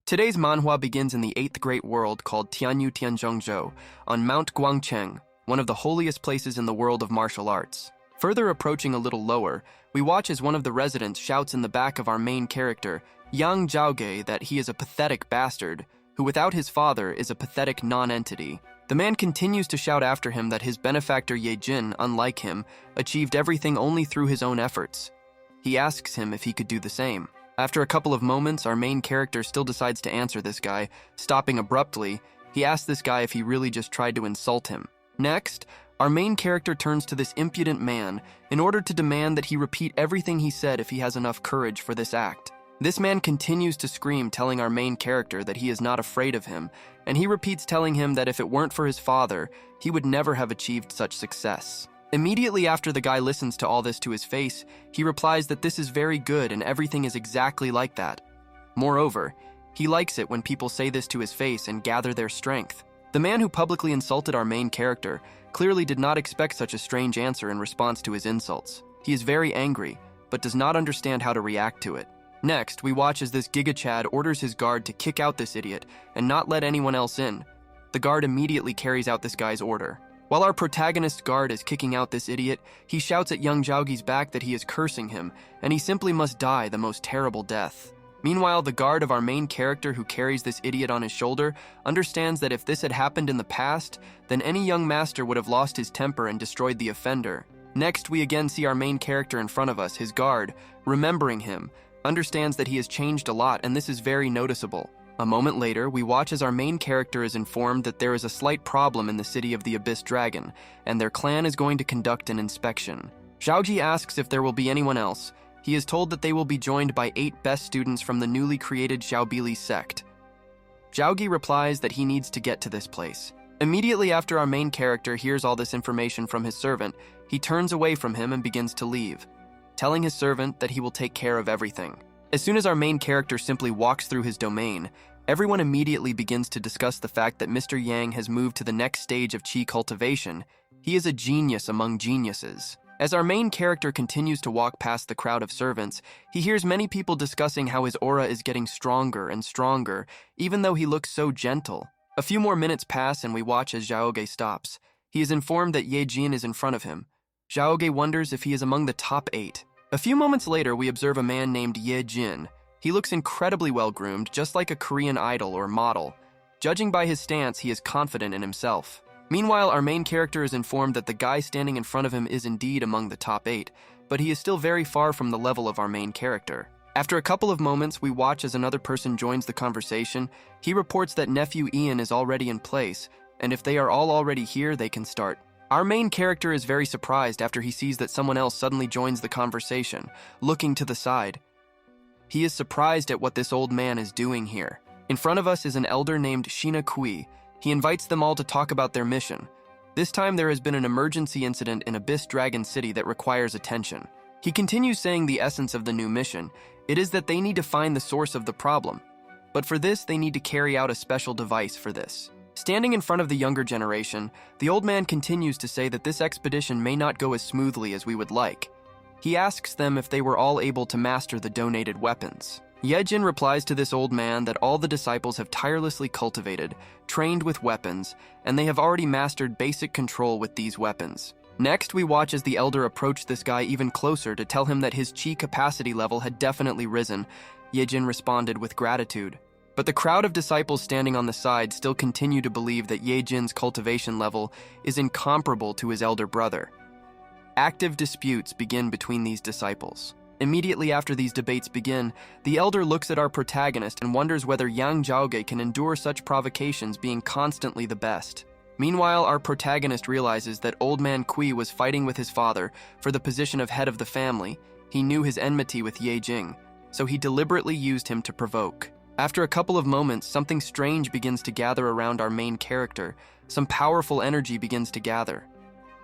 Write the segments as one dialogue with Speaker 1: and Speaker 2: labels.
Speaker 1: Today's manhwa begins in the 8th Great World called Tianyu Tianzhongzhou on Mount Guangcheng, one of the holiest places in the world of martial arts. Further approaching a little lower, we watch as one of the residents shouts in the back of our main character, Yang Jao, that he is a pathetic bastard, who without his father is a pathetic non-entity. The man continues to shout after him that his benefactor Ye Jin, unlike him, achieved everything only through his own efforts. He asks him if he could do the same. After a couple of moments, our main character still decides to answer this guy. Stopping abruptly, he asks this guy if he really just tried to insult him. Next, our main character turns to this impudent man in order to demand that he repeat everything he said if he has enough courage for this act. This man continues to scream, telling our main character that he is not afraid of him, and he repeats telling him that if it weren't for his father, he would never have achieved such success. Immediately after the guy listens to all this to his face, he replies that this is very good and everything is exactly like that. Moreover, he likes it when people say this to his face and gather their strength. The man who publicly insulted our main character clearly did not expect such a strange answer in response to his insults. He is very angry, but does not understand how to react to it. Next, we watch as this Giga Chad orders his guard to kick out this idiot and not let anyone else in. The guard immediately carries out this guy's order. While our protagonist's guard is kicking out this idiot, he shouts at Yang Jao's back that he is cursing him, and he simply must die the most terrible death. Meanwhile, the guard of our main character who carries this idiot on his shoulder understands that if this had happened in the past, then any young master would have lost his temper and destroyed the offender. Next, we again see our main character in front of us, his guard, remembering him, understands that he has changed a lot, and this is very noticeable. A moment later, we watch as our main character is informed that there is a slight problem in the city of the Abyss Dragon, and their clan is going to conduct an inspection. Zhaoji asks if there will be anyone else. He is told that they will be joined by 8 best students from the newly created Xiaobili sect. Zhaogi replies that he needs to get to this place. Immediately after our main character hears all this information from his servant, he turns away from him and begins to leave, telling his servant that he will take care of everything. As soon as our main character simply walks through his domain, everyone immediately begins to discuss the fact that Mr. Yang has moved to the next stage of Qi cultivation. He is a genius among geniuses. As our main character continues to walk past the crowd of servants, he hears many people discussing how his aura is getting stronger and stronger, even though he looks so gentle. A few more minutes pass and we watch as Zhaoge stops. He is informed that Ye Jin is in front of him. Zhaoge wonders if he is among the top 8. A few moments later, we observe a man named Ye Jin. He looks incredibly well-groomed, just like a Korean idol or model. Judging by his stance, he is confident in himself. Meanwhile, our main character is informed that the guy standing in front of him is indeed among the top 8, but he is still very far from the level of our main character. After a couple of moments, we watch as another person joins the conversation. He reports that nephew Ian is already in place, and if they are all already here, they can start. Our main character is very surprised after he sees that someone else suddenly joins the conversation, looking to the side. He is surprised at what this old man is doing here. In front of us is an elder named Shina Kui. He invites them all to talk about their mission. This time there has been an emergency incident in Abyss Dragon City that requires attention. He continues saying the essence of the new mission. It is that they need to find the source of the problem. But for this, they need to carry out a special device for this. Standing in front of the younger generation, the old man continues to say that this expedition may not go as smoothly as we would like. He asks them if they were all able to master the donated weapons. Ye Jin replies to this old man that all the disciples have tirelessly cultivated, trained with weapons, and they have already mastered basic control with these weapons. Next, we watch as the elder approached this guy even closer to tell him that his chi capacity level had definitely risen. Ye Jin responded with gratitude. But the crowd of disciples standing on the side still continue to believe that Ye Jin's cultivation level is incomparable to his elder brother. Active disputes begin between these disciples. Immediately after these debates begin, the elder looks at our protagonist and wonders whether Yang Jao can endure such provocations, being constantly the best. Meanwhile, our protagonist realizes that old man Kui was fighting with his father for the position of head of the family. He knew his enmity with Ye Jing, so he deliberately used him to provoke. After a couple of moments, something strange begins to gather around our main character. Some powerful energy begins to gather.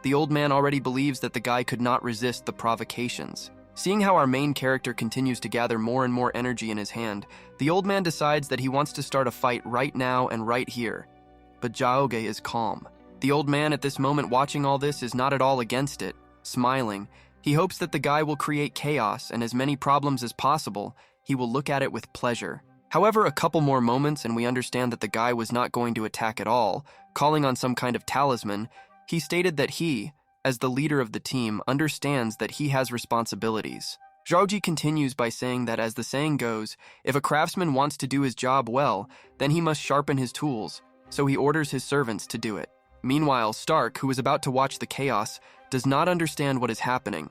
Speaker 1: The old man already believes that the guy could not resist the provocations. Seeing how our main character continues to gather more and more energy in his hand, the old man decides that he wants to start a fight right now and right here. But Zhaoge is calm. The old man at this moment watching all this is not at all against it. Smiling, he hopes that the guy will create chaos and as many problems as possible. He will look at it with pleasure. However, a couple more moments and we understand that the guy was not going to attack at all, calling on some kind of talisman. He stated that he, as the leader of the team, understands that he has responsibilities. Zhaoji continues by saying that, as the saying goes, if a craftsman wants to do his job well, then he must sharpen his tools, so he orders his servants to do it. Meanwhile, Stark, who is about to watch the chaos, does not understand what is happening.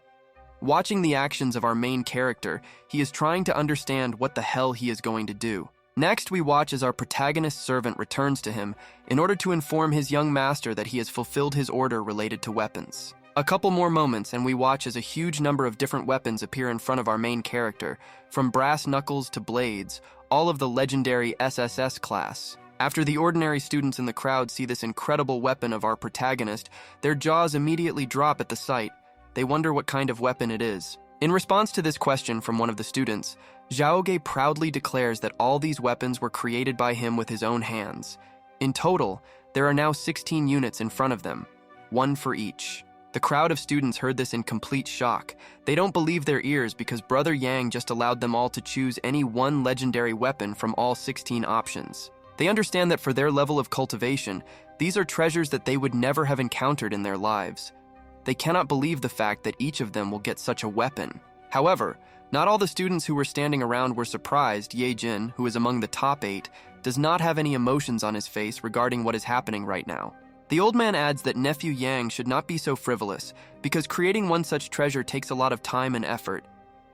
Speaker 1: Watching the actions of our main character, he is trying to understand what the hell he is going to do. Next, we watch as our protagonist's servant returns to him in order to inform his young master that he has fulfilled his order related to weapons. A couple more moments and we watch as a huge number of different weapons appear in front of our main character, from brass knuckles to blades, all of the legendary SSS class. After the ordinary students in the crowd see this incredible weapon of our protagonist, their jaws immediately drop at the sight. They wonder what kind of weapon it is. In response to this question from one of the students, Zhaoge proudly declares that all these weapons were created by him with his own hands. In total, there are now 16 units in front of them, one for each. The crowd of students heard this in complete shock. They don't believe their ears because Brother Yang just allowed them all to choose any one legendary weapon from all 16 options. They understand that for their level of cultivation, these are treasures that they would never have encountered in their lives. They cannot believe the fact that each of them will get such a weapon. However, not all the students who were standing around were surprised. Ye Jin, who is among the top 8, does not have any emotions on his face regarding what is happening right now. The old man adds that nephew Yang should not be so frivolous, because creating one such treasure takes a lot of time and effort.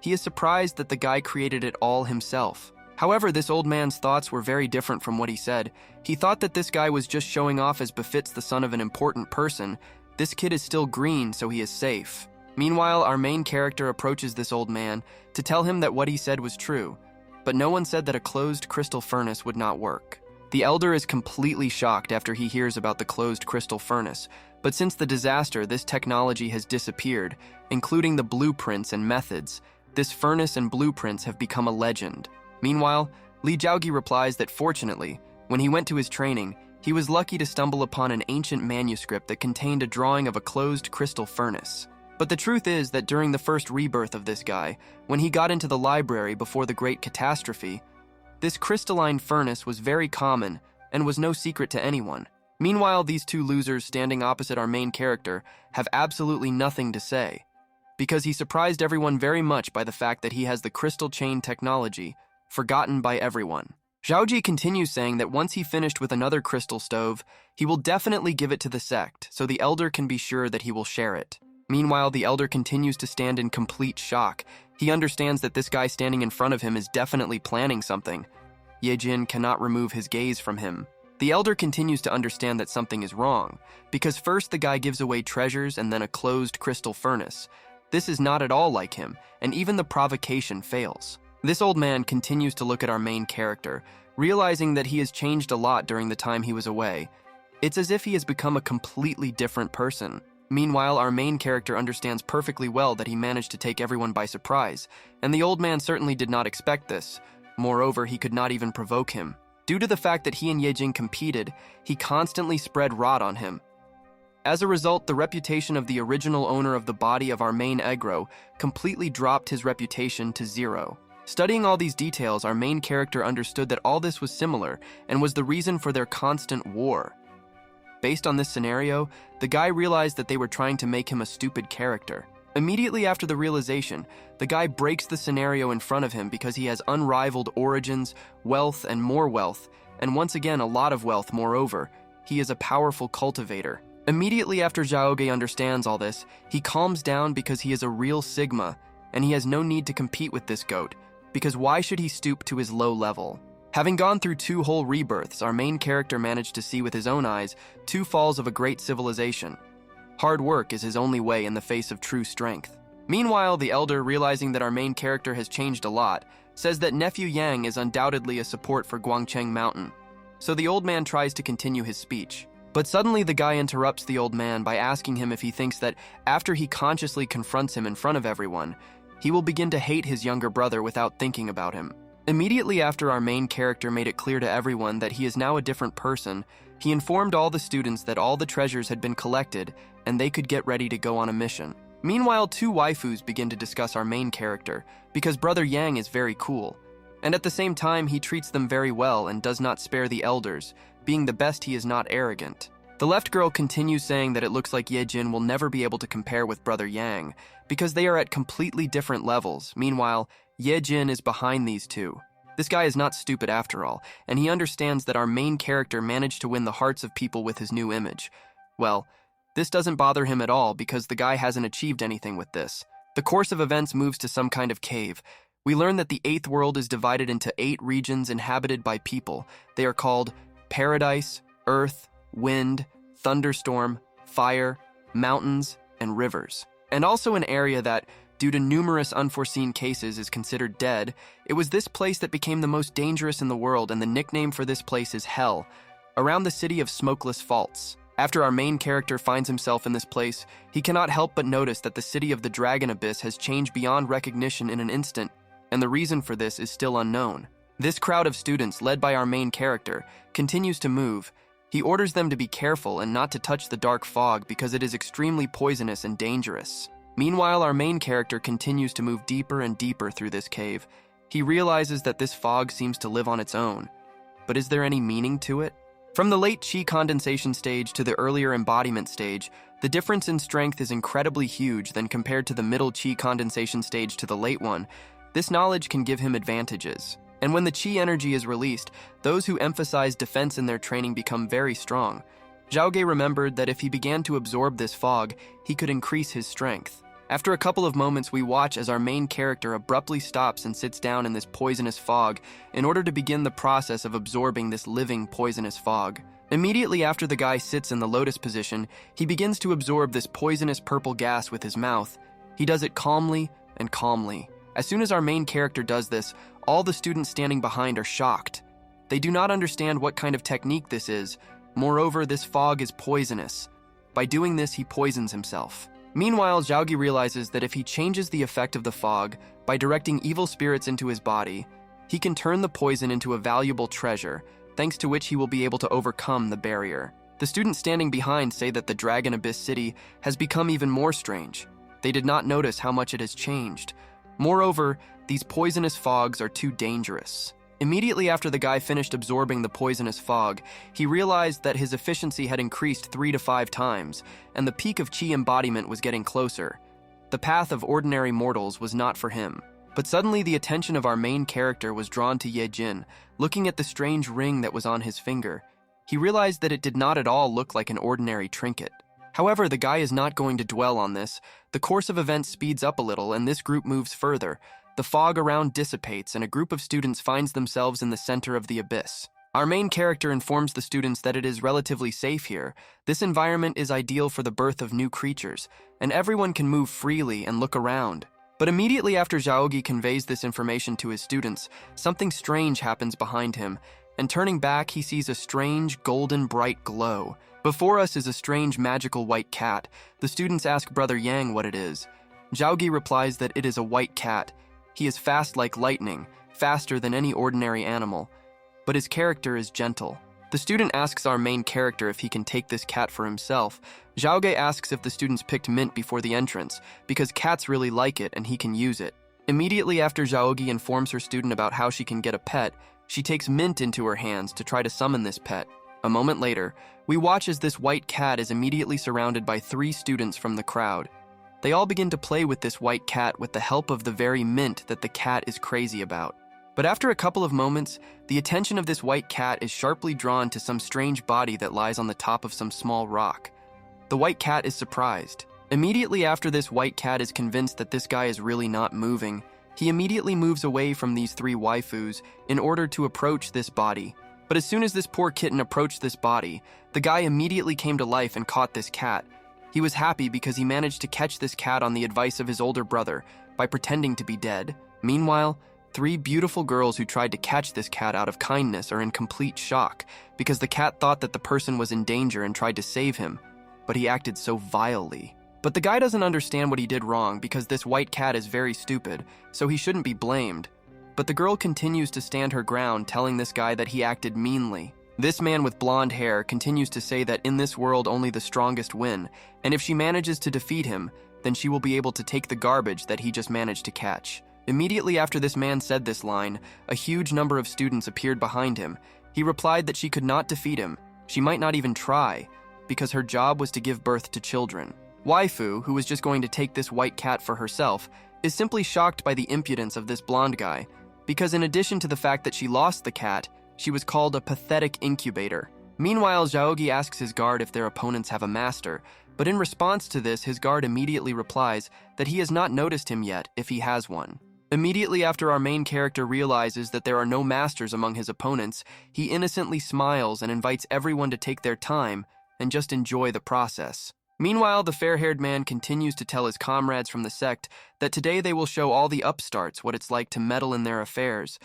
Speaker 1: He is surprised that the guy created it all himself. However, this old man's thoughts were very different from what he said. He thought that this guy was just showing off as befits the son of an important person. This kid is still green, so he is safe. Meanwhile, our main character approaches this old man to tell him that what he said was true, but no one said that a closed crystal furnace would not work. The elder is completely shocked after he hears about the closed crystal furnace, but since the disaster, this technology has disappeared, including the blueprints and methods. This furnace and blueprints have become a legend. Meanwhile, Li Jiaogi replies that fortunately, when he went to his training, he was lucky to stumble upon an ancient manuscript that contained a drawing of a closed crystal furnace. But the truth is that during the first rebirth of this guy, when he got into the library before the Great Catastrophe, this crystalline furnace was very common and was no secret to anyone. Meanwhile, these two losers standing opposite our main character have absolutely nothing to say, because he surprised everyone very much by the fact that he has the crystal chain technology, forgotten by everyone. Zhaoji continues saying that once he finished with another crystal stove, he will definitely give it to the sect, so the elder can be sure that he will share it. Meanwhile, the elder continues to stand in complete shock. He understands that this guy standing in front of him is definitely planning something. Ye Jin cannot remove his gaze from him. The elder continues to understand that something is wrong, because first the guy gives away treasures and then a closed crystal furnace. This is not at all like him, and even the provocation fails. This old man continues to look at our main character, realizing that he has changed a lot during the time he was away. It's as if he has become a completely different person. Meanwhile, our main character understands perfectly well that he managed to take everyone by surprise, and the old man certainly did not expect this. Moreover, he could not even provoke him. Due to the fact that he and Yejing competed, he constantly spread rot on him. As a result, the reputation of the original owner of the body of our main aggro completely dropped his reputation to 0. Studying all these details, our main character understood that all this was similar and was the reason for their constant war. Based on this scenario, the guy realized that they were trying to make him a stupid character. Immediately after the realization, the guy breaks the scenario in front of him because he has unrivaled origins, wealth, and more wealth, and once again a lot of wealth moreover. He is a powerful cultivator. Immediately after Zhaoge understands all this, he calms down because he is a real Sigma, and he has no need to compete with this goat, because why should he stoop to his low level? Having gone through 2 whole rebirths, our main character managed to see with his own eyes 2 falls of a great civilization. Hard work is his only way in the face of true strength. Meanwhile, the elder, realizing that our main character has changed a lot, says that nephew Yang is undoubtedly a support for Guangcheng Mountain. So the old man tries to continue his speech. But suddenly the guy interrupts the old man by asking him if he thinks that after he consciously confronts him in front of everyone, he will begin to hate his younger brother without thinking about him. Immediately after our main character made it clear to everyone that he is now a different person, he informed all the students that all the treasures had been collected and they could get ready to go on a mission. Meanwhile, 2 waifus begin to discuss our main character because Brother Yang is very cool. And at the same time, he treats them very well and does not spare the elders. Being the best, he is not arrogant. The left girl continues saying that it looks like Ye Jin will never be able to compare with brother Yang because they are at completely different levels. Meanwhile, Ye Jin is behind these two. This guy is not stupid after all, and he understands that our main character managed to win the hearts of people with his new image. Well, this doesn't bother him at all because the guy hasn't achieved anything with this. The course of events moves to some kind of cave. We learn that the 8th world is divided into 8 regions inhabited by people. They are called Paradise, Earth, Wind, Thunderstorm, Fire, Mountains, and Rivers. And also an area that, due to numerous unforeseen cases, is considered dead. It was this place that became the most dangerous in the world, and the nickname for this place is Hell, around the city of Smokeless Faults. After our main character finds himself in this place, he cannot help but notice that the city of the Dragon Abyss has changed beyond recognition in an instant, and the reason for this is still unknown. This crowd of students, led by our main character, continues to move. He orders them to be careful and not to touch the dark fog because it is extremely poisonous and dangerous. Meanwhile, our main character continues to move deeper and deeper through this cave. He realizes that this fog seems to live on its own. But is there any meaning to it? From the late Qi condensation stage to the earlier embodiment stage, the difference in strength is incredibly huge than compared to the middle Qi condensation stage to the late one. This knowledge can give him advantages. And when the Qi energy is released, those who emphasize defense in their training become very strong. Zhaoge remembered that if he began to absorb this fog, he could increase his strength. After a couple of moments, we watch as our main character abruptly stops and sits down in this poisonous fog in order to begin the process of absorbing this living poisonous fog. Immediately after the guy sits in the lotus position, he begins to absorb this poisonous purple gas with his mouth. He does it calmly and calmly. As soon as our main character does this, all the students standing behind are shocked. They do not understand what kind of technique this is. Moreover, this fog is poisonous. By doing this, he poisons himself. Meanwhile, Zhaoge realizes that if he changes the effect of the fog by directing evil spirits into his body, he can turn the poison into a valuable treasure, thanks to which he will be able to overcome the barrier. The students standing behind say that the Dragon Abyss city has become even more strange. They did not notice how much it has changed. Moreover, these poisonous fogs are too dangerous. Immediately after the guy finished absorbing the poisonous fog, he realized that his efficiency had increased 3 to 5 times, and the peak of Qi embodiment was getting closer. The path of ordinary mortals was not for him. But suddenly the attention of our main character was drawn to Ye Jin, looking at the strange ring that was on his finger. He realized that it did not at all look like an ordinary trinket. However, the guy is not going to dwell on this. The course of events speeds up a little, and this group moves further. The fog around dissipates, and a group of students finds themselves in the center of the abyss. Our main character informs the students that it is relatively safe here. This environment is ideal for the birth of new creatures, and everyone can move freely and look around. But immediately after Zhaoge conveys this information to his students, something strange happens behind him, and turning back, he sees a strange, golden, bright glow. Before us is a strange, magical white cat. The students ask Brother Yang what it is. Zhaoge replies that it is a white cat. He is fast like lightning, faster than any ordinary animal, but his character is gentle. The student asks our main character if he can take this cat for himself. Zhaoge asks if the students picked mint before the entrance, because cats really like it and he can use it. Immediately after Zhaoge informs her student about how she can get a pet, she takes mint into her hands to try to summon this pet. A moment later, we watch as this white cat is immediately surrounded by 3 students from the crowd. They all begin to play with this white cat with the help of the very mint that the cat is crazy about. But after a couple of moments, the attention of this white cat is sharply drawn to some strange body that lies on the top of some small rock. The white cat is surprised. Immediately after this white cat is convinced that this guy is really not moving, he immediately moves away from these 3 waifus in order to approach this body. But as soon as this poor kitten approached this body, the guy immediately came to life and caught this cat. He was happy because he managed to catch this cat on the advice of his older brother by pretending to be dead. Meanwhile, 3 beautiful girls who tried to catch this cat out of kindness are in complete shock because the cat thought that the person was in danger and tried to save him, but he acted so vilely. But the guy doesn't understand what he did wrong because this white cat is very stupid, so he shouldn't be blamed. But the girl continues to stand her ground, telling this guy that he acted meanly. This man with blonde hair continues to say that in this world only the strongest win, and if she manages to defeat him, then she will be able to take the garbage that he just managed to catch. Immediately after this man said this line, a huge number of students appeared behind him. He replied that she could not defeat him. She might not even try, because her job was to give birth to children. Waifu, who was just going to take this white cat for herself, is simply shocked by the impudence of this blonde guy, because in addition to the fact that she lost the cat, she was called a pathetic incubator. Meanwhile, Zhaogi asks his guard if their opponents have a master, but in response to this, his guard immediately replies that he has not noticed him yet if he has one. Immediately after our main character realizes that there are no masters among his opponents, he innocently smiles and invites everyone to take their time and just enjoy the process. Meanwhile, the fair-haired man continues to tell his comrades from the sect that today they will show all the upstarts what it's like to meddle in their affairs.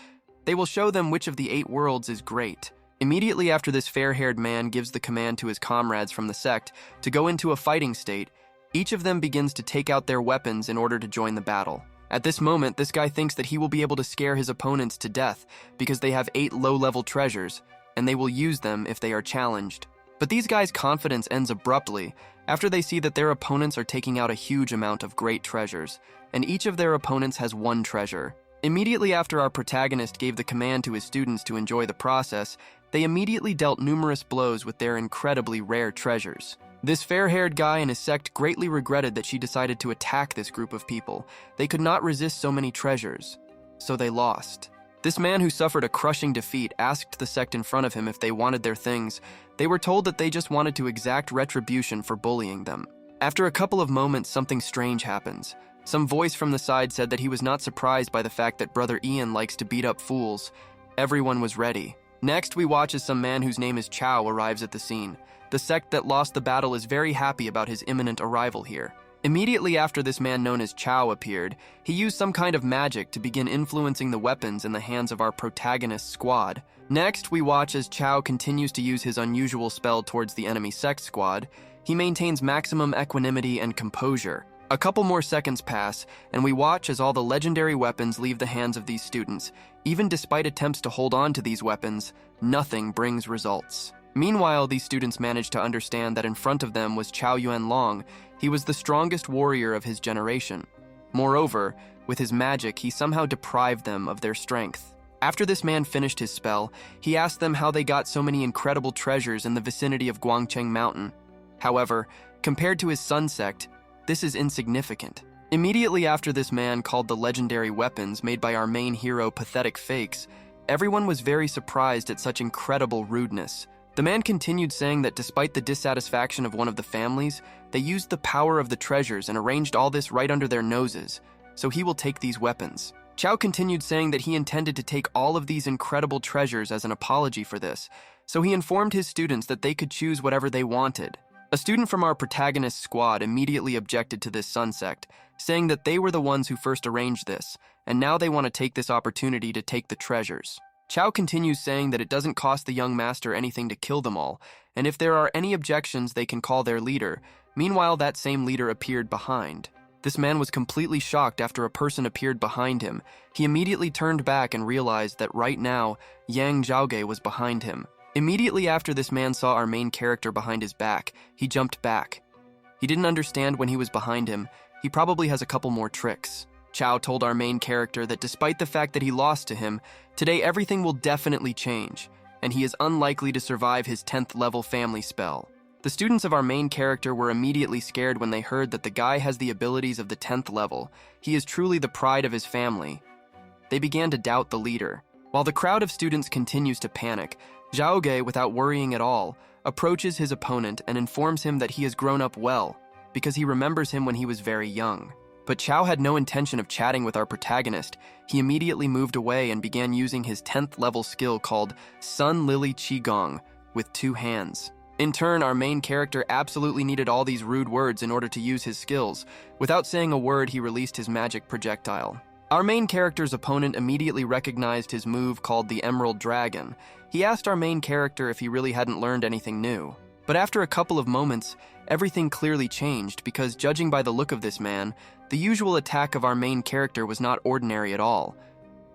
Speaker 1: They will show them which of the 8 worlds is great. Immediately after this fair-haired man gives the command to his comrades from the sect to go into a fighting state, each of them begins to take out their weapons in order to join the battle. At this moment, this guy thinks that he will be able to scare his opponents to death because they have 8 low-level treasures, and they will use them if they are challenged. But these guys' confidence ends abruptly after they see that their opponents are taking out a huge amount of great treasures, and each of their opponents has 1 treasure. Immediately after our protagonist gave the command to his students to enjoy the process, they immediately dealt numerous blows with their incredibly rare treasures. This fair-haired guy and his sect greatly regretted that she decided to attack this group of people. They could not resist so many treasures, so they lost. This man who suffered a crushing defeat asked the sect in front of him if they wanted their things. They were told that they just wanted to exact retribution for bullying them. After a couple of moments, something strange happens. Some voice from the side said that he was not surprised by the fact that Brother Ian likes to beat up fools. Everyone was ready. Next, we watch as some man whose name is Chiao arrives at the scene. The sect that lost the battle is very happy about his imminent arrival here. Immediately after this man known as Chiao appeared, he used some kind of magic to begin influencing the weapons in the hands of our protagonist squad. Next, we watch as Chiao continues to use his unusual spell towards the enemy sect squad. He maintains maximum equanimity and composure. A couple more seconds pass, and we watch as all the legendary weapons leave the hands of these students. Even despite attempts to hold on to these weapons, nothing brings results. Meanwhile, these students managed to understand that in front of them was Chao Yuanlong. He was the strongest warrior of his generation. Moreover, with his magic, he somehow deprived them of their strength. After this man finished his spell, he asked them how they got so many incredible treasures in the vicinity of Guangcheng Mountain. However, compared to his Sun Sect, this is insignificant. Immediately after this man called the legendary weapons made by our main hero pathetic fakes, everyone was very surprised at such incredible rudeness. The man continued saying that despite the dissatisfaction of one of the families, they used the power of the treasures and arranged all this right under their noses, so he will take these weapons. Chao continued saying that he intended to take all of these incredible treasures as an apology for this, so he informed his students that they could choose whatever they wanted. A student from our protagonist's squad immediately objected to this Sun Sect, saying that they were the ones who first arranged this, and now they want to take this opportunity to take the treasures. Chao continues saying that it doesn't cost the young master anything to kill them all, and if there are any objections they can call their leader. Meanwhile, that same leader appeared behind. This man was completely shocked after a person appeared behind him. He immediately turned back and realized that right now, Yang Jao was behind him. Immediately after this man saw our main character behind his back, he jumped back. He didn't understand when he was behind him. He probably has a couple more tricks. Chao told our main character that despite the fact that he lost to him, today everything will definitely change, and he is unlikely to survive his 10th level family spell. The students of our main character were immediately scared when they heard that the guy has the abilities of the 10th level. He is truly the pride of his family. They began to doubt the leader. While the crowd of students continues to panic, Zhao Ge, without worrying at all, approaches his opponent and informs him that he has grown up well, because he remembers him when he was very young. But Chao had no intention of chatting with our protagonist. He immediately moved away and began using his 10th level skill called Sun Lily Qigong with 2 hands. In turn, our main character absolutely needed all these rude words in order to use his skills. Without saying a word, he released his magic projectile. Our main character's opponent immediately recognized his move called the Emerald Dragon. He asked our main character if he really hadn't learned anything new. But after a couple of moments, everything clearly changed because, judging by the look of this man, the usual attack of our main character was not ordinary at all,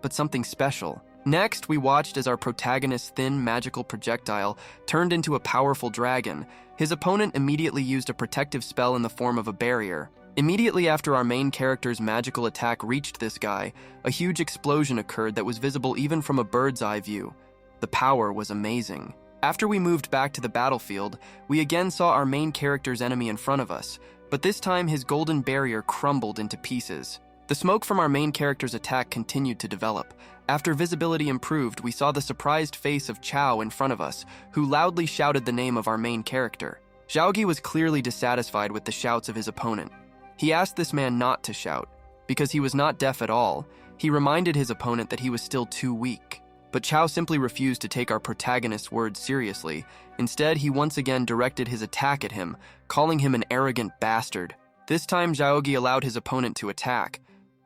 Speaker 1: but something special. Next, we watched as our protagonist's thin magical projectile turned into a powerful dragon. His opponent immediately used a protective spell in the form of a barrier. Immediately after our main character's magical attack reached this guy, a huge explosion occurred that was visible even from a bird's eye view. The power was amazing. After we moved back to the battlefield, we again saw our main character's enemy in front of us, but this time his golden barrier crumbled into pieces. The smoke from our main character's attack continued to develop. After visibility improved, we saw the surprised face of Chiao in front of us, who loudly shouted the name of our main character. Zhaogi was clearly dissatisfied with the shouts of his opponent. He asked this man not to shout. Because he was not deaf at all, he reminded his opponent that he was still too weak. But Chiao simply refused to take our protagonist's words seriously. Instead, he once again directed his attack at him, calling him an arrogant bastard. This time, Zhaogi allowed his opponent to attack.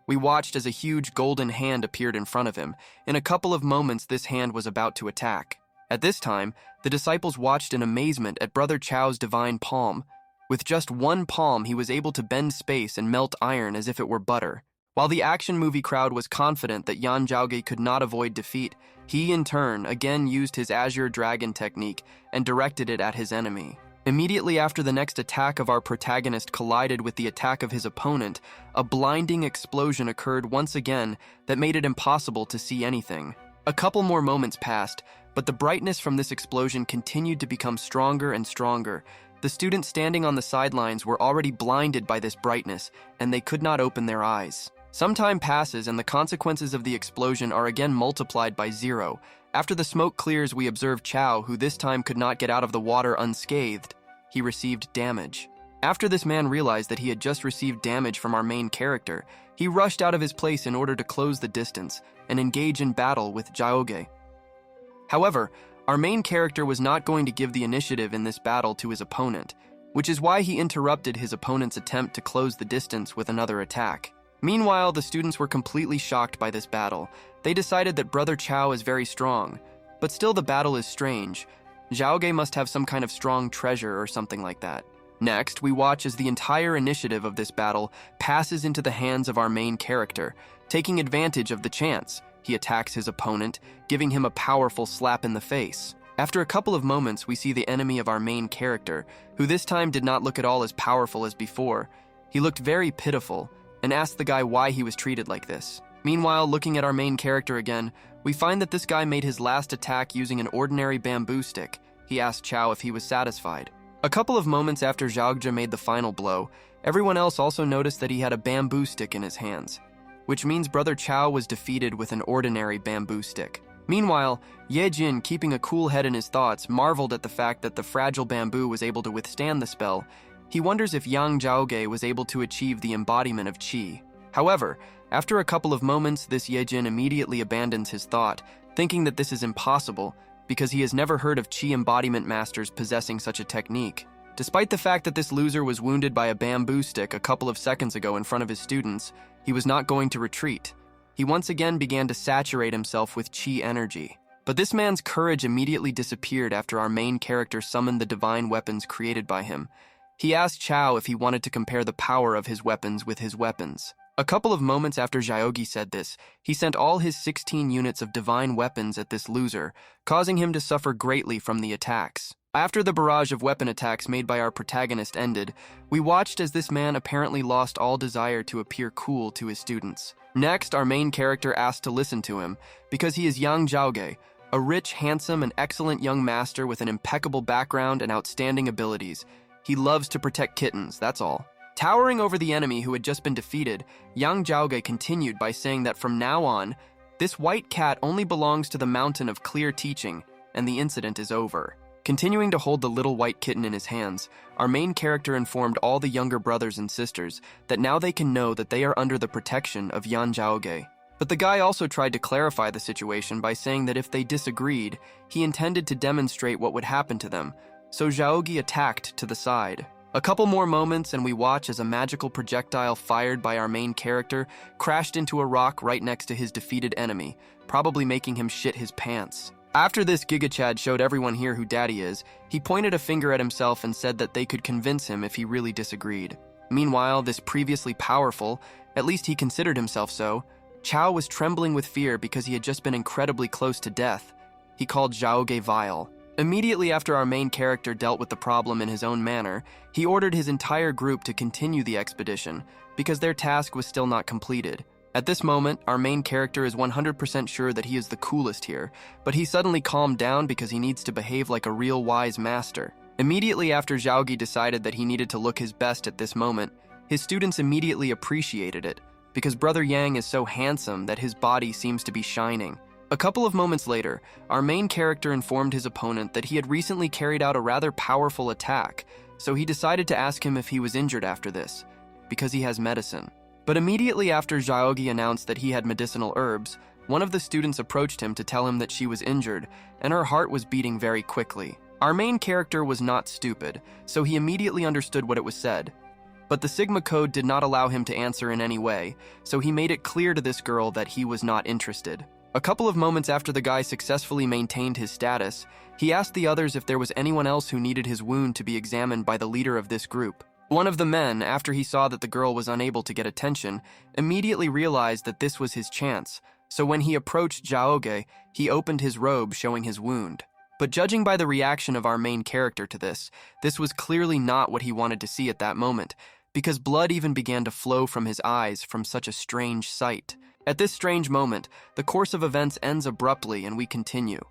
Speaker 1: We watched as a huge golden hand appeared in front of him. In a couple of moments, this hand was about to attack. At this time, the disciples watched in amazement at Brother Chao's divine palm. With just one palm, he was able to bend space and melt iron as if it were butter. While the action movie crowd was confident that Yang Jao could not avoid defeat, he, in turn, again used his Azure Dragon technique and directed it at his enemy. Immediately after the next attack of our protagonist collided with the attack of his opponent, a blinding explosion occurred once again that made it impossible to see anything. A couple more moments passed, but the brightness from this explosion continued to become stronger and stronger. The students standing on the sidelines were already blinded by this brightness, and they could not open their eyes. Some time passes, and the consequences of the explosion are again multiplied by 0. After the smoke clears, we observe Chiao, who this time could not get out of the water unscathed. He received damage. After this man realized that he had just received damage from our main character, he rushed out of his place in order to close the distance and engage in battle with Zhaoge. However, our main character was not going to give the initiative in this battle to his opponent, which is why he interrupted his opponent's attempt to close the distance with another attack. Meanwhile, the students were completely shocked by this battle. They decided that Brother Chiao is very strong, but still the battle is strange. Zhaoge must have some kind of strong treasure or something like that. Next, we watch as the entire initiative of this battle passes into the hands of our main character. Taking advantage of the chance, he attacks his opponent, giving him a powerful slap in the face. After a couple of moments, we see the enemy of our main character, who this time did not look at all as powerful as before. He looked very pitiful, and asked the guy why he was treated like this. Meanwhile, looking at our main character again, we find that this guy made his last attack using an ordinary bamboo stick. He asked Chiao if he was satisfied. A couple of moments after Zhaoge made the final blow, everyone else also noticed that he had a bamboo stick in his hands, which means Brother Chiao was defeated with an ordinary bamboo stick. Meanwhile, Ye Jin, keeping a cool head in his thoughts, marveled at the fact that the fragile bamboo was able to withstand the spell. He wonders if Yang Jao was able to achieve the embodiment of Qi. However, after a couple of moments, this Ye Jin immediately abandons his thought, thinking that this is impossible because he has never heard of Qi embodiment masters possessing such a technique. Despite the fact that this loser was wounded by a bamboo stick a couple of seconds ago in front of his students, he was not going to retreat. He once again began to saturate himself with Qi energy. But this man's courage immediately disappeared after our main character summoned the divine weapons created by him. He asked Chiao if he wanted to compare the power of his weapons with his weapons. A couple of moments after Zhaoge said this, he sent all his 16 units of divine weapons at this loser, causing him to suffer greatly from the attacks. After the barrage of weapon attacks made by our protagonist ended, we watched as this man apparently lost all desire to appear cool to his students. Next, our main character asked to listen to him, because he is Yang Jao, a rich, handsome, and excellent young master with an impeccable background and outstanding abilities. He loves to protect kittens, that's all. Towering over the enemy who had just been defeated, Yang Jao continued by saying that from now on, this white cat only belongs to the mountain of clear teaching, and the incident is over. Continuing to hold the little white kitten in his hands, our main character informed all the younger brothers and sisters that now they can know that they are under the protection of Yang Jao. But the guy also tried to clarify the situation by saying that if they disagreed, he intended to demonstrate what would happen to them, so Zhaoge attacked to the side. A couple more moments and we watch as a magical projectile fired by our main character crashed into a rock right next to his defeated enemy, probably making him shit his pants. After this, Gigachad showed everyone here who Daddy is. He pointed a finger at himself and said that they could convince him if he really disagreed. Meanwhile, this previously powerful, at least he considered himself so, Chiao was trembling with fear because he had just been incredibly close to death. He called Zhaoge vile. Immediately after our main character dealt with the problem in his own manner, he ordered his entire group to continue the expedition because their task was still not completed. At this moment, our main character is 100% sure that he is the coolest here, but he suddenly calmed down because he needs to behave like a real wise master. Immediately after Zhaogi decided that he needed to look his best at this moment, his students immediately appreciated it because Brother Yang is so handsome that his body seems to be shining. A couple of moments later, our main character informed his opponent that he had recently carried out a rather powerful attack, so he decided to ask him if he was injured after this, because he has medicine. But immediately after Zhaogi announced that he had medicinal herbs, one of the students approached him to tell him that she was injured, and her heart was beating very quickly. Our main character was not stupid, so he immediately understood what it was said. But the Sigma code did not allow him to answer in any way, so he made it clear to this girl that he was not interested. A couple of moments after the guy successfully maintained his status, he asked the others if there was anyone else who needed his wound to be examined by the leader of this group. One of the men, after he saw that the girl was unable to get attention, immediately realized that this was his chance, so when he approached Zhaoge, he opened his robe showing his wound. But judging by the reaction of our main character to this was clearly not what he wanted to see at that moment, because blood even began to flow from his eyes from such a strange sight. At this strange moment, the course of events ends abruptly and we continue.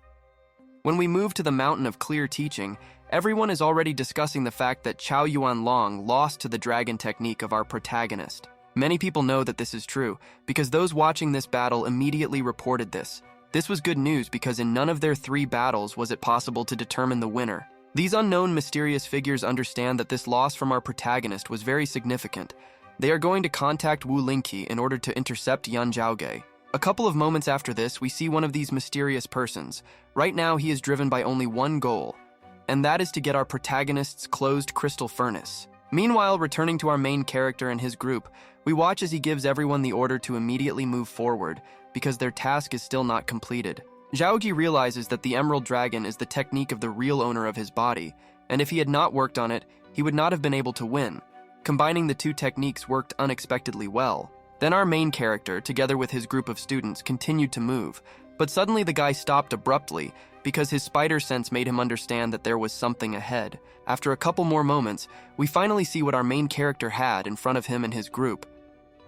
Speaker 1: When we move to the Mountain of Clear Teaching, everyone is already discussing the fact that Chao Yuanlong lost to the dragon technique of our protagonist. Many people know that this is true, because those watching this battle immediately reported this. This was good news because in none of their 3 battles was it possible to determine the winner. These unknown mysterious figures understand that this loss from our protagonist was very significant. They are going to contact Wu Lingqi in order to intercept Yang Jao. A couple of moments after this, we see one of these mysterious persons. Right now, he is driven by only one goal, and that is to get our protagonist's closed crystal furnace. Meanwhile, returning to our main character and his group, we watch as he gives everyone the order to immediately move forward, because their task is still not completed. Zhaogi realizes that the Emerald Dragon is the technique of the real owner of his body, and if he had not worked on it, he would not have been able to win. Combining the 2 techniques worked unexpectedly well. Then our main character, together with his group of students, continued to move, but suddenly the guy stopped abruptly because his spider sense made him understand that there was something ahead. After a couple more moments, we finally see what our main character had in front of him and his group.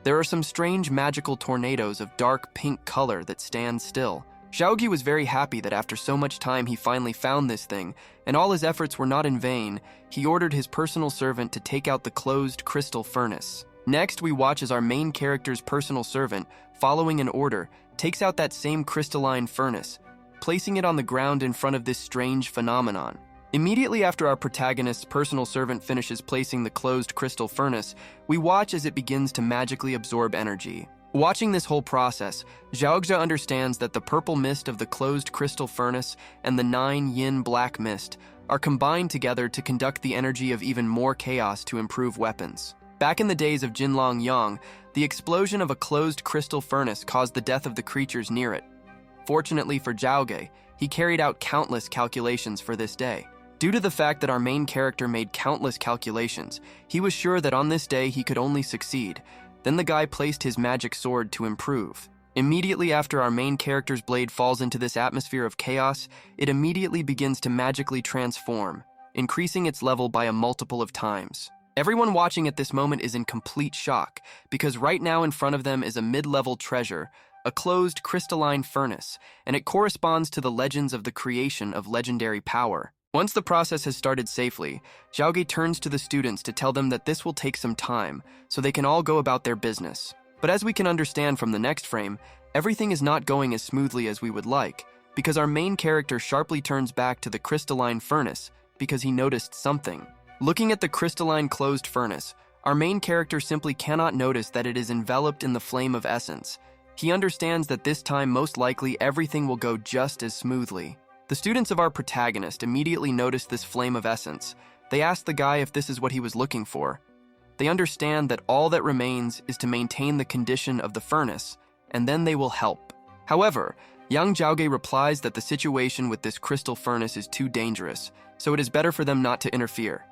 Speaker 1: There are some strange magical tornadoes of dark pink color that stand still. Zhaogi was very happy that after so much time he finally found this thing, and all his efforts were not in vain. He ordered his personal servant to take out the closed crystal furnace. Next, we watch as our main character's personal servant, following an order, takes out that same crystalline furnace, placing it on the ground in front of this strange phenomenon. Immediately after our protagonist's personal servant finishes placing the closed crystal furnace, we watch as it begins to magically absorb energy. Watching this whole process, Zhaoge understands that the purple mist of the closed crystal furnace and the 9 yin black mist are combined together to conduct the energy of even more chaos to improve weapons. Back in the days of Jinlong Yang, the explosion of a closed crystal furnace caused the death of the creatures near it. Fortunately for Zhaoge, he carried out countless calculations for this day. Due to the fact that our main character made countless calculations, he was sure that on this day he could only succeed. Then the guy placed his magic sword to improve. Immediately after our main character's blade falls into this atmosphere of chaos, it immediately begins to magically transform, increasing its level by a multiple of times. Everyone watching at this moment is in complete shock, because right now in front of them is a mid-level treasure, a closed crystalline furnace, and it corresponds to the legends of the creation of legendary power. Once the process has started safely, Zhaoge turns to the students to tell them that this will take some time, so they can all go about their business. But as we can understand from the next frame, everything is not going as smoothly as we would like, because our main character sharply turns back to the crystalline furnace because he noticed something. Looking at the crystalline closed furnace, our main character simply cannot notice that it is enveloped in the flame of essence. He understands that this time most likely everything will go just as smoothly. The students of our protagonist immediately notice this flame of essence. They ask the guy if this is what he was looking for. They understand that all that remains is to maintain the condition of the furnace, and then they will help. However, Yang Jao replies that the situation with this crystal furnace is too dangerous, so it is better for them not to interfere.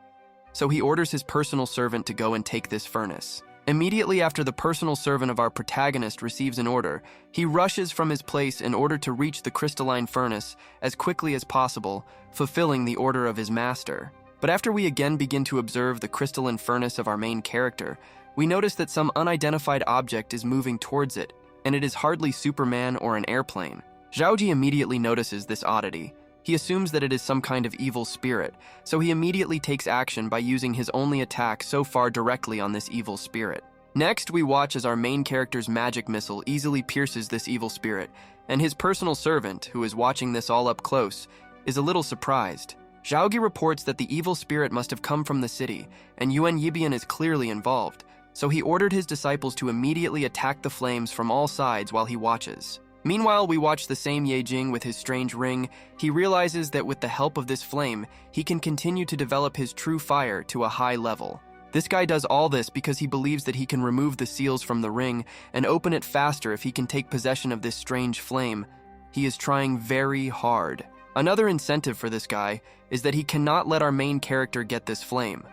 Speaker 1: So he orders his personal servant to go and take this furnace. Immediately after the personal servant of our protagonist receives an order, he rushes from his place in order to reach the crystalline furnace as quickly as possible, fulfilling the order of his master. But after we again begin to observe the crystalline furnace of our main character, we notice that some unidentified object is moving towards it, and it is hardly Superman or an airplane. Zhaoji immediately notices this oddity. He assumes that it is some kind of evil spirit, so he immediately takes action by using his only attack so far directly on this evil spirit. Next, we watch as our main character's magic missile easily pierces this evil spirit, and his personal servant, who is watching this all up close, is a little surprised. Zhaogi reports that the evil spirit must have come from the city, and Yuan Yibian is clearly involved, so he ordered his disciples to immediately attack the flames from all sides while he watches. Meanwhile, we watch the same Ye Jing with his strange ring. He realizes that with the help of this flame, he can continue to develop his true fire to a high level. This guy does all this because he believes that he can remove the seals from the ring and open it faster if he can take possession of this strange flame. He is trying very hard. Another incentive for this guy is that he cannot let our main character get this flame.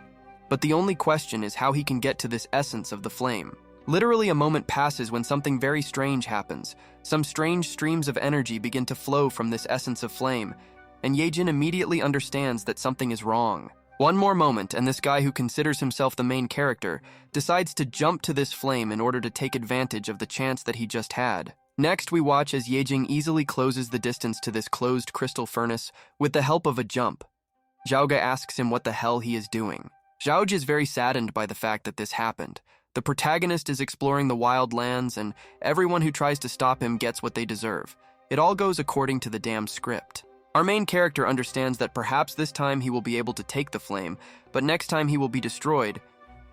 Speaker 1: But the only question is how he can get to this essence of the flame. Literally a moment passes when something very strange happens. Some strange streams of energy begin to flow from this essence of flame, and Ye Jin immediately understands that something is wrong. One more moment, and this guy who considers himself the main character decides to jump to this flame in order to take advantage of the chance that he just had. Next, we watch as Ye Jing easily closes the distance to this closed crystal furnace with the help of a jump. Zhaoge asks him what the hell he is doing. Zhaoge is very saddened by the fact that this happened. The protagonist is exploring the wild lands, and everyone who tries to stop him gets what they deserve. It all goes according to the damn script. Our main character understands that perhaps this time he will be able to take the flame, but next time he will be destroyed.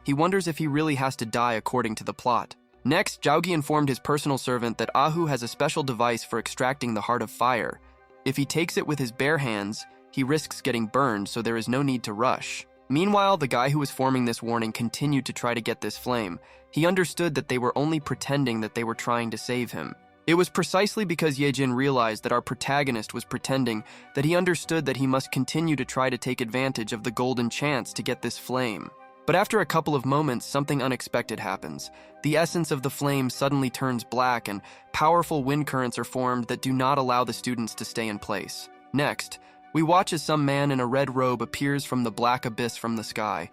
Speaker 1: He wonders if he really has to die according to the plot. Next, Zhaogi informed his personal servant that Ahu has a special device for extracting the heart of fire. If he takes it with his bare hands, he risks getting burned, so there is no need to rush. Meanwhile, the guy who was forming this warning continued to try to get this flame. He understood that they were only pretending that they were trying to save him. It was precisely because Ye Jin realized that our protagonist was pretending that he understood that he must continue to try to take advantage of the golden chance to get this flame. But after a couple of moments, something unexpected happens. The essence of the flame suddenly turns black, and powerful wind currents are formed that do not allow the students to stay in place. Next, we watch as some man in a red robe appears from the black abyss from the sky.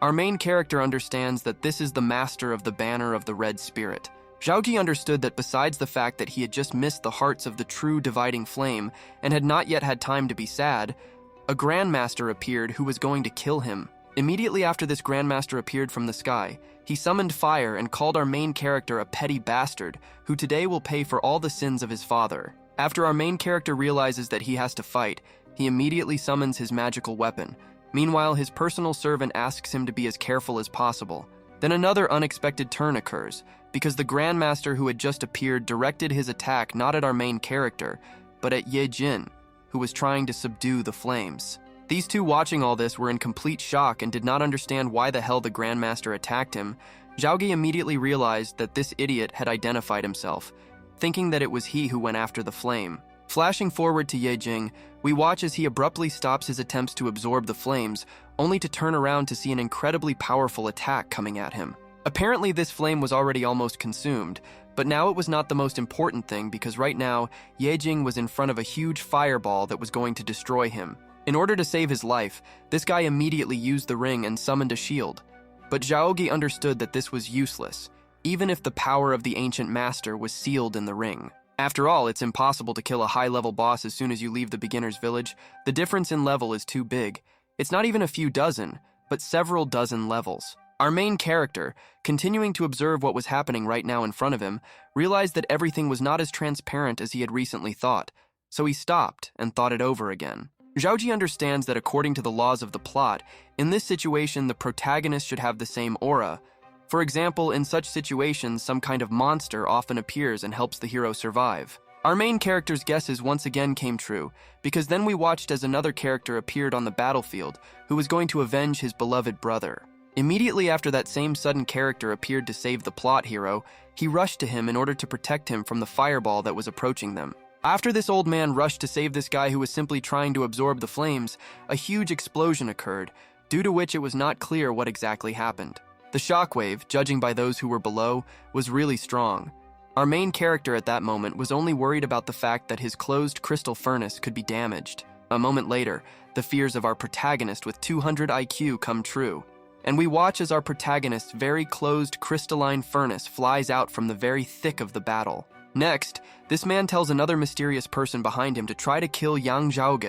Speaker 1: Our main character understands that this is the master of the banner of the red spirit. Zhaogi understood that besides the fact that he had just missed the hearts of the true dividing flame and had not yet had time to be sad, a Grandmaster appeared who was going to kill him. Immediately after this Grandmaster appeared from the sky, he summoned fire and called our main character a petty bastard who today will pay for all the sins of his father. After our main character realizes that he has to fight, he immediately summons his magical weapon. Meanwhile, his personal servant asks him to be as careful as possible. Then another unexpected turn occurs, because the Grandmaster who had just appeared directed his attack not at our main character, but at Ye Jin, who was trying to subdue the flames. These two watching all this were in complete shock and did not understand why the hell the Grandmaster attacked him. Zhaogi immediately realized that this idiot had identified himself, thinking that it was he who went after the flame. Flashing forward to Ye Jing, we watch as he abruptly stops his attempts to absorb the flames, only to turn around to see an incredibly powerful attack coming at him. Apparently this flame was already almost consumed, but now it was not the most important thing because right now, Ye Jing was in front of a huge fireball that was going to destroy him. In order to save his life, this guy immediately used the ring and summoned a shield. But Zhaogi understood that this was useless, even if the power of the ancient master was sealed in the ring. After all, it's impossible to kill a high-level boss as soon as you leave the beginner's village. The difference in level is too big. It's not even a few dozen, but several dozen levels. Our main character, continuing to observe what was happening right now in front of him, realized that everything was not as transparent as he had recently thought, so he stopped and thought it over again. Zhaoji understands that according to the laws of the plot, in this situation the protagonist should have the same aura. For example, in such situations, some kind of monster often appears and helps the hero survive. Our main character's guesses once again came true, because then we watched as another character appeared on the battlefield who was going to avenge his beloved brother. Immediately after that same sudden character appeared to save the plot hero, he rushed to him in order to protect him from the fireball that was approaching them. After this old man rushed to save this guy who was simply trying to absorb the flames, a huge explosion occurred, due to which it was not clear what exactly happened. The shockwave, judging by those who were below, was really strong. Our main character at that moment was only worried about the fact that his closed crystal furnace could be damaged. A moment later, the fears of our protagonist with 200 IQ come true, and we watch as our protagonist's very closed crystalline furnace flies out from the very thick of the battle. Next, this man tells another mysterious person behind him to try to kill Yang Jao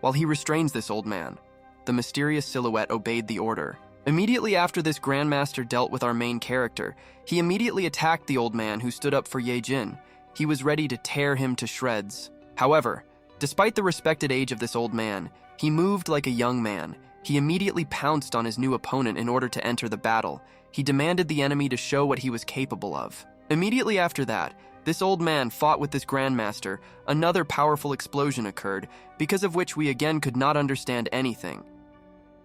Speaker 1: while he restrains this old man. The mysterious silhouette obeyed the order. Immediately after this Grandmaster dealt with our main character, he immediately attacked the old man who stood up for Ye Jin. He was ready to tear him to shreds. However, despite the respected age of this old man, he moved like a young man. He immediately pounced on his new opponent in order to enter the battle. He demanded the enemy to show what he was capable of. Immediately after that, this old man fought with this Grandmaster. Another powerful explosion occurred, because of which we again could not understand anything.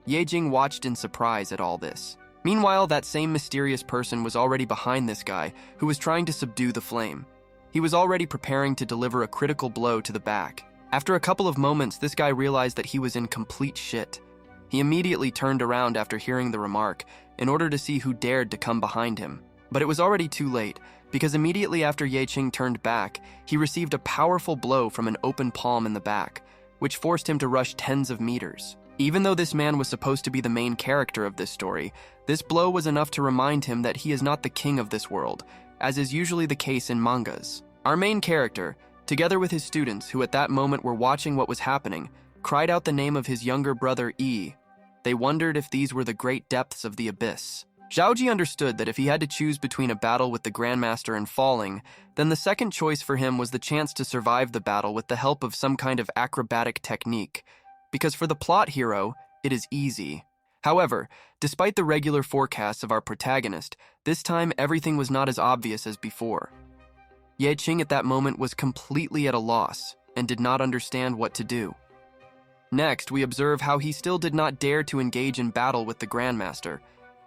Speaker 1: Ye Jing watched in surprise at all this. Meanwhile, that same mysterious person was already behind this guy, who was trying to subdue the flame. He was already preparing to deliver a critical blow to the back. After a couple of moments, this guy realized that he was in complete shit. He immediately turned around after hearing the remark, in order to see who dared to come behind him. But it was already too late, because immediately after Ye Qing turned back, he received a powerful blow from an open palm in the back, which forced him to rush tens of meters. Even though this man was supposed to be the main character of this story, this blow was enough to remind him that he is not the king of this world, as is usually the case in mangas. Our main character, together with his students who at that moment were watching what was happening, cried out the name of his younger brother Yi. They wondered if these were the great depths of the abyss. Zhaoji understood that if he had to choose between a battle with the Grandmaster and falling, then the second choice for him was the chance to survive the battle with the help of some kind of acrobatic technique. Because for the plot hero, it is easy. However, despite the regular forecasts of our protagonist, this time everything was not as obvious as before. Ye Qing at that moment was completely at a loss and did not understand what to do. Next, we observe how he still did not dare to engage in battle with the Grandmaster.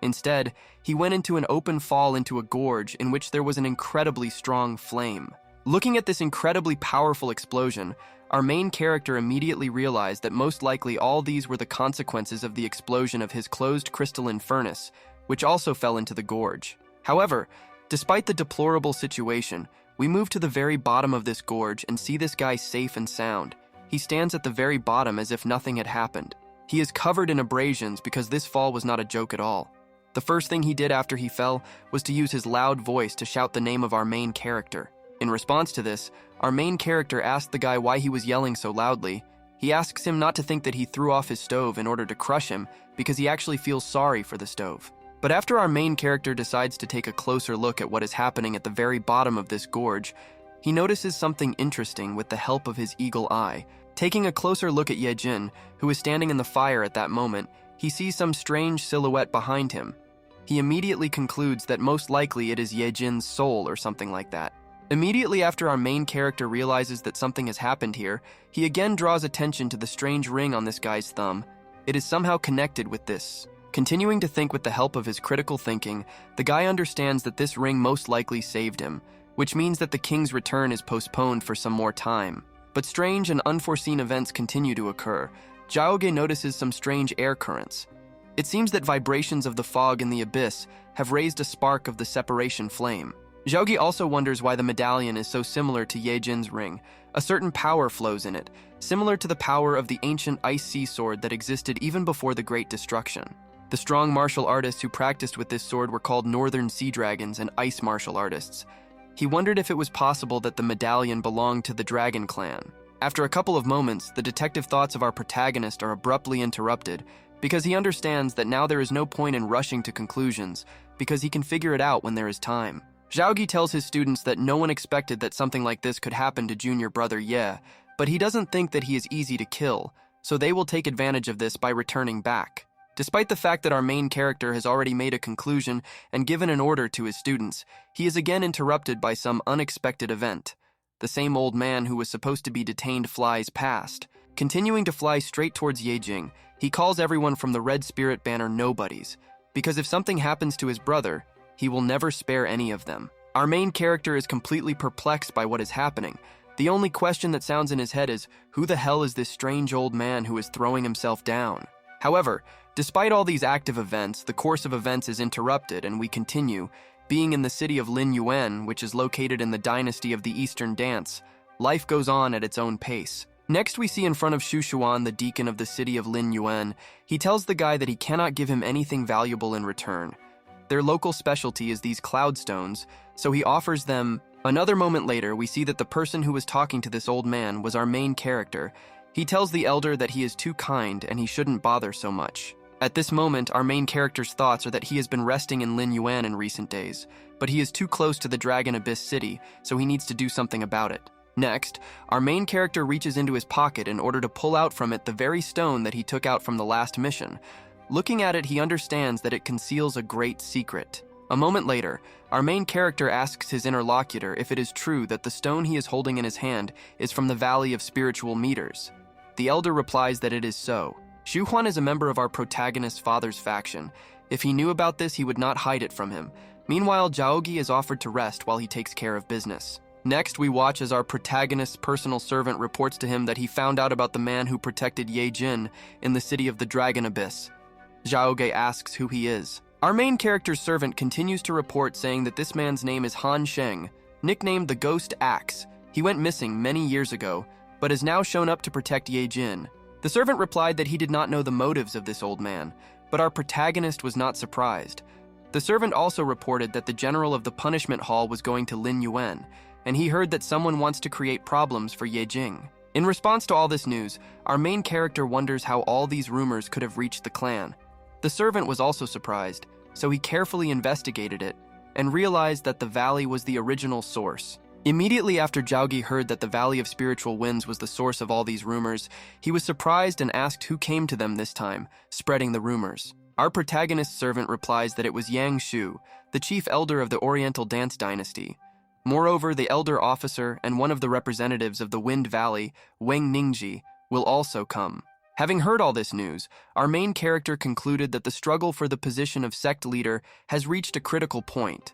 Speaker 1: Instead, he went into an open fall into a gorge in which there was an incredibly strong flame. Looking at this incredibly powerful explosion, our main character immediately realized that most likely all these were the consequences of the explosion of his closed crystalline furnace, which also fell into the gorge. However, despite the deplorable situation, we move to the very bottom of this gorge and see this guy safe and sound. He stands at the very bottom as if nothing had happened. He is covered in abrasions because this fall was not a joke at all. The first thing he did after he fell was to use his loud voice to shout the name of our main character. In response to this, our main character asked the guy why he was yelling so loudly. He asks him not to think that he threw off his stove in order to crush him, because he actually feels sorry for the stove. But after our main character decides to take a closer look at what is happening at the very bottom of this gorge, he notices something interesting with the help of his eagle eye. Taking a closer look at Ye Jin, who is standing in the fire at that moment, he sees some strange silhouette behind him. He immediately concludes that most likely it is Ye Jin's soul or something like that. Immediately after our main character realizes that something has happened here, he again draws attention to the strange ring on this guy's thumb. It is somehow connected with this. Continuing to think with the help of his critical thinking, the guy understands that this ring most likely saved him, which means that the king's return is postponed for some more time. But strange and unforeseen events continue to occur. Zhaoge notices some strange air currents. It seems that vibrations of the fog in the abyss have raised a spark of the separation flame. Zhaoge also wonders why the medallion is so similar to Ye Jin's ring. A certain power flows in it, similar to the power of the ancient ice sea sword that existed even before the Great Destruction. The strong martial artists who practiced with this sword were called Northern Sea Dragons and Ice Martial Artists. He wondered if it was possible that the medallion belonged to the Dragon Clan. After a couple of moments, the detective thoughts of our protagonist are abruptly interrupted, because he understands that now there is no point in rushing to conclusions, because he can figure it out when there is time. Zhaoge tells his students that no one expected that something like this could happen to junior brother Ye, but he doesn't think that he is easy to kill, so they will take advantage of this by returning back. Despite the fact that our main character has already made a conclusion and given an order to his students, he is again interrupted by some unexpected event. The same old man who was supposed to be detained flies past. Continuing to fly straight towards Ye Jing, he calls everyone from the Red Spirit banner nobodies, because if something happens to his brother, he will never spare any of them. Our main character is completely perplexed by what is happening. The only question that sounds in his head is, who the hell is this strange old man who is throwing himself down? However, Despite all these active events, the course of events is interrupted and we continue. Being in the city of Lin Yuen, which is located in the dynasty of the Eastern Dance, life goes on at its own pace. Next, we see in front of Xu Xuan, the deacon of the city of Lin Yuen. He tells the guy that he cannot give him anything valuable in return. Their local specialty is these cloud stones, so he offers them. Another moment later, we see that the person who was talking to this old man was our main character. He tells the elder that he is too kind and he shouldn't bother so much. At this moment, our main character's thoughts are that he has been resting in Lin Yuan in recent days, but he is too close to the Dragon Abyss City, so he needs to do something about it. Next, our main character reaches into his pocket in order to pull out from it the very stone that he took out from the last mission. Looking at it, he understands that it conceals a great secret. A moment later, our main character asks his interlocutor if it is true that the stone he is holding in his hand is from the Valley of Spiritual Meters. The elder replies that it is so. Xu Huan is a member of our protagonist's father's faction. If he knew about this, he would not hide it from him. Meanwhile, Zhaogi is offered to rest while he takes care of business. Next, we watch as our protagonist's personal servant reports to him that he found out about the man who protected Ye Jin in the city of the Dragon Abyss. Zhaoge asks who he is. Our main character's servant continues to report saying that this man's name is Han Sheng, nicknamed the Ghost Axe. He went missing many years ago, but has now shown up to protect Ye Jin. The servant replied that he did not know the motives of this old man, but our protagonist was not surprised. The servant also reported that the general of the punishment hall was going to Lin Yuen, and he heard that someone wants to create problems for Ye Jing. In response to all this news, our main character wonders how all these rumors could have reached the clan. The servant was also surprised, so he carefully investigated it and realized that the valley was the original source. Immediately after Zhaogi heard that the Valley of Spiritual Winds was the source of all these rumors, he was surprised and asked who came to them this time, spreading the rumors. Our protagonist's servant replies that it was Yang Shu, the chief elder of the Oriental Dance Dynasty. Moreover, the elder officer and one of the representatives of the Wind Valley, Wang Ningji, will also come. Having heard all this news, our main character concluded that the struggle for the position of sect leader has reached a critical point.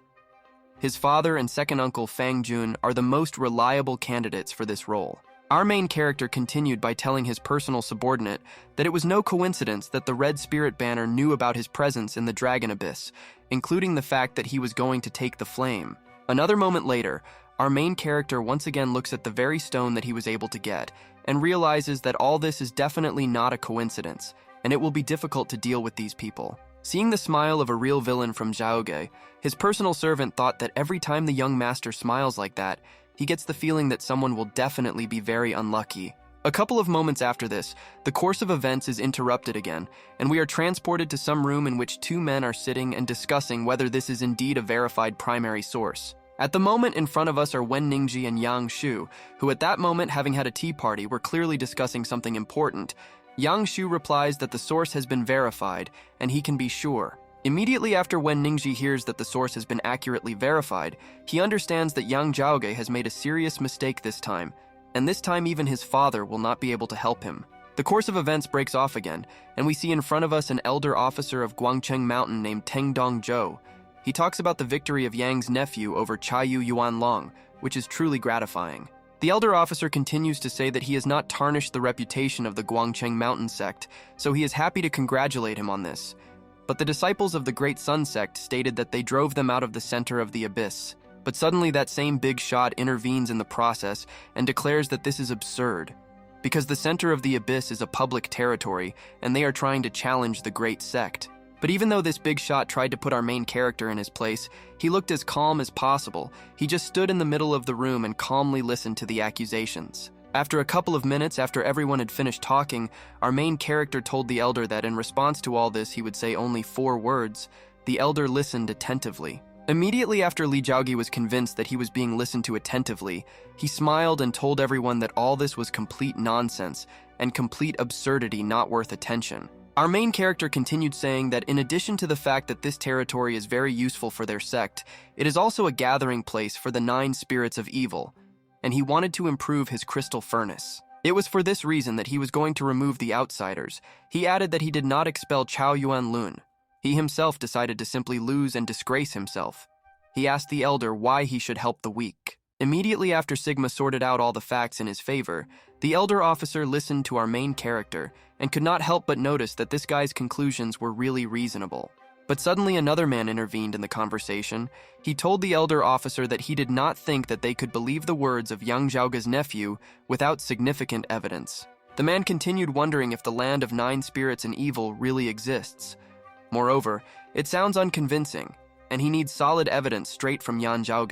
Speaker 1: His father and second uncle Fang Jun are the most reliable candidates for this role. Our main character continued by telling his personal subordinate that it was no coincidence that the Red Spirit Banner knew about his presence in the Dragon Abyss, including the fact that he was going to take the flame. Another moment later, our main character once again looks at the very stone that he was able to get and realizes that all this is definitely not a coincidence, and it will be difficult to deal with these people. Seeing the smile of a real villain from Zhaoge, his personal servant thought that every time the young master smiles like that, he gets the feeling that someone will definitely be very unlucky. A couple of moments after this, the course of events is interrupted again, and we are transported to some room in which two men are sitting and discussing whether this is indeed a verified primary source. At the moment, in front of us are Wen Ningji and Yang Shu, who at that moment, having had a tea party, were clearly discussing something important. Yang Shu replies that the source has been verified, and he can be sure. Immediately after Wen Ningji hears that the source has been accurately verified, he understands that Yang Zhaoge has made a serious mistake this time, and this time even his father will not be able to help him. The course of events breaks off again, and we see in front of us an elder officer of Guangcheng Mountain named Teng Dong Zhou. He talks about the victory of Yang's nephew over Chayu Yuanlong, which is truly gratifying. The elder officer continues to say that he has not tarnished the reputation of the Guangcheng Mountain sect, so he is happy to congratulate him on this. But the disciples of the Great Sun Sect stated that they drove them out of the center of the abyss. But suddenly that same big shot intervenes in the process and declares that this is absurd, because the center of the abyss is a public territory and they are trying to challenge the Great Sect. But even though this big shot tried to put our main character in his place, he looked as calm as possible. He just stood in the middle of the room and calmly listened to the accusations. After a couple of minutes after everyone had finished talking, our main character told the elder that in response to all this he would say only 4 words. The elder listened attentively. Immediately after Li Zhaogi was convinced that he was being listened to attentively, he smiled and told everyone that all this was complete nonsense and complete absurdity not worth attention. Our main character continued saying that in addition to the fact that this territory is very useful for their sect, it is also a gathering place for the 9 spirits of evil, and he wanted to improve his crystal furnace. It was for this reason that he was going to remove the outsiders. He added that he did not expel Chao Yuanlun. He himself decided to simply lose and disgrace himself. He asked the elder why he should help the weak. Immediately after Sigma sorted out all the facts in his favor, the elder officer listened to our main character and could not help but notice that this guy's conclusions were really reasonable. But suddenly another man intervened in the conversation. He told the elder officer that he did not think that they could believe the words of Yang Jao's nephew without significant evidence. The man continued wondering if the land of 9 spirits and evil really exists. Moreover, it sounds unconvincing, and he needs solid evidence straight from Yang Jao.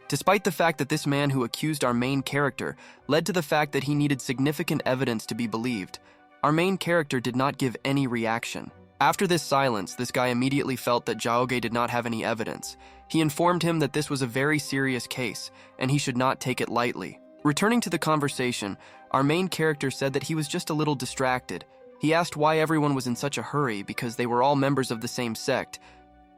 Speaker 1: Despite the fact that this man who accused our main character led to the fact that he needed significant evidence to be believed, our main character did not give any reaction. After this silence, this guy immediately felt that Jaoge did not have any evidence. He informed him that this was a very serious case, and he should not take it lightly. Returning to the conversation, our main character said that he was just a little distracted. He asked why everyone was in such a hurry because they were all members of the same sect,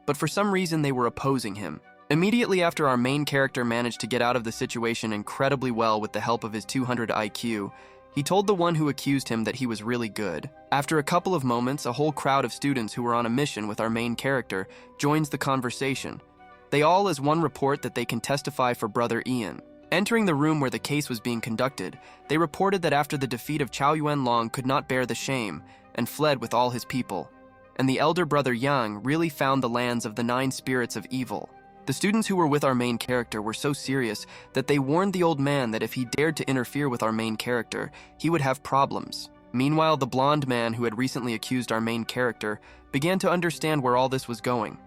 Speaker 1: but for some reason they were opposing him. Immediately after our main character managed to get out of the situation incredibly well with the help of his 200 IQ, he told the one who accused him that he was really good. After a couple of moments, a whole crowd of students who were on a mission with our main character joins the conversation. They all as one report that they can testify for Brother Ian. Entering the room where the case was being conducted, they reported that after the defeat of Chao Yuanlong could not bear the shame and fled with all his people. And the elder brother Yang really found the lands of the 9 spirits of evil. The students who were with our main character were so serious that they warned the old man that if he dared to interfere with our main character, he would have problems. Meanwhile, the blonde man who had recently accused our main character began to understand where all this was going.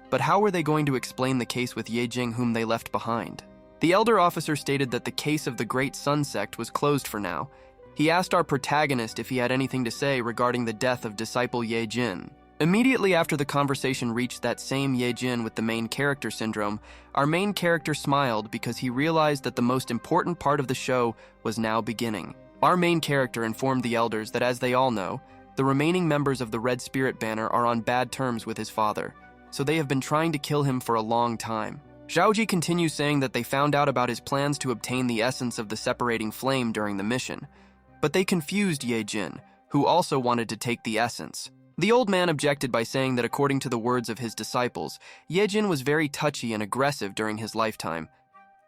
Speaker 1: But how were they going to explain the case with Ye Jing whom they left behind? The elder officer stated that the case of the great Sun Sect was closed for now. He asked our protagonist if he had anything to say regarding the death of disciple Ye Jin. Immediately after the conversation reached that same Ye Jin with the main character syndrome, our main character smiled because he realized that the most important part of the show was now beginning. Our main character informed the elders that, as they all know, the remaining members of the Red Spirit Banner are on bad terms with his father, so they have been trying to kill him for a long time. Zhaoji continues saying that they found out about his plans to obtain the essence of the separating flame during the mission, but they confused Ye Jin, who also wanted to take the essence. The old man objected by saying that according to the words of his disciples, Ye Jin was very touchy and aggressive during his lifetime.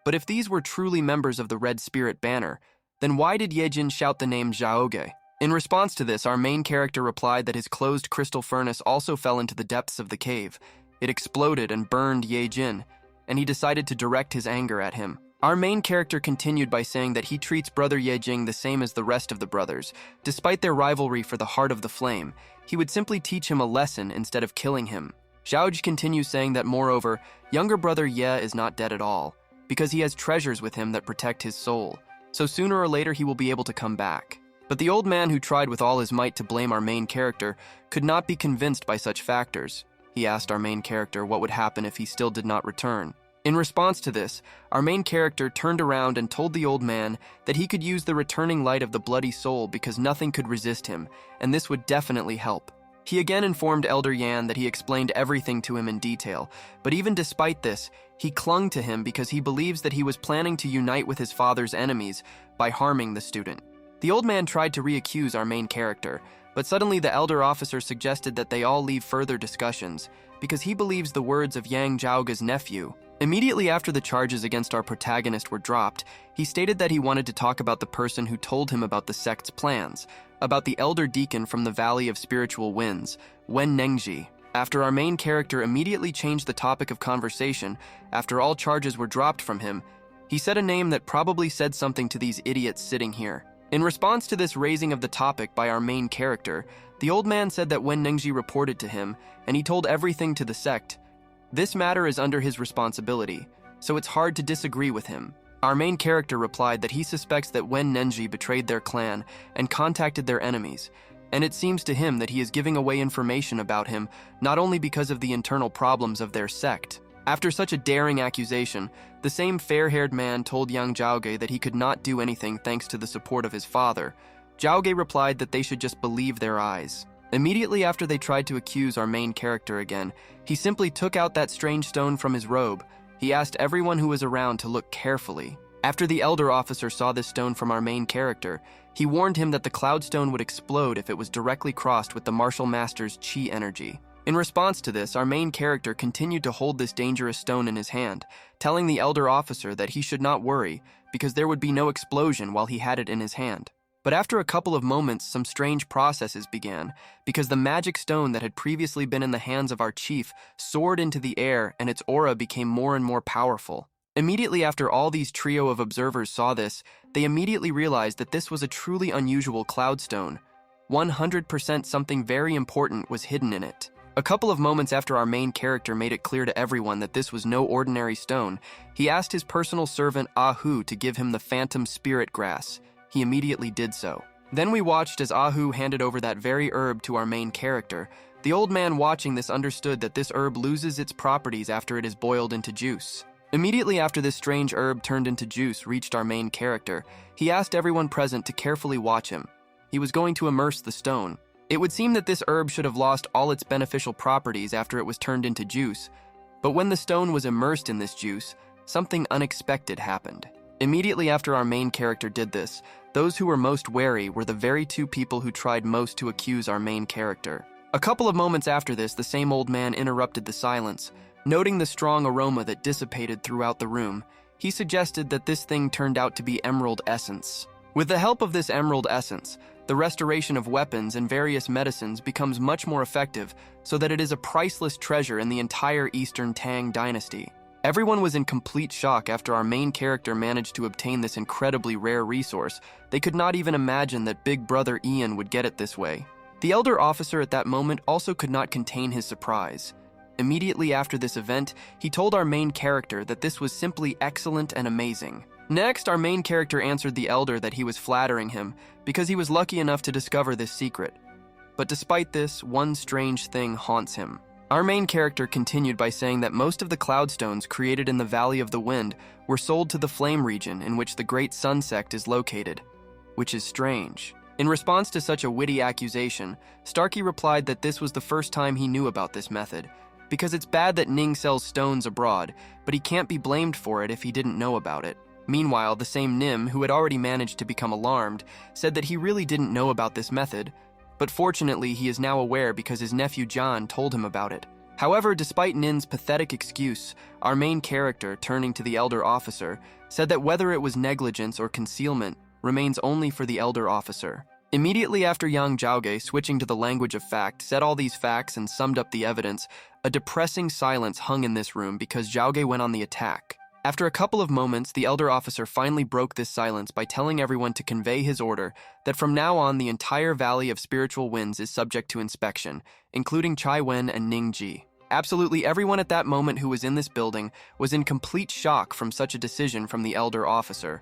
Speaker 1: But if these were truly members of the Red Spirit Banner, then why did Ye Jin shout the name Zhaoge? In response to this, our main character replied that his closed crystal furnace also fell into the depths of the cave. It exploded and burned Ye Jin, and he decided to direct his anger at him. Our main character continued by saying that he treats Brother Ye Jing the same as the rest of the brothers. Despite their rivalry for the heart of the flame, he would simply teach him a lesson instead of killing him. Zhaoji continues saying that moreover, younger brother Ye is not dead at all, because he has treasures with him that protect his soul, so sooner or later he will be able to come back. But the old man who tried with all his might to blame our main character could not be convinced by such factors. He asked our main character what would happen if he still did not return. In response to this, our main character turned around and told the old man that he could use the returning light of the bloody soul because nothing could resist him, and this would definitely help. He again informed Elder Yan that he explained everything to him in detail, but even despite this, he clung to him because he believes that he was planning to unite with his father's enemies by harming the student. The old man tried to re-accuse our main character, but suddenly the elder officer suggested that they all leave further discussions because he believes the words of Yang Jao's nephew. Immediately after the charges against our protagonist were dropped, he stated that he wanted to talk about the person who told him about the sect's plans, about the elder deacon from the Valley of Spiritual Winds, Wen Nengji. After our main character immediately changed the topic of conversation, after all charges were dropped from him, he said a name that probably said something to these idiots sitting here. In response to this raising of the topic by our main character, the old man said that Wen Nengji reported to him, and he told everything to the sect. This matter is under his responsibility, so it's hard to disagree with him. Our main character replied that he suspects that Wen Nengji betrayed their clan and contacted their enemies, and it seems to him that he is giving away information about him not only because of the internal problems of their sect. After such a daring accusation, the same fair-haired man told Yang Jaoge that he could not do anything thanks to the support of his father. Jaoge replied that they should just believe their eyes. Immediately after they tried to accuse our main character again, he simply took out that strange stone from his robe. He asked everyone who was around to look carefully. After the elder officer saw this stone from our main character, he warned him that the cloud stone would explode if it was directly crossed with the martial master's chi energy. In response to this, our main character continued to hold this dangerous stone in his hand, telling the elder officer that he should not worry because there would be no explosion while he had it in his hand. But after a couple of moments, some strange processes began, because the magic stone that had previously been in the hands of our chief soared into the air and its aura became more and more powerful. Immediately after all these trio of observers saw this, they immediately realized that this was a truly unusual cloud stone. 100% something very important was hidden in it. A couple of moments after our main character made it clear to everyone that this was no ordinary stone, he asked his personal servant Ahu to give him the phantom spirit grass. He immediately did so. Then we watched as Ahu handed over that very herb to our main character. The old man watching this understood that this herb loses its properties after it is boiled into juice. Immediately after this strange herb turned into juice reached our main character, he asked everyone present to carefully watch him. He was going to immerse the stone. It would seem that this herb should have lost all its beneficial properties after it was turned into juice, but when the stone was immersed in this juice, something unexpected happened. Immediately after our main character did this, those who were most wary were the very two people who tried most to accuse our main character. A couple of moments after this, the same old man interrupted the silence. Noting the strong aroma that dissipated throughout the room, he suggested that this thing turned out to be emerald essence. With the help of this emerald essence, the restoration of weapons and various medicines becomes much more effective, so that it is a priceless treasure in the entire Eastern Tang dynasty. Everyone was in complete shock after our main character managed to obtain this incredibly rare resource. They could not even imagine that Big Brother Ian would get it this way. The elder officer at that moment also could not contain his surprise. Immediately after this event, he told our main character that this was simply excellent and amazing. Next, our main character answered the elder that he was flattering him because he was lucky enough to discover this secret. But despite this, one strange thing haunts him. Our main character continued by saying that most of the cloudstones created in the Valley of the Wind were sold to the Flame region in which the Great Sun Sect is located, which is strange. In response to such a witty accusation, Starkey replied that this was the first time he knew about this method, because it's bad that Ning sells stones abroad, but he can't be blamed for it if he didn't know about it. Meanwhile, the same Nim, who had already managed to become alarmed, said that he really didn't know about this method, but fortunately he is now aware because his nephew John told him about it. However, despite Nin's pathetic excuse, our main character, turning to the elder officer, said that whether it was negligence or concealment remains only for the elder officer. Immediately after Yang Jao, switching to the language of fact, said all these facts and summed up the evidence, a depressing silence hung in this room because Jao went on the attack. After a couple of moments, the elder officer finally broke this silence by telling everyone to convey his order that from now on the entire Valley of Spiritual Winds is subject to inspection, including Chai Wen and Ning Ji. Absolutely everyone at that moment who was in this building was in complete shock from such a decision from the elder officer.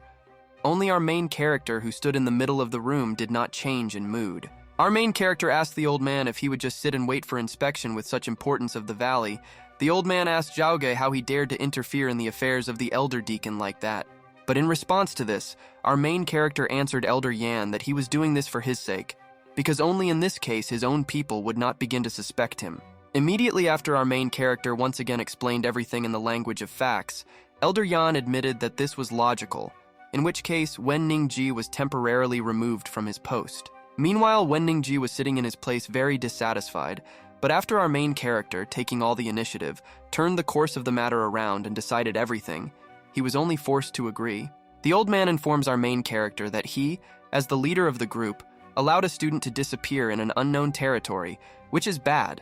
Speaker 1: Only our main character, who stood in the middle of the room, did not change in mood. Our main character asked the old man if he would just sit and wait for inspection with such importance of the valley. The old man asked Zhao how he dared to interfere in the affairs of the elder deacon like that. But in response to this, our main character answered Elder Yan that he was doing this for his sake, because only in this case his own people would not begin to suspect him. Immediately after our main character once again explained everything in the language of facts, Elder Yan admitted that this was logical, in which case Wen Ningji was temporarily removed from his post. Meanwhile, Wen Ningji was sitting in his place very dissatisfied, but after our main character, taking all the initiative, turned the course of the matter around and decided everything, he was only forced to agree. The old man informs our main character that he, as the leader of the group, allowed a student to disappear in an unknown territory, which is bad,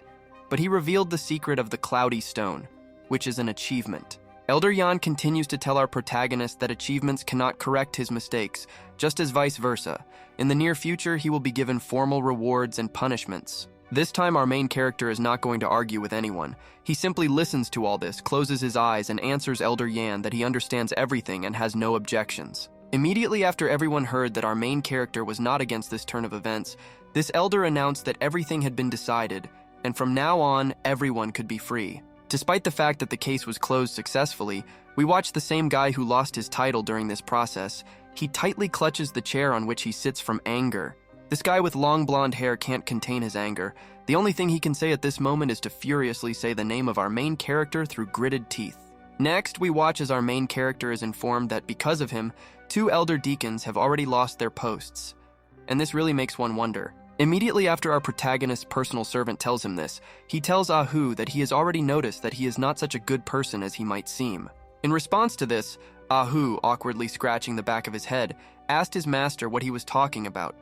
Speaker 1: but he revealed the secret of the Cloudy Stone, which is an achievement. Elder Yan continues to tell our protagonist that achievements cannot correct his mistakes, just as vice versa. In the near future, he will be given formal rewards and punishments. This time, our main character is not going to argue with anyone. He simply listens to all this, closes his eyes, and answers Elder Yan that he understands everything and has no objections. Immediately after everyone heard that our main character was not against this turn of events, this elder announced that everything had been decided, and from now on, everyone could be free. Despite the fact that the case was closed successfully, we watch the same guy who lost his title during this process. He tightly clutches the chair on which he sits from anger. This guy with long blonde hair can't contain his anger. The only thing he can say at this moment is to furiously say the name of our main character through gritted teeth. Next, we watch as our main character is informed that because of him, 2 elder deacons have already lost their posts. And this really makes one wonder, Immediately after our protagonist's personal servant tells him this, he tells Ahu that he has already noticed that he is not such a good person as he might seem. In response to this, Ahu, awkwardly scratching the back of his head, asked his master what he was talking about,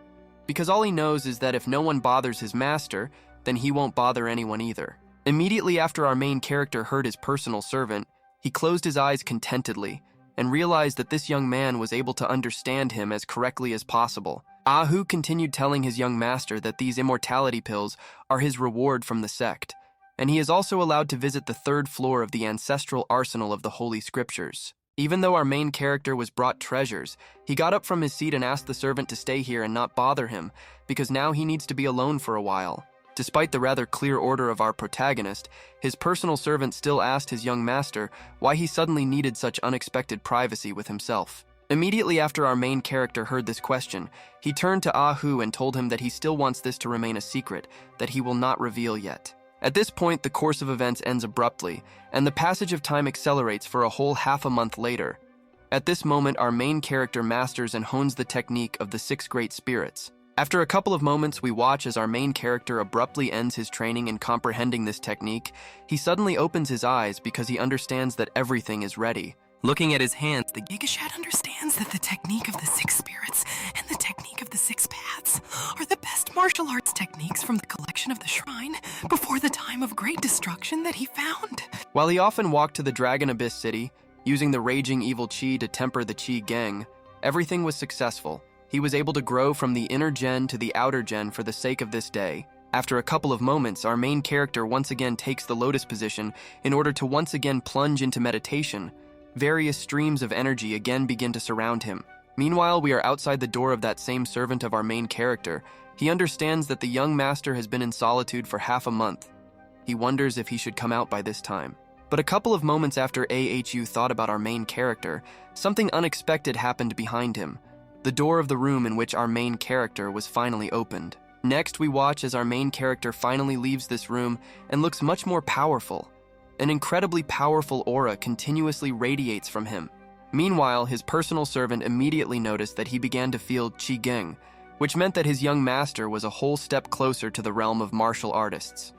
Speaker 1: because all he knows is that if no one bothers his master, then he won't bother anyone either. Immediately after our main character heard his personal servant, he closed his eyes contentedly and realized that this young man was able to understand him as correctly as possible. Ahu continued telling his young master that these immortality pills are his reward from the sect, and he is also allowed to visit the 3rd floor of the ancestral arsenal of the Holy Scriptures. Even though our main character was brought treasures, he got up from his seat and asked the servant to stay here and not bother him, because now he needs to be alone for a while. Despite the rather clear order of our protagonist, his personal servant still asked his young master why he suddenly needed such unexpected privacy with himself. Immediately after our main character heard this question, he turned to Ahu and told him that he still wants this to remain a secret, that he will not reveal yet. At this point, the course of events ends abruptly, and the passage of time accelerates for a whole half a month later. At this moment, our main character masters and hones the technique of the 6 great spirits. After a couple of moments, we watch as our main character abruptly ends his training in comprehending this technique. He suddenly opens his eyes because he understands that everything is ready. Looking at his hands, the
Speaker 2: Gigashat understands that the technique of the 6 spirits and the technique of the 6 paths are the best martial arts techniques from the collection of the shrine before the time of great destruction that he found.
Speaker 1: While he often walked to the Dragon Abyss City, using the raging evil Chi to temper the Chi gang, everything was successful. He was able to grow from the inner gen to the outer gen for the sake of this day. After a couple of moments, our main character once again takes the lotus position in order to once again plunge into meditation. Various streams of energy again begin to surround him. Meanwhile, we are outside the door of that same servant of our main character. He understands that the young master has been in solitude for half a month. He wonders if he should come out by this time. But a couple of moments after Ahu thought about our main character, something unexpected happened behind him. The door of the room in which our main character was finally opened. Next, we watch as our main character finally leaves this room and looks much more powerful. An incredibly powerful aura continuously radiates from him. Meanwhile, his personal servant immediately noticed that he began to feel Qi Geng, which meant that his young master was a whole step closer to the realm of martial artists.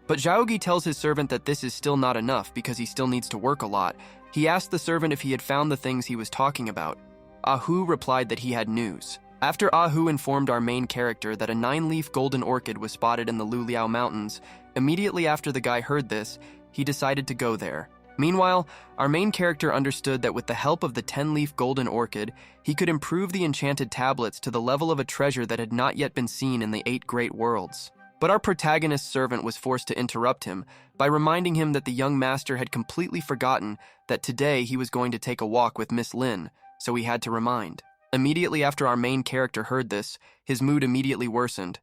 Speaker 1: But Zhaogi tells his servant that this is still not enough because he still needs to work a lot. He asked the servant if he had found the things he was talking about. Ahu replied that he had news. After Ahu informed our main character that a 9-leaf golden orchid was spotted in the Luliao Mountains, immediately after the guy heard this, he decided to go there. Meanwhile, our main character understood that with the help of the 10-leaf golden orchid, he could improve the enchanted tablets to the level of a treasure that had not yet been seen in the 8 great worlds. But our protagonist's servant was forced to interrupt him by reminding him that the young master had completely forgotten that today he was going to take a walk with Miss Lin, so he had to remind. Immediately after our main character heard this, his mood immediately worsened.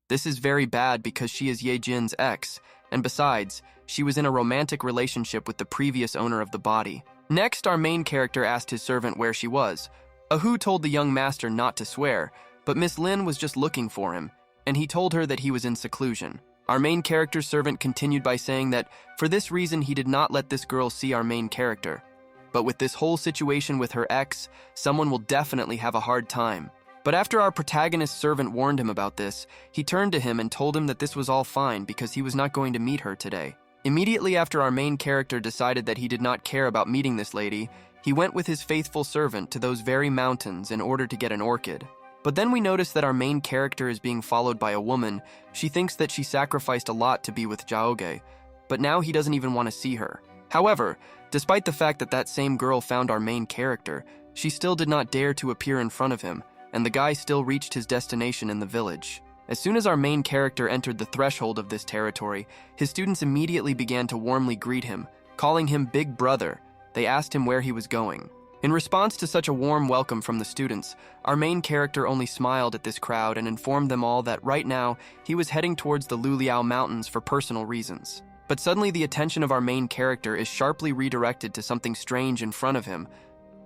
Speaker 1: This is very bad because she is Ye Jin's ex, and besides, she was in a romantic relationship with the previous owner of the body. Next, our main character asked his servant where she was. Ahu told the young master not to swear, but Miss Lin was just looking for him, and he told her that he was in seclusion. Our main character's servant continued by saying that for this reason he did not let this girl see our main character. But with this whole situation with her ex, someone will definitely have a hard time. But after our protagonist's servant warned him about this, he turned to him and told him that this was all fine because he was not going to meet her today. Immediately after our main character decided that he did not care about meeting this lady, he went with his faithful servant to those very mountains in order to get an orchid. But then we notice that our main character is being followed by a woman. She thinks that she sacrificed a lot to be with Zhaoge, but now he doesn't even want to see her. However, despite the fact that that same girl found our main character, she still did not dare to appear in front of him, and the guy still reached his destination in the village. As soon as our main character entered the threshold of this territory, his students immediately began to warmly greet him, calling him Big Brother. They asked him where he was going. In response to such a warm welcome from the students, our main character only smiled at this crowd and informed them all that right now he was heading towards the Luliao Mountains for personal reasons. But suddenly the attention of our main character is sharply redirected to something strange in front of him.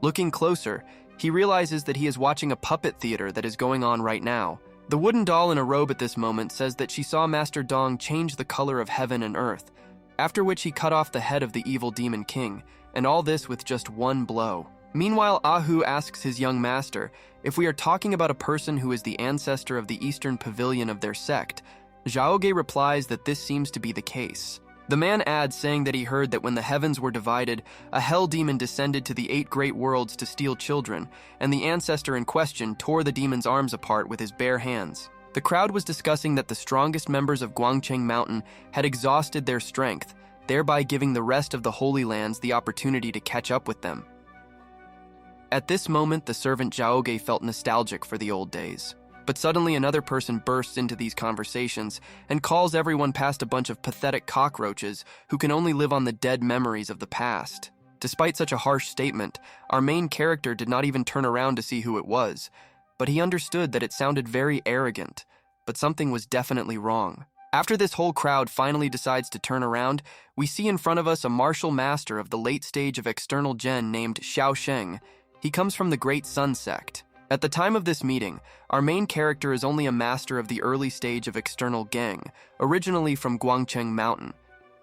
Speaker 1: Looking closer, he realizes that he is watching a puppet theater that is going on right now. The wooden doll in a robe at this moment says that she saw Master Dong change the color of heaven and earth, after which he cut off the head of the evil demon king, and all this with just one blow. Meanwhile, Ahu asks his young master If we are talking about a person who is the ancestor of the Eastern Pavilion of their sect, Zhaoge replies that this seems to be the case. The man adds, saying that he heard that when the heavens were divided, a hell demon descended to the 8 great worlds to steal children, and the ancestor in question tore the demon's arms apart with his bare hands. The crowd was discussing that the strongest members of Guangcheng Mountain had exhausted their strength, thereby giving the rest of the Holy Lands the opportunity to catch up with them. At this moment, the servant Zhaoge felt nostalgic for the old days. But suddenly another person bursts into these conversations and calls everyone past a bunch of pathetic cockroaches who can only live on the dead memories of the past. Despite such a harsh statement, our main character did not even turn around to see who it was, but he understood that it sounded very arrogant, but something was definitely wrong. After this whole crowd finally decides to turn around, we see in front of us a martial master of the late stage of external gen named Xiao. He comes from the Great Sun Sect. At the time of this meeting, our main character is only a master of the early stage of external gang, originally from Guangcheng Mountain.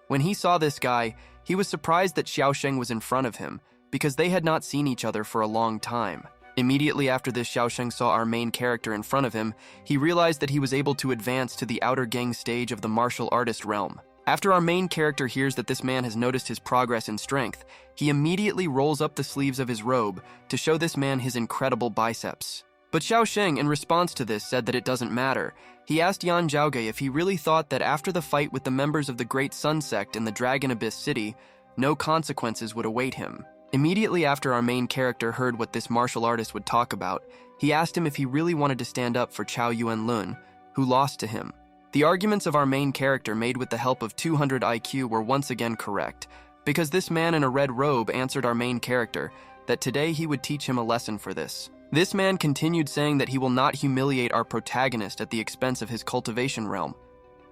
Speaker 1: When he saw this guy, he was surprised that Xiao was in front of him, because they had not seen each other for a long time. Immediately after this, Xiao saw our main character in front of him, he realized that he was able to advance to the outer gang stage of the martial artist realm. After our main character hears that this man has noticed his progress in strength, he immediately rolls up the sleeves of his robe to show this man his incredible biceps. But Xiao, in response to this, said that it doesn't matter. He asked Yang Jao if he really thought that after the fight with the members of the Great Sun Sect in the Dragon Abyss City, no consequences would await him. Immediately after our main character heard what this martial artist would talk about, he asked him if he really wanted to stand up for Chao Yuanlun, who lost to him. The arguments of our main character, made with the help of 200 IQ, were once again correct, because this man in a red robe answered our main character that today he would teach him a lesson for this. This man continued saying that he will not humiliate our protagonist at the expense of his cultivation realm,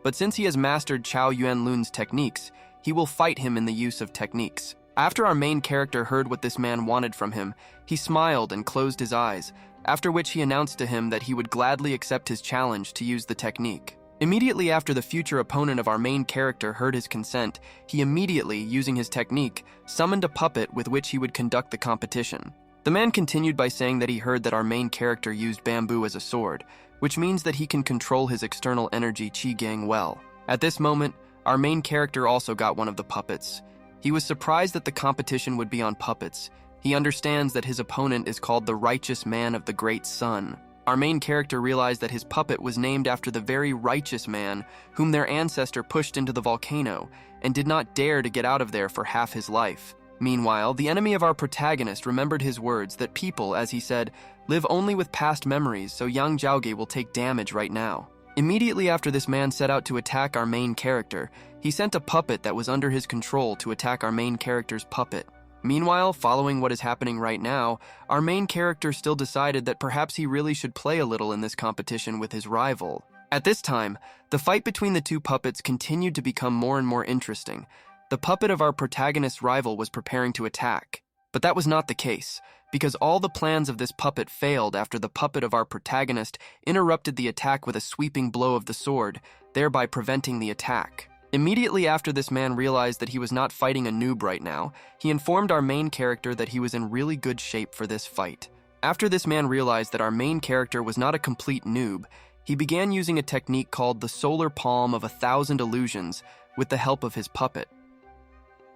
Speaker 1: but since he has mastered Chao Yuanlun's techniques, he will fight him in the use of techniques. After our main character heard what this man wanted from him, he smiled and closed his eyes, after which he announced to him that he would gladly accept his challenge to use the technique. Immediately after the future opponent of our main character heard his consent, he immediately, using his technique, summoned a puppet with which he would conduct the competition. The man continued by saying that he heard that our main character used bamboo as a sword, which means that he can control his external energy Qi Gang well. At this moment, our main character also got one of the puppets. He was surprised that the competition would be on puppets. He understands that his opponent is called the Righteous Man of the Great Sun. Our main character realized that his puppet was named after the very righteous man whom their ancestor pushed into the volcano and did not dare to get out of there for half his life. Meanwhile, the enemy of our protagonist remembered his words that people, as he said, live only with past memories, so Yang Jao will take damage right now. Immediately after this man set out to attack our main character, he sent a puppet that was under his control to attack our main character's puppet. Meanwhile, following what is happening right now, our main character still decided that perhaps he really should play a little in this competition with his rival. At this time, the fight between the two puppets continued to become more and more interesting. The puppet of our protagonist's rival was preparing to attack. But that was not the case, because all the plans of this puppet failed after the puppet of our protagonist interrupted the attack with a sweeping blow of the sword, thereby preventing the attack. Immediately after this man realized that he was not fighting a noob right now, he informed our main character that he was in really good shape for this fight. After this man realized that our main character was not a complete noob, he began using a technique called the Solar Palm of 1,000 Illusions with the help of his puppet.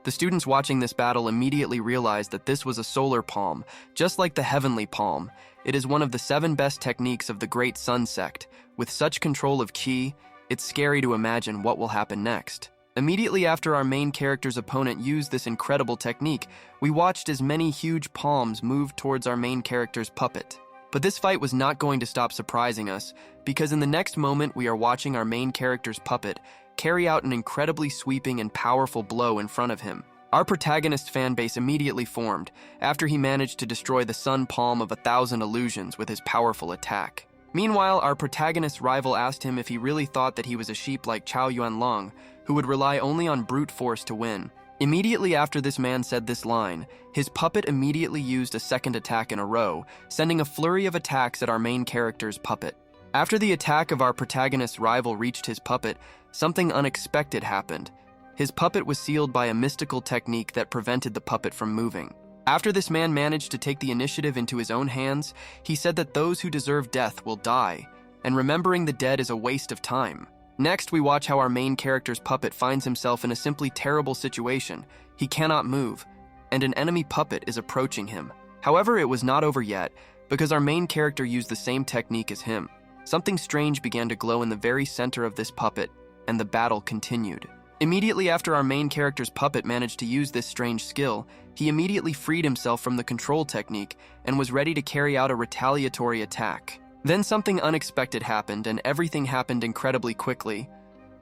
Speaker 1: The students watching this battle immediately realized that this was a solar palm, just like the heavenly palm. It is one of the 7 best techniques of the Great Sun Sect. With such control of Qi, it's scary to imagine what will happen next. Immediately after our main character's opponent used this incredible technique, we watched as many huge palms moved towards our main character's puppet. But this fight was not going to stop surprising us, because in the next moment we are watching our main character's puppet carry out an incredibly sweeping and powerful blow in front of him. Our protagonist's fan base immediately formed after he managed to destroy the sun palm of 1,000 illusions with his powerful attack. Meanwhile, our protagonist's rival asked him if he really thought that he was a sheep like Chao Yuanlong, who would rely only on brute force to win. Immediately after this man said this line, his puppet immediately used a second attack in a row, sending a flurry of attacks at our main character's puppet. After the attack of our protagonist's rival reached his puppet, something unexpected happened. His puppet was sealed by a mystical technique that prevented the puppet from moving. After this man managed to take the initiative into his own hands, he said that those who deserve death will die, and remembering the dead is a waste of time. Next, we watch how our main character's puppet finds himself in a simply terrible situation. He cannot move, and an enemy puppet is approaching him. However, it was not over yet, because our main character used the same technique as him. Something strange began to glow in the very center of this puppet, and the battle continued. Immediately after our main character's puppet managed to use this strange skill, he immediately freed himself from the control technique and was ready to carry out a retaliatory attack. Then something unexpected happened, and everything happened incredibly quickly.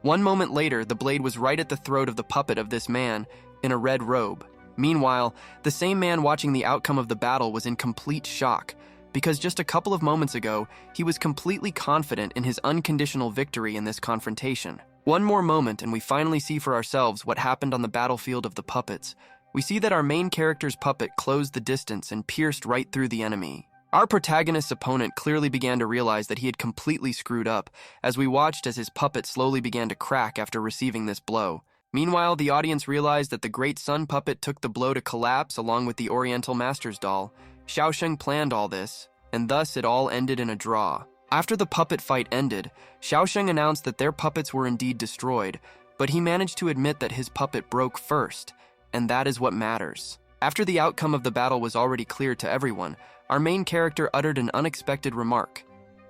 Speaker 1: One moment later, the blade was right at the throat of the puppet of this man in a red robe. Meanwhile, the same man watching the outcome of the battle was in complete shock, because just a couple of moments ago, he was completely confident in his unconditional victory in this confrontation. One more moment and we finally see for ourselves what happened on the battlefield of the puppets. We see that our main character's puppet closed the distance and pierced right through the enemy. Our protagonist's opponent clearly began to realize that he had completely screwed up, as we watched as his puppet slowly began to crack after receiving this blow. Meanwhile, the audience realized that the great sun puppet took the blow to collapse along with the Oriental Master's doll. Shang planned all this, and thus it all ended in a draw. After the puppet fight ended, Shang announced that their puppets were indeed destroyed, but he managed to admit that his puppet broke first, and that is what matters. After the outcome of the battle was already clear to everyone, our main character uttered an unexpected remark.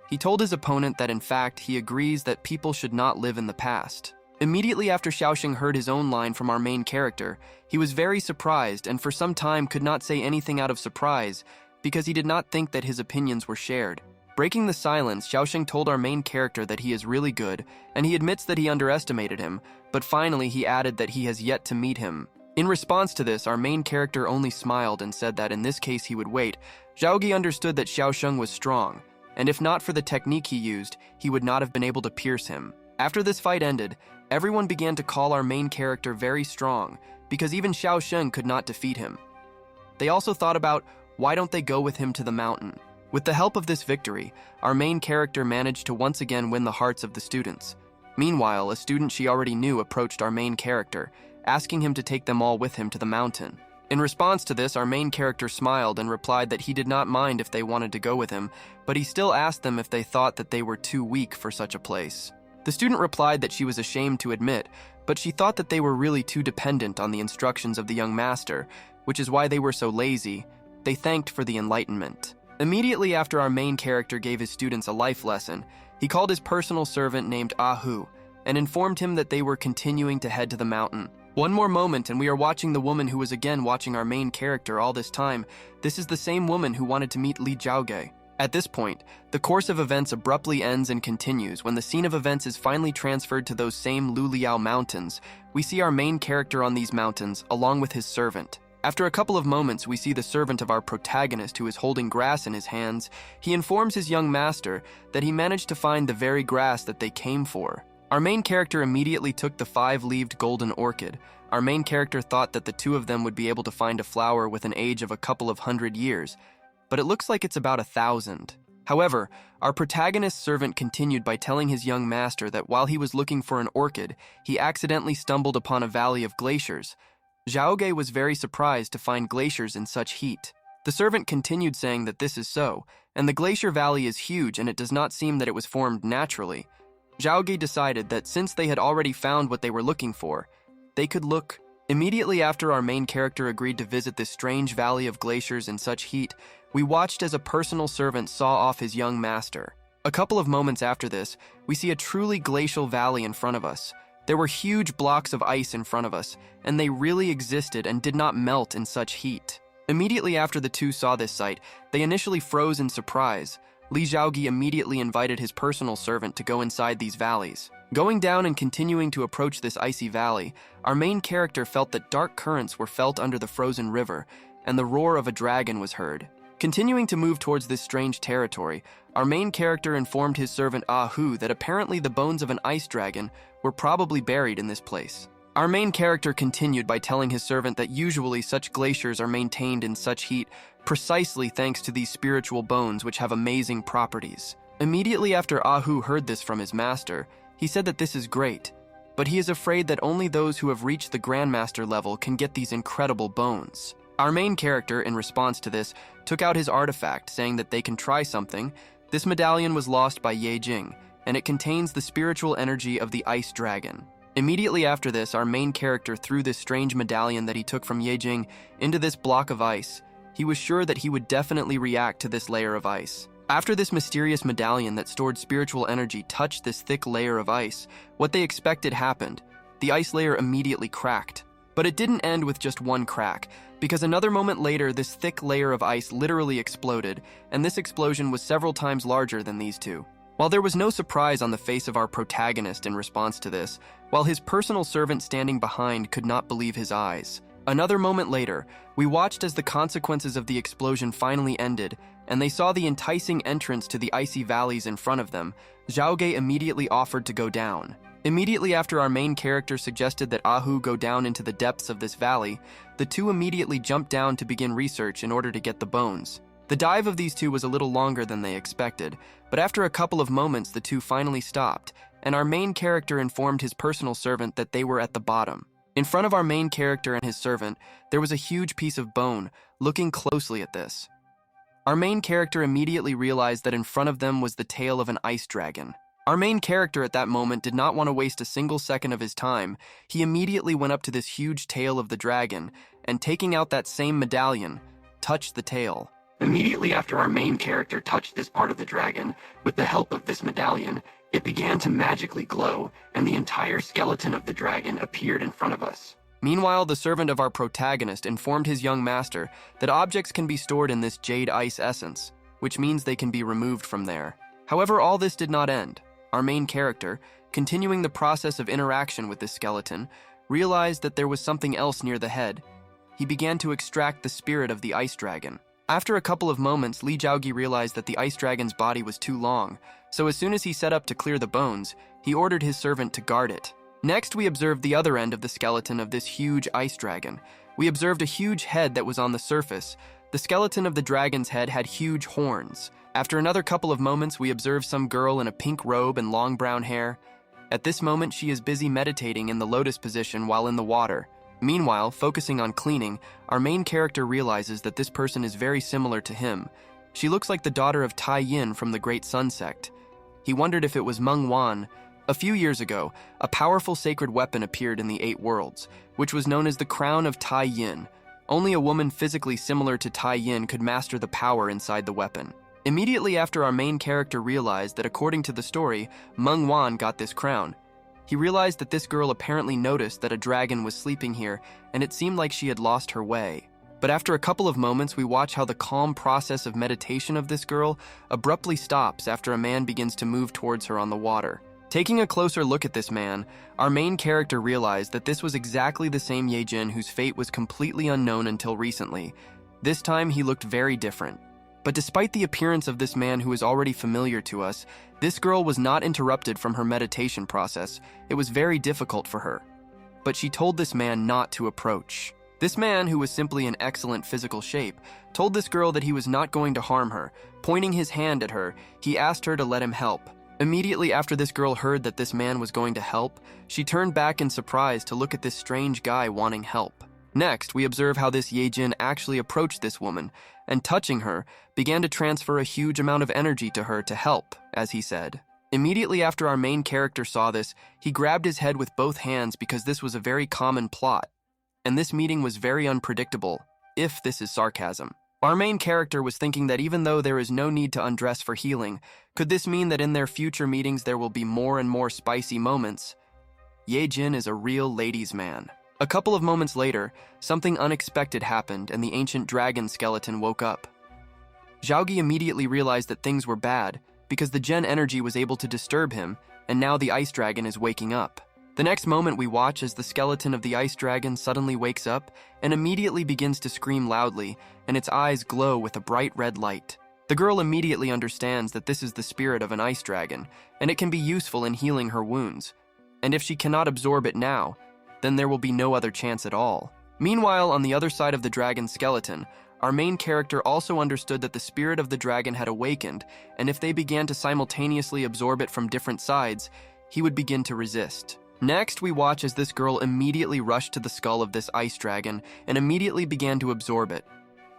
Speaker 1: He told his opponent that in fact he agrees that people should not live in the past. Immediately after Shang heard his own line from our main character, he was very surprised and for some time could not say anything out of surprise because he did not think that his opinions were shared. Breaking the silence, Shang told our main character that he is really good, and he admits that he underestimated him, but finally he added that he has yet to meet him. In response to this, our main character only smiled and said that in this case he would wait. Zhaogi understood that Shang was strong, and if not for the technique he used, he would not have been able to pierce him. After this fight ended, everyone began to call our main character very strong, because even Shang could not defeat him. They also thought about, why don't they go with him to the mountain? With the help of this victory, our main character managed to once again win the hearts of the students. Meanwhile, a student she already knew approached our main character, asking him to take them all with him to the mountain. In response to this, our main character smiled and replied that he did not mind if they wanted to go with him, but he still asked them if they thought that they were too weak for such a place. The student replied that she was ashamed to admit, but she thought that they were really too dependent on the instructions of the young master, which is why they were so lazy. They thanked for the enlightenment. Immediately after our main character gave his students a life lesson, he called his personal servant named Ahu and informed him that they were continuing to head to the mountain. One more moment and we are watching the woman who was again watching our main character all this time. This is the same woman who wanted to meet Li Zhaoge. At this point, the course of events abruptly ends and continues when the scene of events is finally transferred to those same Luliao mountains. We see our main character on these mountains along with his servant. After a couple of moments, we see the servant of our protagonist who is holding grass in his hands. He informs his young master that he managed to find the very grass that they came for. Our main character immediately took the 5-leaved golden orchid. Our main character thought that the two of them would be able to find a flower with an age of a couple of 100 years, but it looks like it's about 1,000. However, our protagonist's servant continued by telling his young master that while he was looking for an orchid, he accidentally stumbled upon a valley of glaciers. Zhaoge was very surprised to find glaciers in such heat. The servant continued saying that this is so, and the glacier valley is huge and it does not seem that it was formed naturally. Zhaoge decided that since they had already found what they were looking for, they could look. Immediately after our main character agreed to visit this strange valley of glaciers in such heat, we watched as a personal servant saw off his young master. A couple of moments after this, we see a truly glacial valley in front of us. There were huge blocks of ice in front of us, and they really existed and did not melt in such heat. Immediately after the two saw this sight, they initially froze in surprise. Li Zhaoge immediately invited his personal servant to go inside these valleys. Going down and continuing to approach this icy valley, our main character felt that dark currents were felt under the frozen river, and the roar of a dragon was heard. Continuing to move towards this strange territory, our main character informed his servant Ahu that apparently the bones of an ice dragon were probably buried in this place. Our main character continued by telling his servant that usually such glaciers are maintained in such heat precisely thanks to these spiritual bones which have amazing properties. Immediately after Ahu heard this from his master, he said that this is great, but he is afraid that only those who have reached the Grandmaster level can get these incredible bones. Our main character, in response to this, took out his artifact, saying that they can try something. This medallion was lost by Ye Jing, and it contains the spiritual energy of the ice dragon. Immediately after this, our main character threw this strange medallion that he took from Ye Jing into this block of ice. He was sure that he would definitely react to this layer of ice. After this mysterious medallion that stored spiritual energy touched this thick layer of ice, what they expected happened. The ice layer immediately cracked. But it didn't end with just one crack, because another moment later, this thick layer of ice literally exploded, and this explosion was several times larger than these two. While there was no surprise on the face of our protagonist in response to this, while his personal servant standing behind could not believe his eyes. Another moment later, we watched as the consequences of the explosion finally ended, and they saw the enticing entrance to the icy valleys in front of them. Zhao Ge immediately offered to go down. Immediately after our main character suggested that Ahu go down into the depths of this valley, the two immediately jumped down to begin research in order to get the bones. The dive of these two was a little longer than they expected, but after a couple of moments the two finally stopped, and our main character informed his personal servant that they were at the bottom. In front of our main character and his servant, there was a huge piece of bone. Looking closely at this, our main character immediately realized that in front of them was the tail of an ice dragon. Our main character at that moment did not want to waste a single second of his time. He immediately went up to this huge tail of the dragon, and taking out that same medallion, touched the tail. Immediately after our main character touched this part of the dragon, with the help of this medallion, it began to magically glow, and the entire skeleton of the dragon appeared in front of us. Meanwhile, the servant of our protagonist informed his young master that objects can be stored in this jade ice essence, which means they can be removed from there. However, all this did not end. Our main character, continuing the process of interaction with this skeleton, realized that there was something else near the head. He began to extract the spirit of the ice dragon. After a couple of moments, Li Zhaogi realized that the ice dragon's body was too long, so as soon as he set up to clear the bones, he ordered his servant to guard it. Next, we observed the other end of the skeleton of this huge ice dragon. We observed a huge head that was on the surface. The skeleton of the dragon's head had huge horns. After another couple of moments, we observed some girl in a pink robe and long brown hair. At this moment, she is busy meditating in the lotus position while in the water. Meanwhile, focusing on cleaning, our main character realizes that this person is very similar to him. She looks like the daughter of Tai Yin from the Great Sun Sect. He wondered if it was Meng Wan. A few years ago, a powerful sacred weapon appeared in the 8 worlds, which was known as the Crown of Tai Yin. Only a woman physically similar to Tai Yin could master the power inside the weapon. Immediately after our main character realized that according to the story, Meng Wan got this crown, he realized that this girl apparently noticed that a dragon was sleeping here, and it seemed like she had lost her way. But after a couple of moments, we watch how the calm process of meditation of this girl abruptly stops after a man begins to move towards her on the water. Taking a closer look at this man, our main character realized that this was exactly the same Ye Jin whose fate was completely unknown until recently. This time, he looked very different. But despite the appearance of this man who is already familiar to us, this girl was not interrupted from her meditation process. It was very difficult for her. But she told this man not to approach. This man, who was simply in excellent physical shape, told this girl that he was not going to harm her. Pointing his hand at her, he asked her to let him help. Immediately after this girl heard that this man was going to help, she turned back in surprise to look at this strange guy wanting help. Next, we observe how this Ye Jin actually approached this woman, and touching her, began to transfer a huge amount of energy to her to help, as he said. Immediately after our main character saw this, he grabbed his head with both hands because this was a very common plot, and this meeting was very unpredictable, if this is sarcasm. Our main character was thinking that even though there is no need to undress for healing, could this mean that in their future meetings there will be more and more spicy moments? Ye Jin is a real ladies' man. A couple of moments later, something unexpected happened and the ancient dragon skeleton woke up. Zhaogi immediately realized that things were bad because the Gen energy was able to disturb him, and now the ice dragon is waking up. The next moment we watch as the skeleton of the ice dragon suddenly wakes up and immediately begins to scream loudly, and its eyes glow with a bright red light. The girl immediately understands that this is the spirit of an ice dragon, and it can be useful in healing her wounds. And if she cannot absorb it now, then there will be no other chance at all. Meanwhile, on the other side of the dragon skeleton, our main character also understood that the spirit of the dragon had awakened, and if they began to simultaneously absorb it from different sides, he would begin to resist. Next, we watch as this girl immediately rushed to the skull of this ice dragon and immediately began to absorb it.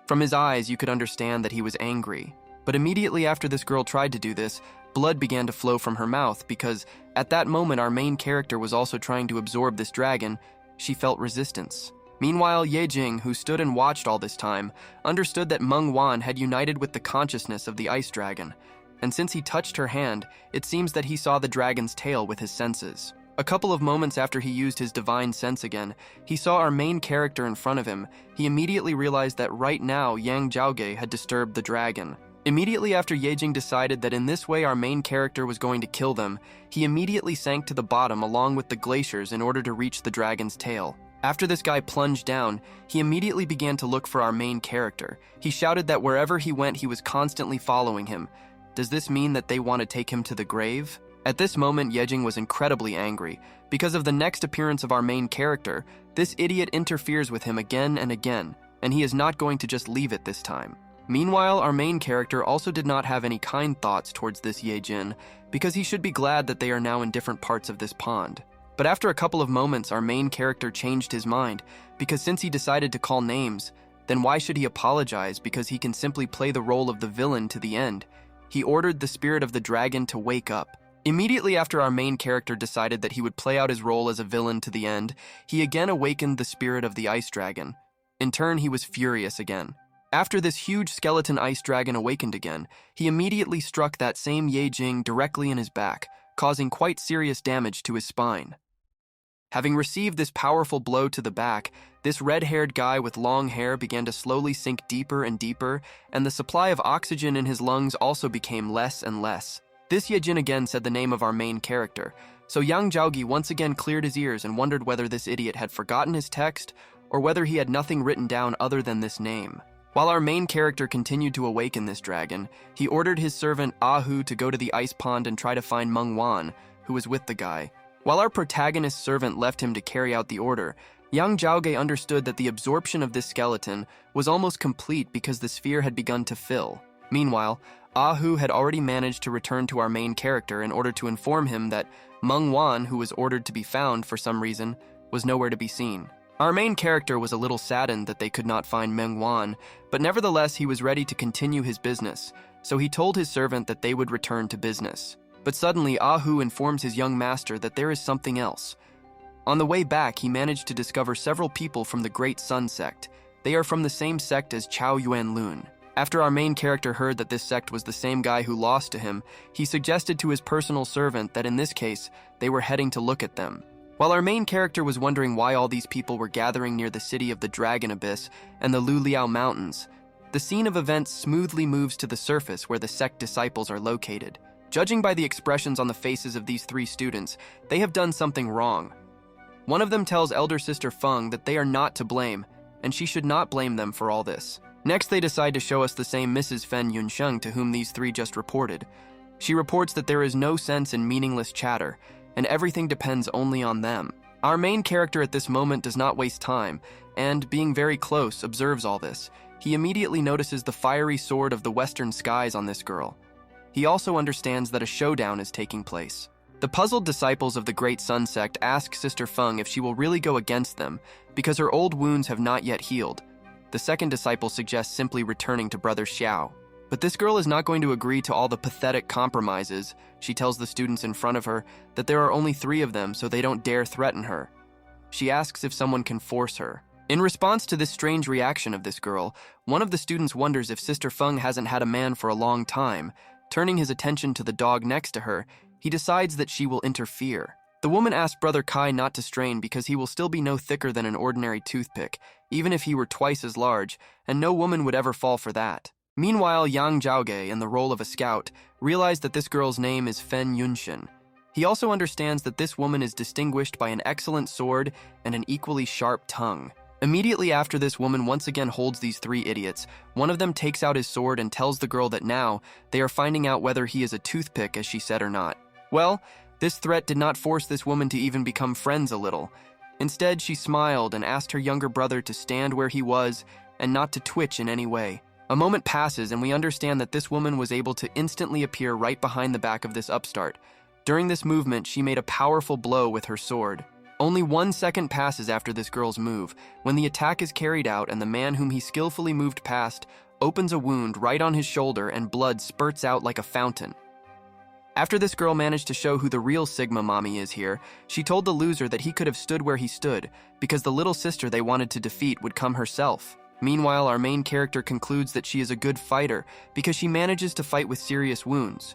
Speaker 1: From his eyes, you could understand that he was angry. But immediately after this girl tried to do this, blood began to flow from her mouth because at that moment our main character was also trying to absorb this dragon. She felt resistance. Meanwhile, Ye Jing, who stood and watched all this time, understood that Meng Wan had united with the consciousness of the ice dragon. And since he touched her hand, it seems that he saw the dragon's tail with his senses. A couple of moments after he used his divine sense again, he saw our main character in front of him. He immediately realized that right now Yang Jao had disturbed the dragon. Immediately after Ye Jing decided that in this way our main character was going to kill them, he immediately sank to the bottom along with the glaciers in order to reach the dragon's tail. After this guy plunged down, he immediately began to look for our main character. He shouted that wherever he went, he was constantly following him. Does this mean that they want to take him to the grave? At this moment, Ye Jing was incredibly angry. Because of the next appearance of our main character, this idiot interferes with him again and again, and he is not going to just leave it this time. Meanwhile, our main character also did not have any kind thoughts towards this Ye Jin, because he should be glad that they are now in different parts of this pond. But after a couple of moments, our main character changed his mind, because since he decided to call names, then why should he apologize because he can simply play the role of the villain to the end? He ordered the spirit of the dragon to wake up. Immediately after our main character decided that he would play out his role as a villain to the end, he again awakened the spirit of the ice dragon. In turn, he was furious again. After this huge skeleton ice dragon awakened again, he immediately struck that same Ye Jing directly in his back, causing quite serious damage to his spine. Having received this powerful blow to the back, this red-haired guy with long hair began to slowly sink deeper and deeper, and the supply of oxygen in his lungs also became less and less. This Ye Jin again said the name of our main character, so Yang Jao once again cleared his ears and wondered whether this idiot had forgotten his text or whether he had nothing written down other than this name. While our main character continued to awaken this dragon, he ordered his servant Ahu to go to the ice pond and try to find Meng Wan, who was with the guy. While our protagonist's servant left him to carry out the order, Yang Jao understood that the absorption of this skeleton was almost complete because the sphere had begun to fill. Meanwhile, Ahu had already managed to return to our main character in order to inform him that Meng Wan, who was ordered to be found for some reason, was nowhere to be seen. Our main character was a little saddened that they could not find Meng Wan, but nevertheless he was ready to continue his business, so he told his servant that they would return to business. But suddenly Ahu informs his young master that there is something else. On the way back, he managed to discover several people from the Great Sun Sect. They are from the same sect as Chao Yuan Lun. After our main character heard that this sect was the same guy who lost to him, he suggested to his personal servant that in this case, they were heading to look at them. While our main character was wondering why all these people were gathering near the city of the Dragon Abyss and the Luliao Mountains, the scene of events smoothly moves to the surface where the sect disciples are located. Judging by the expressions on the faces of these three students, they have done something wrong. One of them tells elder sister Feng that they are not to blame, and she should not blame them for all this. Next, they decide to show us the same Mrs. Fen Yunsheng to whom these three just reported. She reports that there is no sense in meaningless chatter, and everything depends only on them. Our main character at this moment does not waste time, and, being very close, observes all this. He immediately notices the fiery sword of the western skies on this girl. He also understands that a showdown is taking place. The puzzled disciples of the Great Sun Sect ask Sister Feng if she will really go against them, because her old wounds have not yet healed. The second disciple suggests simply returning to Brother Xiao. But this girl is not going to agree to all the pathetic compromises. She tells the students in front of her that there are only 3 of them, so they don't dare threaten her. She asks if someone can force her. In response to this strange reaction of this girl, one of the students wonders if Sister Feng hasn't had a man for a long time. Turning his attention to the dog next to her, he decides that she will interfere. The woman asks Brother Kai not to strain because he will still be no thicker than an ordinary toothpick, even if he were twice as large, and no woman would ever fall for that. Meanwhile, Yang Jao, in the role of a scout, realized that this girl's name is Fen Yunshin. He also understands that this woman is distinguished by an excellent sword and an equally sharp tongue. Immediately after this woman once again holds these 3 idiots, one of them takes out his sword and tells the girl that now they are finding out whether he is a toothpick, as she said, or not. Well, this threat did not force this woman to even become friends a little. Instead, she smiled and asked her younger brother to stand where he was and not to twitch in any way. A moment passes and we understand that this woman was able to instantly appear right behind the back of this upstart. During this movement, she made a powerful blow with her sword. Only 1 second passes after this girl's move, when the attack is carried out and the man whom he skillfully moved past opens a wound right on his shoulder and blood spurts out like a fountain. After this girl managed to show who the real Sigma mommy is here, she told the loser that he could have stood where he stood because the little sister they wanted to defeat would come herself. Meanwhile, our main character concludes that she is a good fighter because she manages to fight with serious wounds.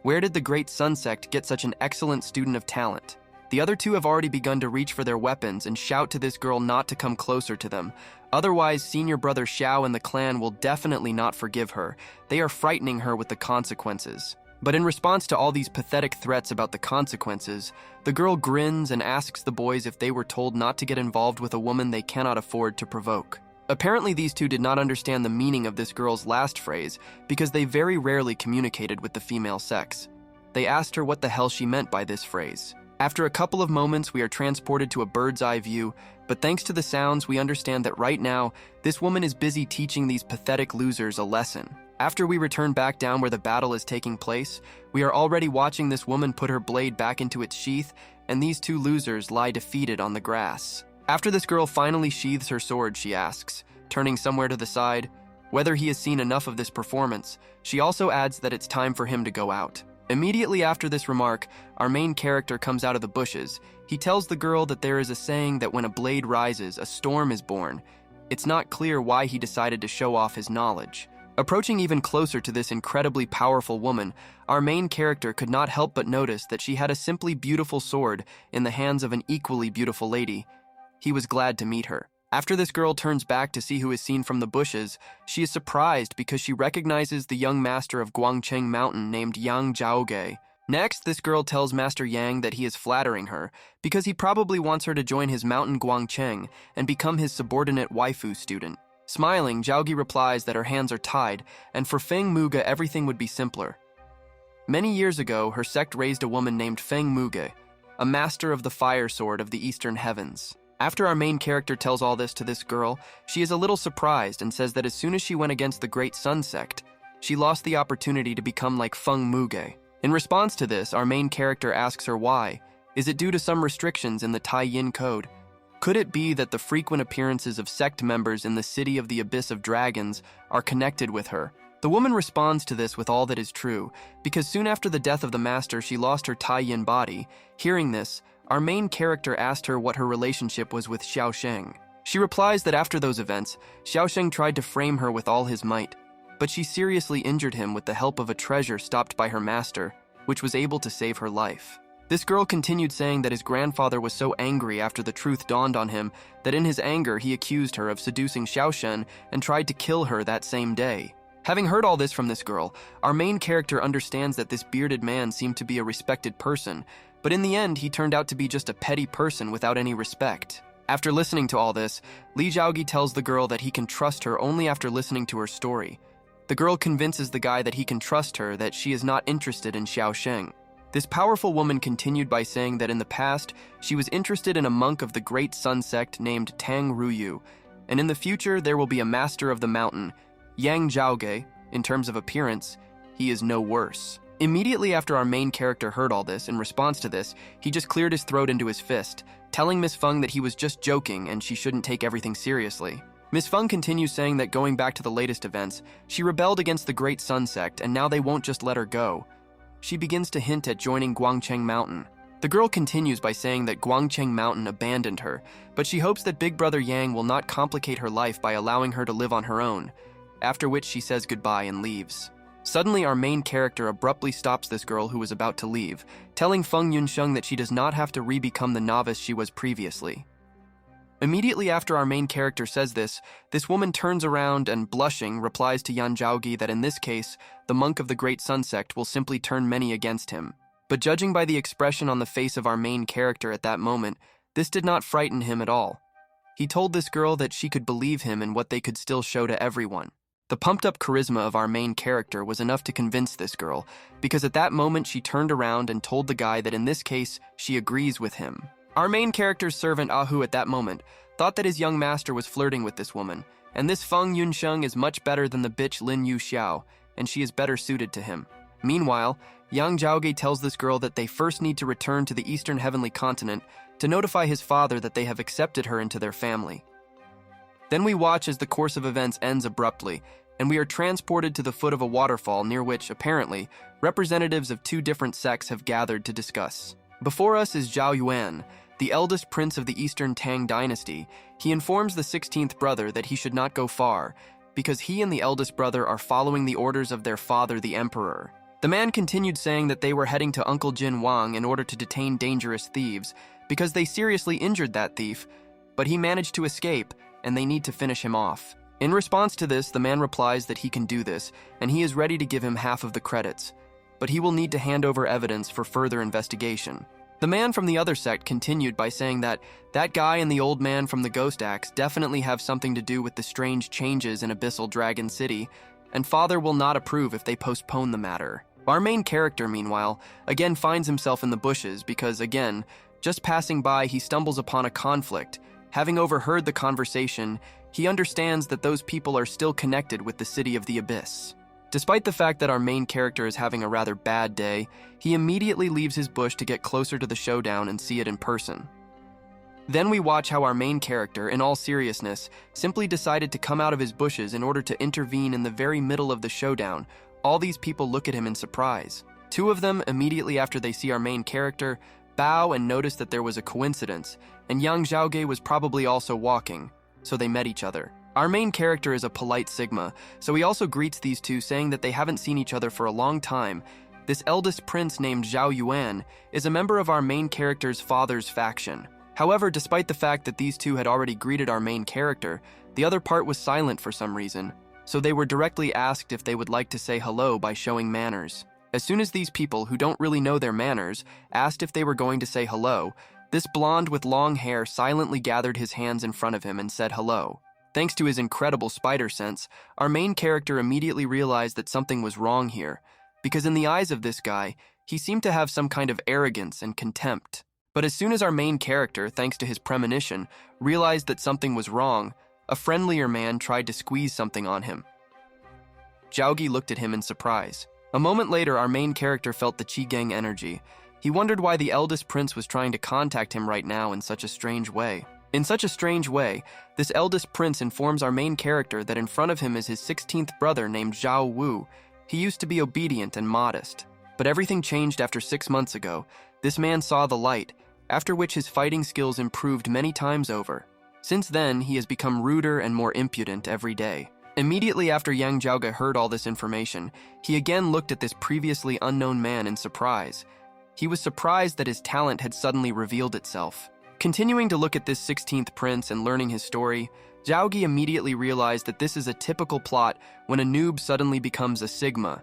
Speaker 1: Where did the great Sun Sect get such an excellent student of talent? The other two have already begun to reach for their weapons and shout to this girl not to come closer to them. Otherwise, senior brother Xiao and the clan will definitely not forgive her. They are frightening her with the consequences. But in response to all these pathetic threats about the consequences, the girl grins and asks the boys if they were told not to get involved with a woman they cannot afford to provoke. Apparently, these two did not understand the meaning of this girl's last phrase because they very rarely communicated with the female sex. They asked her what the hell she meant by this phrase. After a couple of moments, we are transported to a bird's eye view, but thanks to the sounds, we understand that right now, this woman is busy teaching these pathetic losers a lesson. After we return back down where the battle is taking place, we are already watching this woman put her blade back into its sheath, and these two losers lie defeated on the grass. After this girl finally sheathes her sword, she asks, turning somewhere to the side, whether he has seen enough of this performance. She also adds that it's time for him to go out. Immediately after this remark, our main character comes out of the bushes. He tells the girl that there is a saying that when a blade rises, a storm is born. It's not clear why he decided to show off his knowledge. Approaching even closer to this incredibly powerful woman, our main character could not help but notice that she had a simply beautiful sword in the hands of an equally beautiful lady. He was glad to meet her. After this girl turns back to see who is seen from the bushes, she is surprised because she recognizes the young master of Guangcheng Mountain named Yang Jao. Next, this girl tells Master Yang that he is flattering her because he probably wants her to join his mountain Guangcheng and become his subordinate waifu student. Smiling, Zhaogi replies that her hands are tied, and for Feng Muge everything would be simpler. Many years ago, her sect raised a woman named Feng Muge, a master of the fire sword of the eastern heavens. After our main character tells all this to this girl, she is a little surprised and says that as soon as she went against the great Sun Sect, she lost the opportunity to become like Feng Muge. In response to this, our main character asks her why. Is it due to some restrictions in the Tai Yin Code? Could it be that the frequent appearances of sect members in the city of the Abyss of Dragons are connected with her? The woman responds to this with all that is true, because soon after the death of the master, she lost her Tai Yin body. Hearing this, our main character asked her what her relationship was with Xiao Shang. She replies that after those events, Xiao Shang tried to frame her with all his might, but she seriously injured him with the help of a treasure stopped by her master, which was able to save her life. This girl continued saying that his grandfather was so angry after the truth dawned on him that in his anger he accused her of seducing Xiao Shen and tried to kill her that same day. Having heard all this from this girl, our main character understands that this bearded man seemed to be a respected person, but in the end he turned out to be just a petty person without any respect. After listening to all this, Li Zhaogi tells the girl that he can trust her only after listening to her story. The girl convinces the guy that he can trust her, that she is not interested in Xiao Sheng. This powerful woman continued by saying that in the past, she was interested in a monk of the great Sun Sect named Tang Ruyu, and in the future there will be a master of the mountain, Yang Jao. In terms of appearance, he is no worse. Immediately after our main character heard all this, in response to this, he just cleared his throat into his fist, telling Miss Feng that he was just joking and she shouldn't take everything seriously. Miss Feng continues saying that going back to the latest events, she rebelled against the great Sun Sect and now they won't just let her go. She begins to hint at joining Guangcheng Mountain. The girl continues by saying that Guangcheng Mountain abandoned her, but she hopes that Big Brother Yang will not complicate her life by allowing her to live on her own, after which she says goodbye and leaves. Suddenly, our main character abruptly stops this girl who was about to leave, telling Feng Yunsheng that she does not have to re-become the novice she was previously. Immediately after our main character says this woman turns around and, blushing, replies to Yan Zhaogi that in this case, the monk of the Great Sun Sect will simply turn many against him. But judging by the expression on the face of our main character at that moment, this did not frighten him at all. He told this girl that she could believe him in what they could still show to everyone. The pumped-up charisma of our main character was enough to convince this girl, because at that moment she turned around and told the guy that in this case, she agrees with him. Our main character's servant Ahu at that moment thought that his young master was flirting with this woman, and this Feng Yunsheng is much better than the bitch Lin Yu Xiao, and she is better suited to him. Meanwhile, Yang Jao tells this girl that they first need to return to the Eastern Heavenly Continent to notify his father that they have accepted her into their family. Then we watch as the course of events ends abruptly, and we are transported to the foot of a waterfall near which, apparently, representatives of two different sects have gathered to discuss. Before us is Zhao Yuan, the eldest prince of the Eastern Tang dynasty. He informs the 16th brother that he should not go far, because he and the eldest brother are following the orders of their father, the emperor. The man continued saying that they were heading to Uncle Jin Wang in order to detain dangerous thieves, because they seriously injured that thief, but he managed to escape, and they need to finish him off. In response to this, the man replies that he can do this, and he is ready to give him half of the credits, but he will need to hand over evidence for further investigation. The man from the other sect continued by saying that that guy and the old man from the Ghost Axe definitely have something to do with the strange changes in Abyssal Dragon City, and father will not approve if they postpone the matter. Our main character, meanwhile, again finds himself in the bushes because, again, just passing by, he stumbles upon a conflict. Having overheard the conversation, he understands that those people are still connected with the City of the Abyss. Despite the fact that our main character is having a rather bad day, he immediately leaves his bush to get closer to the showdown and see it in person. Then we watch how our main character, in all seriousness, simply decided to come out of his bushes in order to intervene in the very middle of the showdown. All these people look at him in surprise. Two of them, immediately after they see our main character, bow and notice that there was a coincidence, and Yang Jao was probably also walking, so they met each other. Our main character is a polite Sigma, so he also greets these two, saying that they haven't seen each other for a long time. This eldest prince named Zhao Yuan is a member of our main character's father's faction. However, despite the fact that these two had already greeted our main character, the other part was silent for some reason, so they were directly asked if they would like to say hello by showing manners. As soon as these people, who don't really know their manners, asked if they were going to say hello, this blonde with long hair silently gathered his hands in front of him and said hello. Thanks to his incredible spider sense, our main character immediately realized that something was wrong here, because in the eyes of this guy, he seemed to have some kind of arrogance and contempt. But as soon as our main character, thanks to his premonition, realized that something was wrong, a friendlier man tried to squeeze something on him. Zhaogi looked at him in surprise. A moment later, our main character felt the Qi Gang energy. He wondered why the eldest prince was trying to contact him right now in such a strange way. In such a strange way, this eldest prince informs our main character that in front of him is his 16th brother named Zhao Wu. He used to be obedient and modest, but everything changed after 6 months ago. This man saw the light, after which his fighting skills improved many times over. Since then, he has become ruder and more impudent every day. Immediately after Yang Jao heard all this information, he again looked at this previously unknown man in surprise. He was surprised that his talent had suddenly revealed itself. Continuing to look at this 16th prince and learning his story, Zhaogi immediately realized that this is a typical plot when a noob suddenly becomes a Sigma.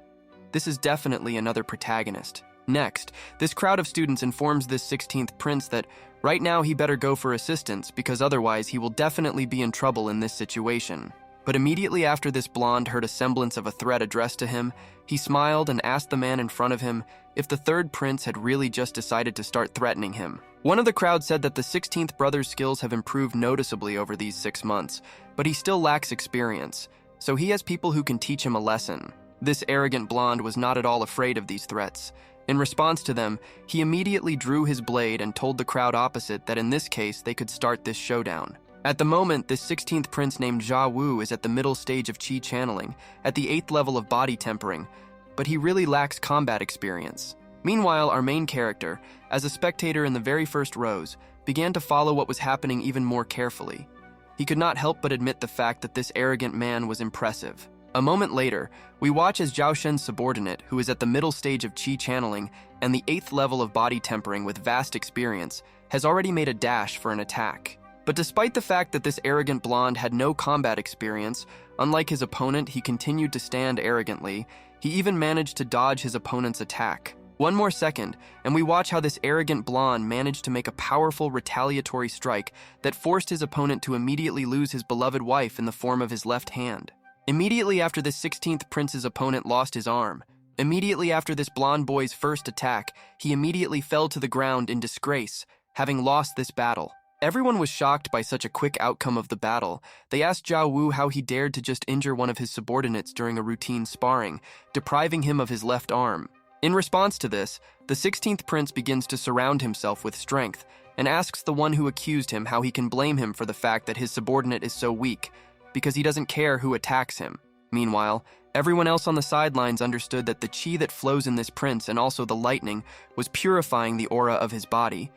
Speaker 1: This is definitely another protagonist. Next, this crowd of students informs this 16th prince that right now he better go for assistance because otherwise he will definitely be in trouble in this situation. But immediately after this blonde heard a semblance of a threat addressed to him, he smiled and asked the man in front of him if the third prince had really just decided to start threatening him. One of the crowd said that the 16th brother's skills have improved noticeably over these 6 months, but he still lacks experience, so he has people who can teach him a lesson. This arrogant blonde was not at all afraid of these threats. In response to them, he immediately drew his blade and told the crowd opposite that in this case they could start this showdown. At the moment, this 16th prince named Zha Wu is at the middle stage of Qi channeling, at the 8th level of body tempering, but he really lacks combat experience. Meanwhile, our main character, as a spectator in the very first rows, began to follow what was happening even more carefully. He could not help but admit the fact that this arrogant man was impressive. A moment later, we watch as Zhao Shen's subordinate, who is at the middle stage of Qi channeling and the 8th level of body tempering with vast experience, has already made a dash for an attack. But despite the fact that this arrogant blonde had no combat experience, unlike his opponent, he continued to stand arrogantly. He even managed to dodge his opponent's attack. One more second, and we watch how this arrogant blonde managed to make a powerful retaliatory strike that forced his opponent to immediately lose his beloved wife in the form of his left hand. Immediately after this 16th prince's opponent lost his arm. Immediately after this blonde boy's first attack, he immediately fell to the ground in disgrace, having lost this battle. Everyone was shocked by such a quick outcome of the battle. They asked Zhao Wu how he dared to just injure one of his subordinates during a routine sparring, depriving him of his left arm. In response to this, the 16th prince begins to surround himself with strength and asks the one who accused him how he can blame him for the fact that his subordinate is so weak, because he doesn't care who attacks him. Meanwhile, everyone else on the sidelines understood that the chi that flows in this prince and also the lightning was purifying the aura of his body.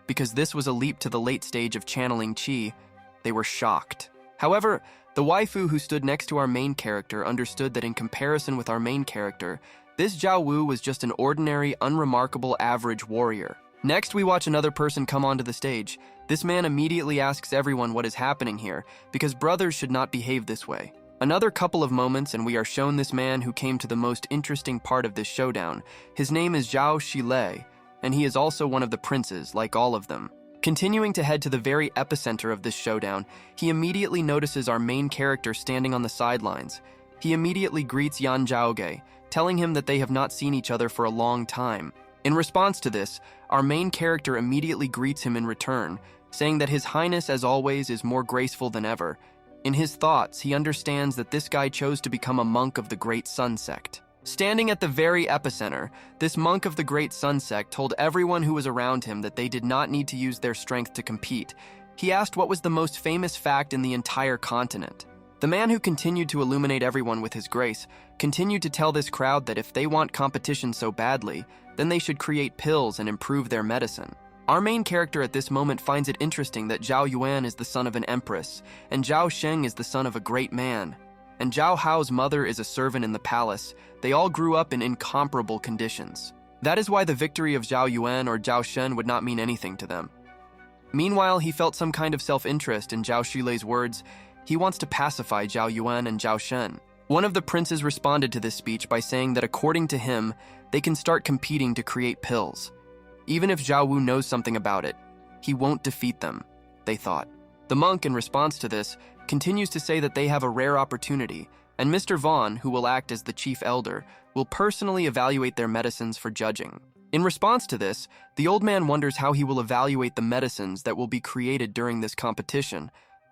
Speaker 1: Because this was a leap to the late stage of channeling chi, they were shocked. However, the waifu who stood next to our main character understood that in comparison with our main character, this Zhao Wu was just an ordinary, unremarkable, average warrior. Next, we watch another person come onto the stage. This man immediately asks everyone what is happening here, because brothers should not behave this way. Another couple of moments and we are shown this man who came to the most interesting part of this showdown. His name is Zhao Shilei, and he is also one of the princes, like all of them. Continuing to head to the very epicenter of this showdown, he immediately notices our main character standing on the sidelines. He immediately greets Yang Jao, telling him that they have not seen each other for a long time. In response to this, our main character immediately greets him in return, saying that His Highness, as always, is more graceful than ever. In his thoughts, he understands that this guy chose to become a monk of the Great Sun Sect. Standing at the very epicenter, this monk of the Great Sun Sect told everyone who was around him that they did not need to use their strength to compete. He asked what was the most famous fact in the entire continent. The man who continued to illuminate everyone with his grace continued to tell this crowd that if they want competition so badly, then they should create pills and improve their medicine. Our main character at this moment finds it interesting that Zhao Yuan is the son of an empress, and Zhao Sheng is the son of a great man, and Zhao Hao's mother is a servant in the palace. They all grew up in incomparable conditions. That is why the victory of Zhao Yuan or Zhao Shen would not mean anything to them. Meanwhile, he felt some kind of self-interest in Zhao Shilei's words. He wants to pacify Zhao Yuan and Zhao Shen. One of the princes responded to this speech by saying that according to him, they can start competing to create pills. Even if Zhao Wu knows something about it, he won't defeat them, they thought. The monk, in response to this, continues to say that they have a rare opportunity, and Mr. Vaughn, who will act as the chief elder, will personally evaluate their medicines for judging. In response to this, the old man wonders how he will evaluate the medicines that will be created during this competition.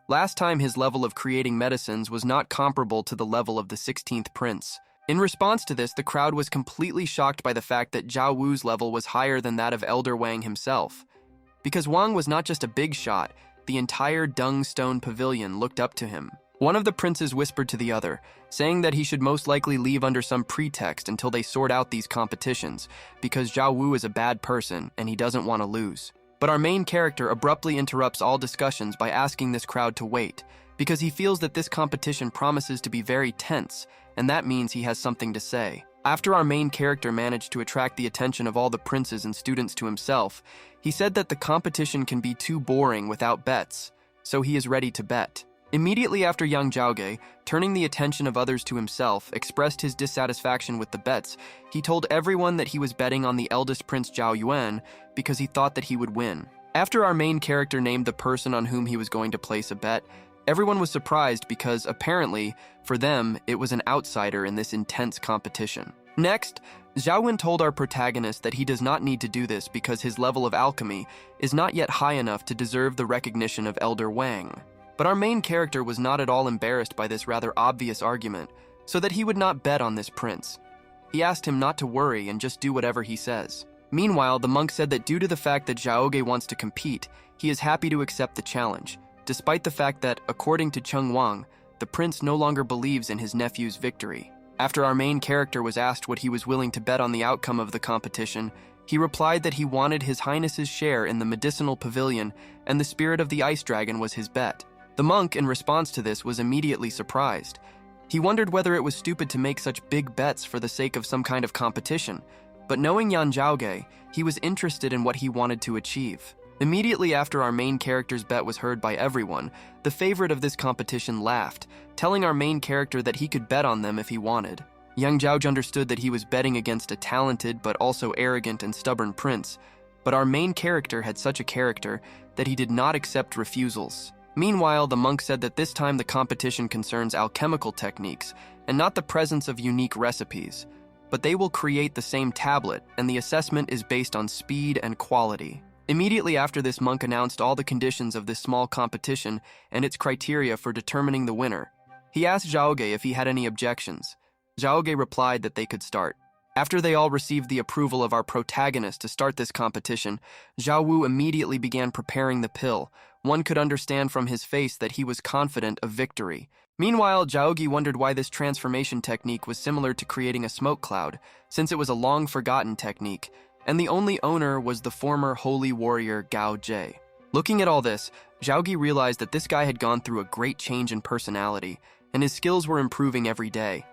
Speaker 1: Last time his level of creating medicines was not comparable to the level of the 16th prince. In response to this, the crowd was completely shocked by the fact that Zhao Wu's level was higher than that of Elder Wang himself. Because Wang was not just a big shot, the entire Dung Stone Pavilion looked up to him. One of the princes whispered to the other, saying that he should most likely leave under some pretext until they sort out these competitions, because Zhao Wu is a bad person and he doesn't want to lose. But our main character abruptly interrupts all discussions by asking this crowd to wait, because he feels that this competition promises to be very tense, and that means he has something to say. After our main character managed to attract the attention of all the princes and students to himself, he said that the competition can be too boring without bets, so he is ready to bet. Immediately after Yang Jao, turning the attention of others to himself, expressed his dissatisfaction with the bets, he told everyone that he was betting on the eldest prince Zhao Yuan because he thought that he would win. After our main character named the person on whom he was going to place a bet, everyone was surprised because, apparently, for them, it was an outsider in this intense competition. Next, Zhao Wen told our protagonist that he does not need to do this because his level of alchemy is not yet high enough to deserve the recognition of Elder Wang. But our main character was not at all embarrassed by this rather obvious argument, so that he would not bet on this prince. He asked him not to worry and just do whatever he says. Meanwhile, the monk said that due to the fact that Zhaoge wants to compete, he is happy to accept the challenge, despite the fact that, according to Cheng Wang, the prince no longer believes in his nephew's victory. After our main character was asked what he was willing to bet on the outcome of the competition, he replied that he wanted His Highness's share in the medicinal pavilion and the spirit of the ice dragon was his bet. The monk, in response to this, was immediately surprised. He wondered whether it was stupid to make such big bets for the sake of some kind of competition, but knowing Yang Jao, he was interested in what he wanted to achieve. Immediately after our main character's bet was heard by everyone, the favorite of this competition laughed, telling our main character that he could bet on them if he wanted. Yang Jao understood that he was betting against a talented but also arrogant and stubborn prince, but our main character had such a character that he did not accept refusals. Meanwhile, the monk said that this time the competition concerns alchemical techniques and not the presence of unique recipes, but they will create the same tablet and the assessment is based on speed and quality. Immediately after this, monk announced all the conditions of this small competition and its criteria for determining the winner. He asked Zhaoge if he had any objections. Zhaoge replied that they could start. After they all received the approval of our protagonist to start this competition, Zhao Wu immediately began preparing the pill. One could understand from his face that he was confident of victory. Meanwhile, Zhaoge wondered why this transformation technique was similar to creating a smoke cloud, since it was a long-forgotten technique, and the only owner was the former holy warrior Gao Jie. Looking at all this, Zhaoge realized that this guy had gone through a great change in personality, and his skills were improving every day.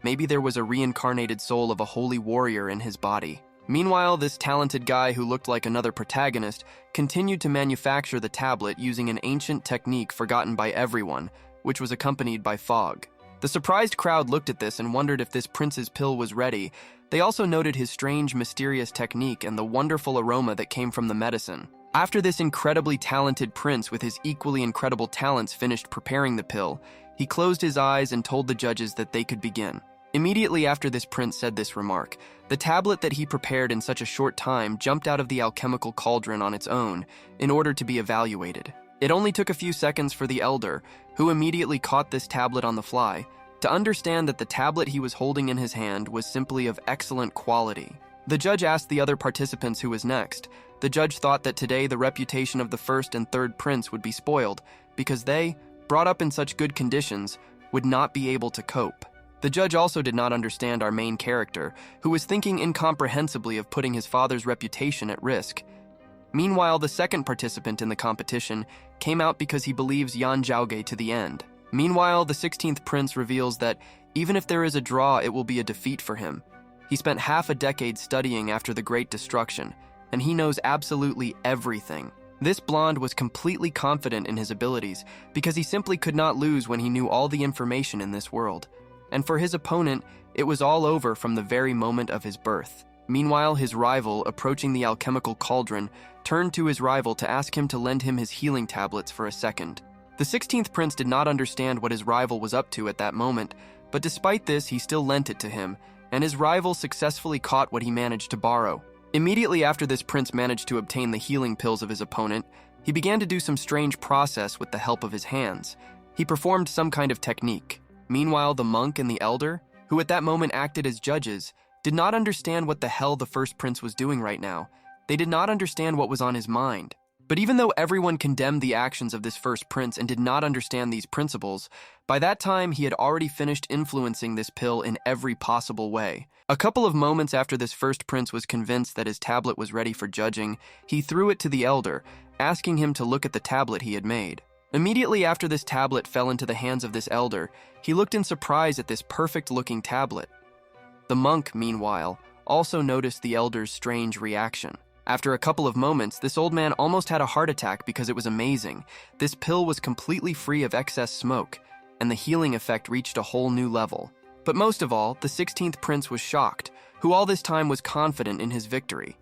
Speaker 1: Maybe there was a reincarnated soul of a holy warrior in his body. Meanwhile, this talented guy who looked like another protagonist continued to manufacture the tablet using an ancient technique forgotten by everyone, which was accompanied by fog. The surprised crowd looked at this and wondered if this prince's pill was ready. They also noted his strange, mysterious technique and the wonderful aroma that came from the medicine. After this incredibly talented prince with his equally incredible talents finished preparing the pill, he closed his eyes and told the judges that they could begin. Immediately after this prince said this remark, the tablet that he prepared in such a short time jumped out of the alchemical cauldron on its own in order to be evaluated. It only took a few seconds for the elder, who immediately caught this tablet on the fly, to understand that the tablet he was holding in his hand was simply of excellent quality. The judge asked the other participants who was next. The judge thought that today the reputation of the first and third prince would be spoiled, because they, brought up in such good conditions, would not be able to cope. The judge also did not understand our main character, who was thinking incomprehensibly of putting his father's reputation at risk. Meanwhile, the second participant in the competition came out because he believes Yang Jao to the end. Meanwhile, the 16th prince reveals that even if there is a draw, it will be a defeat for him. He spent half a decade studying after the Great Destruction, and he knows absolutely everything. This blonde was completely confident in his abilities because he simply could not lose when he knew all the information in this world. And for his opponent, it was all over from the very moment of his birth. Meanwhile, his rival, approaching the alchemical cauldron, turned to his rival to ask him to lend him his healing tablets for a second. The 16th prince did not understand what his rival was up to at that moment, but despite this, he still lent it to him, and his rival successfully caught what he managed to borrow. Immediately after this prince managed to obtain the healing pills of his opponent, he began to do some strange process with the help of his hands. He performed some kind of technique. Meanwhile, the monk and the elder, who at that moment acted as judges, did not understand what the hell the first prince was doing right now. They did not understand what was on his mind. But even though everyone condemned the actions of this first prince and did not understand these principles, by that time he had already finished influencing this pill in every possible way. A couple of moments after this first prince was convinced that his tablet was ready for judging, he threw it to the elder, asking him to look at the tablet he had made. Immediately after this tablet fell into the hands of this elder, he looked in surprise at this perfect-looking tablet. The monk, meanwhile, also noticed the elder's strange reaction. After a couple of moments, this old man almost had a heart attack because it was amazing. This pill was completely free of excess smoke, and the healing effect reached a whole new level. But most of all, the 16th prince was shocked, who all this time was confident in his victory.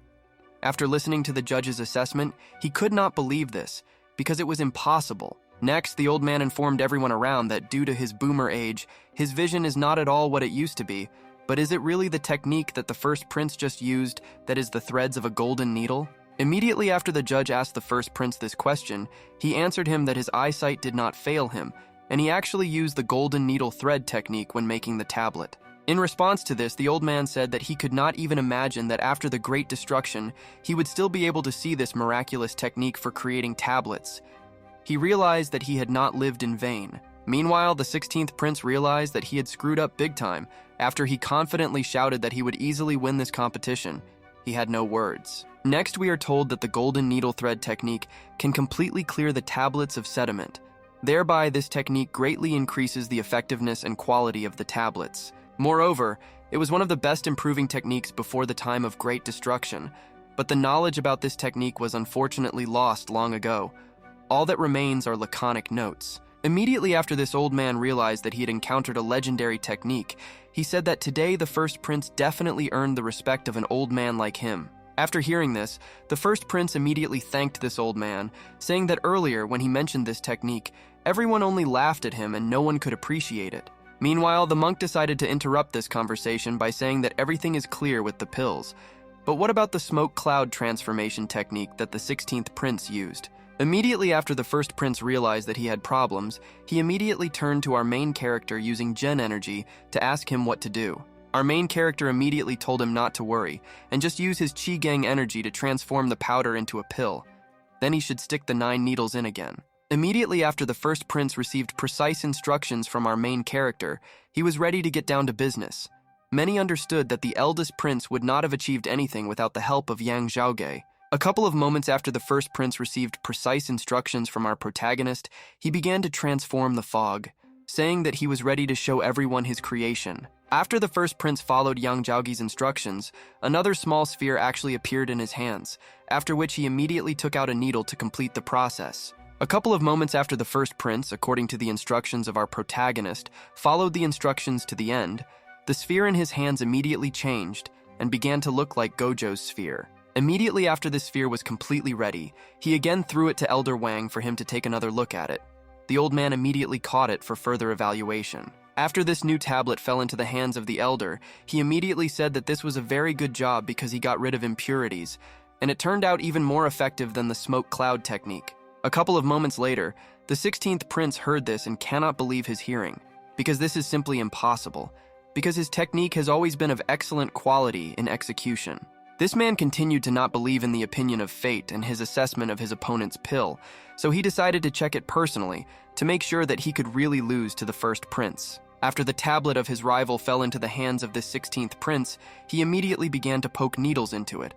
Speaker 1: After listening to the judge's assessment, he could not believe this, because it was impossible. Next, the old man informed everyone around that due to his boomer age, his vision is not at all what it used to be. But is it really the technique that the first prince just used that is the threads of a golden needle? Immediately after the judge asked the first prince this question, he answered him that his eyesight did not fail him, and he actually used the golden needle thread technique when making the tablet. In response to this, the old man said that he could not even imagine that after the Great Destruction, he would still be able to see this miraculous technique for creating tablets. He realized that he had not lived in vain. Meanwhile, the 16th prince realized that he had screwed up big time. After he confidently shouted that he would easily win this competition, he had no words. Next, we are told that the golden needle thread technique can completely clear the tablets of sediment. Thereby, this technique greatly increases the effectiveness and quality of the tablets. Moreover, it was one of the best improving techniques before the time of Great Destruction, but the knowledge about this technique was unfortunately lost long ago. All that remains are laconic notes. Immediately after this old man realized that he had encountered a legendary technique, he said that today the first prince definitely earned the respect of an old man like him. After hearing this, the first prince immediately thanked this old man, saying that earlier when he mentioned this technique, everyone only laughed at him and no one could appreciate it. Meanwhile, the monk decided to interrupt this conversation by saying that everything is clear with the pills. But what about the smoke cloud transformation technique that the 16th Prince used? Immediately after the first prince realized that he had problems, he immediately turned to our main character using Gen energy to ask him what to do. Our main character immediately told him not to worry, and just use his Qi Gang energy to transform the powder into a pill. Then he should stick the 9 needles in again. Immediately after the first prince received precise instructions from our main character, he was ready to get down to business. Many understood that the eldest prince would not have achieved anything without the help of Yang Jao. A couple of moments after the first prince received precise instructions from our protagonist, he began to transform the fog, saying that he was ready to show everyone his creation. After the first prince followed Yang Jao's instructions, another small sphere actually appeared in his hands, after which he immediately took out a needle to complete the process. A couple of moments after the first prince, according to the instructions of our protagonist, followed the instructions to the end, the sphere in his hands immediately changed and began to look like Gojo's sphere. Immediately after the sphere was completely ready, he again threw it to Elder Wang for him to take another look at it. The old man immediately caught it for further evaluation. After this new tablet fell into the hands of the elder, he immediately said that this was a very good job because he got rid of impurities, and it turned out even more effective than the smoke cloud technique. A couple of moments later, the 16th prince heard this and cannot believe his hearing, because this is simply impossible, because his technique has always been of excellent quality in execution. This man continued to not believe in the opinion of fate and his assessment of his opponent's pill, so he decided to check it personally to make sure that he could really lose to the first prince. After the tablet of his rival fell into the hands of the 16th prince, he immediately began to poke needles into it.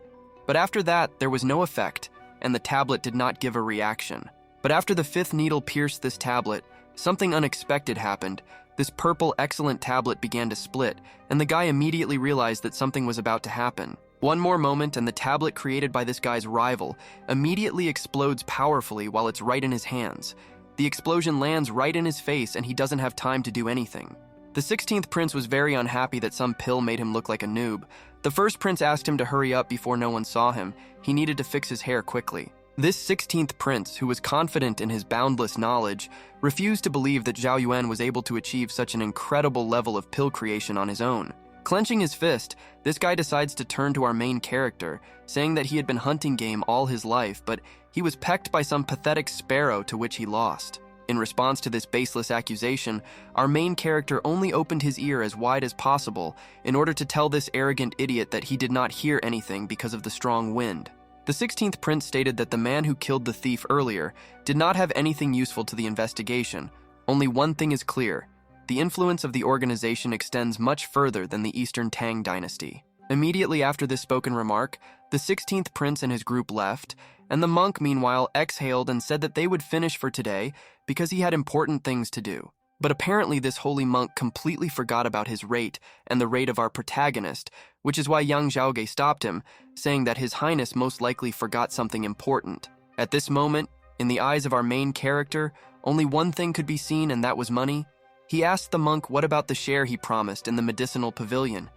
Speaker 1: But after that, there was no effect, and the tablet did not give a reaction. But after the 5th needle pierced this tablet, something unexpected happened. This purple excellent tablet began to split, and the guy immediately realized that something was about to happen. One more moment and the tablet created by this guy's rival immediately explodes powerfully while it's right in his hands. The explosion lands right in his face and he doesn't have time to do anything. The 16th prince was very unhappy that some pill made him look like a noob. The first prince asked him to hurry up before no one saw him. He needed to fix his hair quickly. This 16th prince, who was confident in his boundless knowledge, refused to believe that Zhao Yuan was able to achieve such an incredible level of pill creation on his own. Clenching his fist, this guy decides to turn to our main character, saying that he had been hunting game all his life, but he was pecked by some pathetic sparrow to which he lost. In response to this baseless accusation, our main character only opened his ear as wide as possible in order to tell this arrogant idiot that he did not hear anything because of the strong wind. The 16th prince stated that the man who killed the thief earlier did not have anything useful to the investigation. Only one thing is clear. The influence of the organization extends much further than the Eastern Tang dynasty. Immediately after this spoken remark, the 16th prince and his group left, and the monk meanwhile exhaled and said that they would finish for today because he had important things to do. But apparently this holy monk completely forgot about his rate and the rate of our protagonist, which is why Yang Jao stopped him, saying that His Highness most likely forgot something important. At this moment, in the eyes of our main character, only one thing could be seen, and that was money. He asked the monk what about the share he promised in the medicinal pavilion,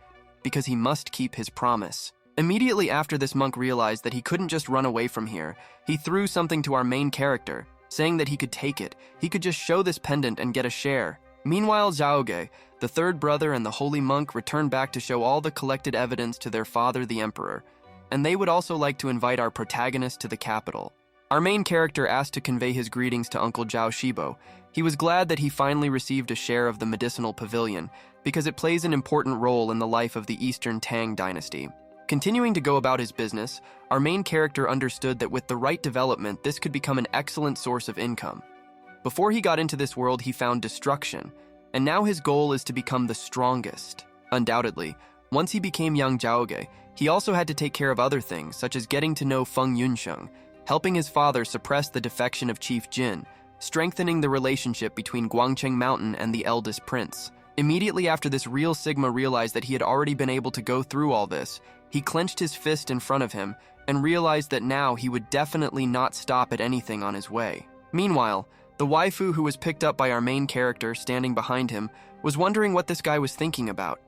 Speaker 1: because he must keep his promise. Immediately after this monk realized that he couldn't just run away from here, he threw something to our main character, saying that he could take it. He could just show this pendant and get a share. Meanwhile, Zhaoge, the third brother and the holy monk returned back to show all the collected evidence to their father, the emperor, and they would also like to invite our protagonist to the capital. Our main character asked to convey his greetings to Uncle Zhao Shibo. He was glad that he finally received a share of the medicinal pavilion, because it plays an important role in the life of the Eastern Tang dynasty. Continuing to go about his business, our main character understood that with the right development, this could become an excellent source of income. Before he got into this world, he found destruction, and now his goal is to become the strongest. Undoubtedly, once he became Yang Jaoge, he also had to take care of other things, such as getting to know Feng Yunsheng, helping his father suppress the defection of Chief Jin, strengthening the relationship between Guangcheng Mountain and the eldest prince. Immediately after this, Real Sigma realized that he had already been able to go through all this. He clenched his fist in front of him and realized that now he would definitely not stop at anything on his way. Meanwhile, the waifu who was picked up by our main character standing behind him was wondering what this guy was thinking about.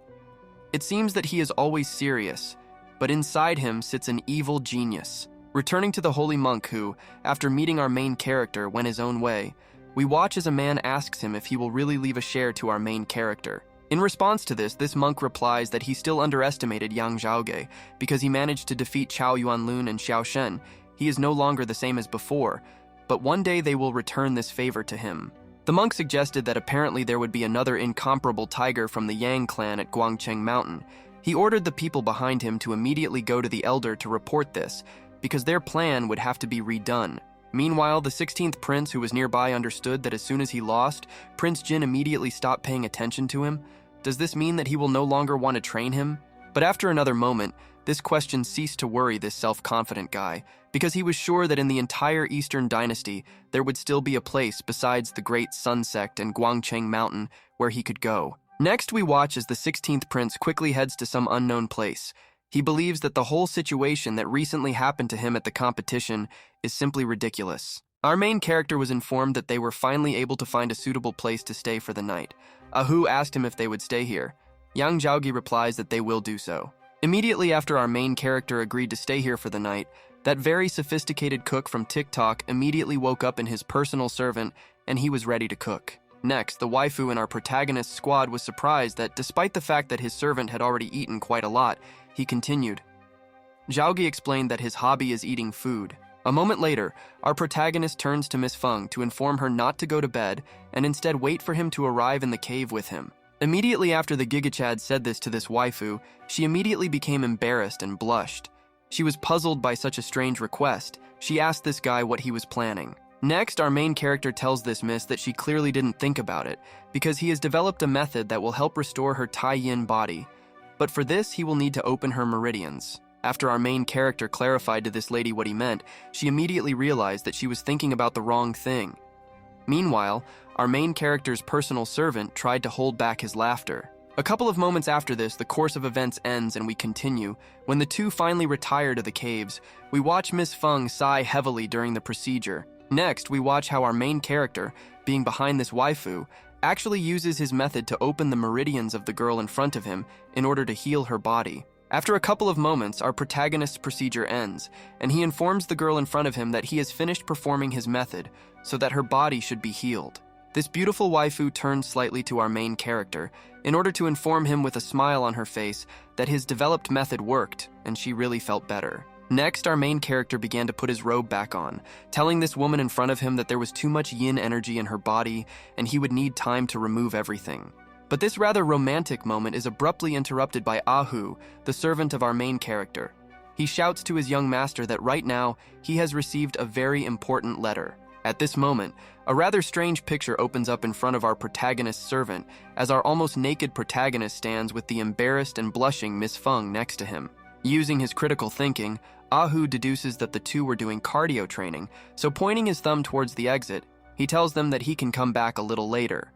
Speaker 1: It seems that he is always serious, but inside him sits an evil genius. Returning to the holy monk who, after meeting our main character, went his own way, we watch as a man asks him if he will really leave a share to our main character. In response to this monk replies that he still underestimated Yang Jao because he managed to defeat Chao Yuanlun and Xiao Shen. He is no longer the same as before, but one day they will return this favor to him. The monk suggested that apparently there would be another incomparable tiger from the Yang clan at Guangcheng Mountain. He ordered the people behind him to immediately go to the elder to report this, because their plan would have to be redone. Meanwhile, the 16th prince who was nearby understood that as soon as he lost, Prince Jin immediately stopped paying attention to him. Does this mean that he will no longer want to train him? But after another moment, this question ceased to worry this self-confident guy, because he was sure that in the entire Eastern dynasty, there would still be a place besides the great Sun Sect and Guangcheng Mountain where he could go. Next, we watch as the 16th prince quickly heads to some unknown place. He believes that the whole situation that recently happened to him at the competition is simply ridiculous. Our main character was informed that they were finally able to find a suitable place to stay for the night. Ahu asked him if they would stay here. Yang Jao replies that they will do so. Immediately after our main character agreed to stay here for the night, that very sophisticated cook from TikTok immediately woke up in his personal servant and he was ready to cook. Next, the waifu in our protagonist's squad was surprised that despite the fact that his servant had already eaten quite a lot, he continued. Zhaogi explained that his hobby is eating food. A moment later, our protagonist turns to Miss Feng to inform her not to go to bed and instead wait for him to arrive in the cave with him. Immediately after the Gigachad said this to this waifu, she immediately became embarrassed and blushed. She was puzzled by such a strange request. She asked this guy what he was planning. Next, our main character tells this miss that she clearly didn't think about it, because he has developed a method that will help restore her Tai Yin body. But for this, he will need to open her meridians. After our main character clarified to this lady what he meant, she immediately realized that she was thinking about the wrong thing. Meanwhile, our main character's personal servant tried to hold back his laughter. A couple of moments after this, the course of events ends and we continue. When the two finally retire to the caves, we watch Miss Feng sigh heavily during the procedure. Next, we watch how our main character, being behind this waifu, actually uses his method to open the meridians of the girl in front of him in order to heal her body. After a couple of moments, our protagonist's procedure ends, and he informs the girl in front of him that he has finished performing his method so that her body should be healed. This beautiful waifu turns slightly to our main character in order to inform him with a smile on her face that his developed method worked and she really felt better. Next, our main character began to put his robe back on, telling this woman in front of him that there was too much yin energy in her body and he would need time to remove everything. But this rather romantic moment is abruptly interrupted by Ahu, the servant of our main character. He shouts to his young master that right now he has received a very important letter. At this moment, a rather strange picture opens up in front of our protagonist's servant as our almost naked protagonist stands with the embarrassed and blushing Miss Feng next to him. Using his critical thinking, Ahu deduces that the two were doing cardio training, so pointing his thumb towards the exit, he tells them that he can come back a little later.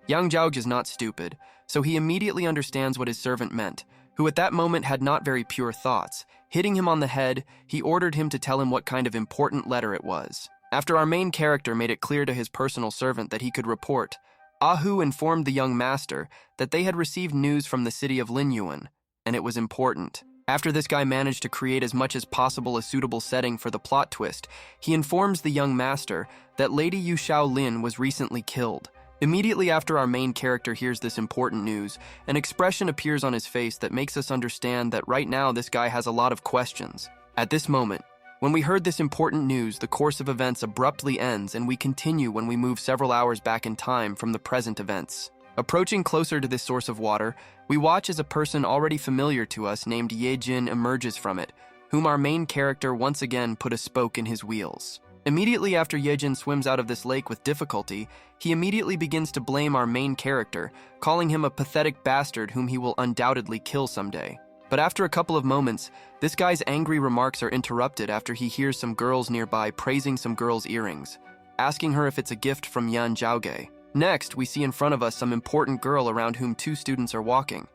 Speaker 1: Yang Jao is not stupid, so he immediately understands what his servant meant, who at that moment had not very pure thoughts. Hitting him on the head, he ordered him to tell him what kind of important letter it was. After our main character made it clear to his personal servant that he could report, Ahu informed the young master that they had received news from the city of Lin Yuen, and it was important. After this guy managed to create as much as possible a suitable setting for the plot twist, he informs the young master that Lady Yu Xiao Lin was recently killed. Immediately after our main character hears this important news, an expression appears on his face that makes us understand that right now this guy has a lot of questions. At this moment, when we heard this important news, the course of events abruptly ends and we continue when we move several hours back in time from the present events. Approaching closer to this source of water, we watch as a person already familiar to us named Ye Jin emerges from it, whom our main character once again put a spoke in his wheels. Immediately after Ye Jin swims out of this lake with difficulty, he immediately begins to blame our main character, calling him a pathetic bastard whom he will undoubtedly kill someday. But after a couple of moments, this guy's angry remarks are interrupted after he hears some girls nearby praising some girl's earrings, asking her if it's a gift from Yang Jao. Next, we see in front of us some important girl around whom two students are walking.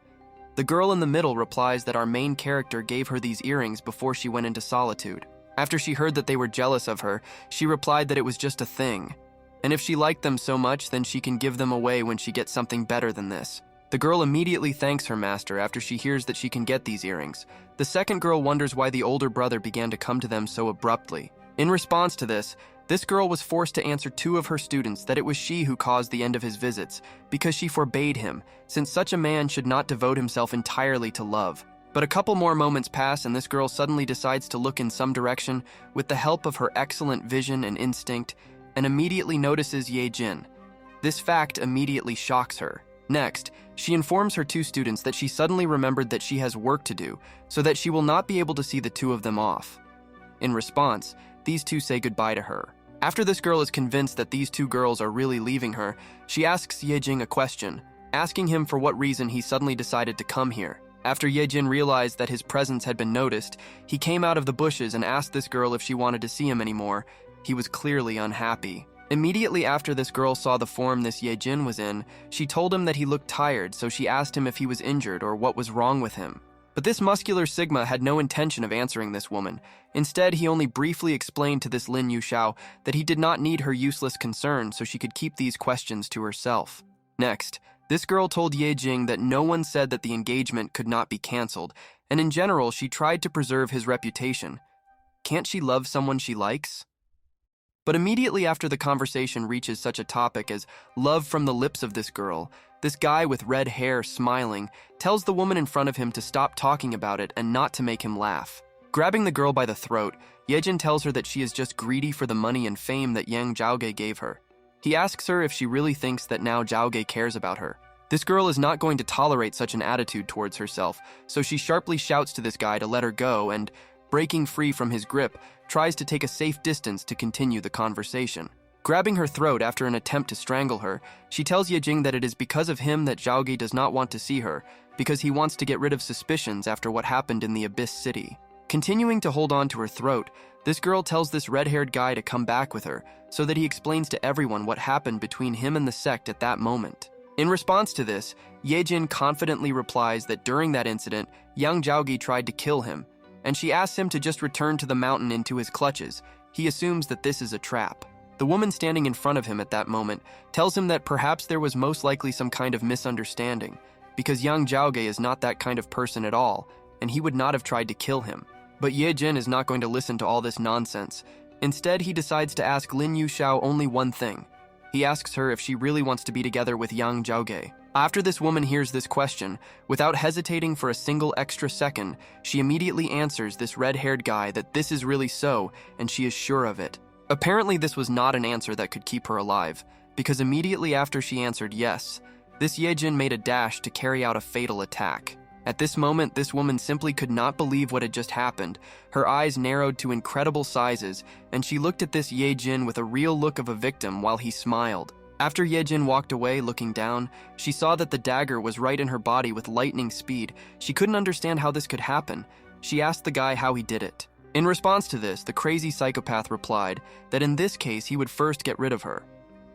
Speaker 1: The girl in the middle replies that our main character gave her these earrings before she went into solitude. After she heard that they were jealous of her, she replied that it was just a thing. And if she liked them so much, then she can give them away when she gets something better than this. The girl immediately thanks her master after she hears that she can get these earrings. The second girl wonders why the older brother began to come to them so abruptly. In response to this, This girl was forced to answer two of her students that it was she who caused the end of his visits, because she forbade him, since such a man should not devote himself entirely to love. But a couple more moments pass and this girl suddenly decides to look in some direction with the help of her excellent vision and instinct, and immediately notices Ye Jin. This fact immediately shocks her. Next, she informs her two students that she suddenly remembered that she has work to do, so that she will not be able to see the two of them off. In response, these two say goodbye to her. After this girl is convinced that these two girls are really leaving her, she asks Ye Jin a question, asking him for what reason he suddenly decided to come here. After Ye Jin realized that his presence had been noticed, he came out of the bushes and asked this girl if she wanted to see him anymore. He was clearly unhappy. Immediately after this girl saw the form this Ye Jin was in, she told him that he looked tired, so she asked him if he was injured or what was wrong with him. But this muscular Sigma had no intention of answering this woman. Instead, he only briefly explained to this Lin Yua that he did not need her useless concern so she could keep these questions to herself. Next, this girl told Ye Jing that no one said that the engagement could not be cancelled, and in general, she tried to preserve his reputation. Can't she love someone she likes? But immediately after the conversation reaches such a topic as love from the lips of this girl, this guy with red hair smiling tells the woman in front of him to stop talking about it and not to make him laugh. Grabbing the girl by the throat, Ye Jin tells her that she is just greedy for the money and fame that Yang Jao gave her. He asks her if she really thinks that now Zhao Ge cares about her. This girl is not going to tolerate such an attitude towards herself, so she sharply shouts to this guy to let her go and, breaking free from his grip, tries to take a safe distance to continue the conversation. Grabbing her throat after an attempt to strangle her, she tells Ye Jing that it is because of him that Zhao Ge does not want to see her, because he wants to get rid of suspicions after what happened in the Abyss City. Continuing to hold on to her throat, this girl tells this red-haired guy to come back with her, so that he explains to everyone what happened between him and the sect at that moment. In response to this, Ye Jin confidently replies that during that incident, Yang Jao tried to kill him, and she asks him to just return to the mountain into his clutches. He assumes that this is a trap. The woman standing in front of him at that moment tells him that perhaps there was most likely some kind of misunderstanding, because Yang Jao is not that kind of person at all, and he would not have tried to kill him. But Ye Jin is not going to listen to all this nonsense. Instead, he decides to ask Lin Yua only one thing. He asks her if she really wants to be together with Yang Jao. After this woman hears this question, without hesitating for a single extra second, she immediately answers this red-haired guy that this is really so, and she is sure of it. Apparently, this was not an answer that could keep her alive, because immediately after she answered yes, this Ye Jin made a dash to carry out a fatal attack. At this moment, this woman simply could not believe what had just happened. Her eyes narrowed to incredible sizes, and she looked at this Ye Jin with a real look of a victim while he smiled. After Ye Jin walked away looking down, she saw that the dagger was right in her body with lightning speed. She couldn't understand how this could happen. She asked the guy how he did it. In response to this, the crazy psychopath replied that in this case he would first get rid of her.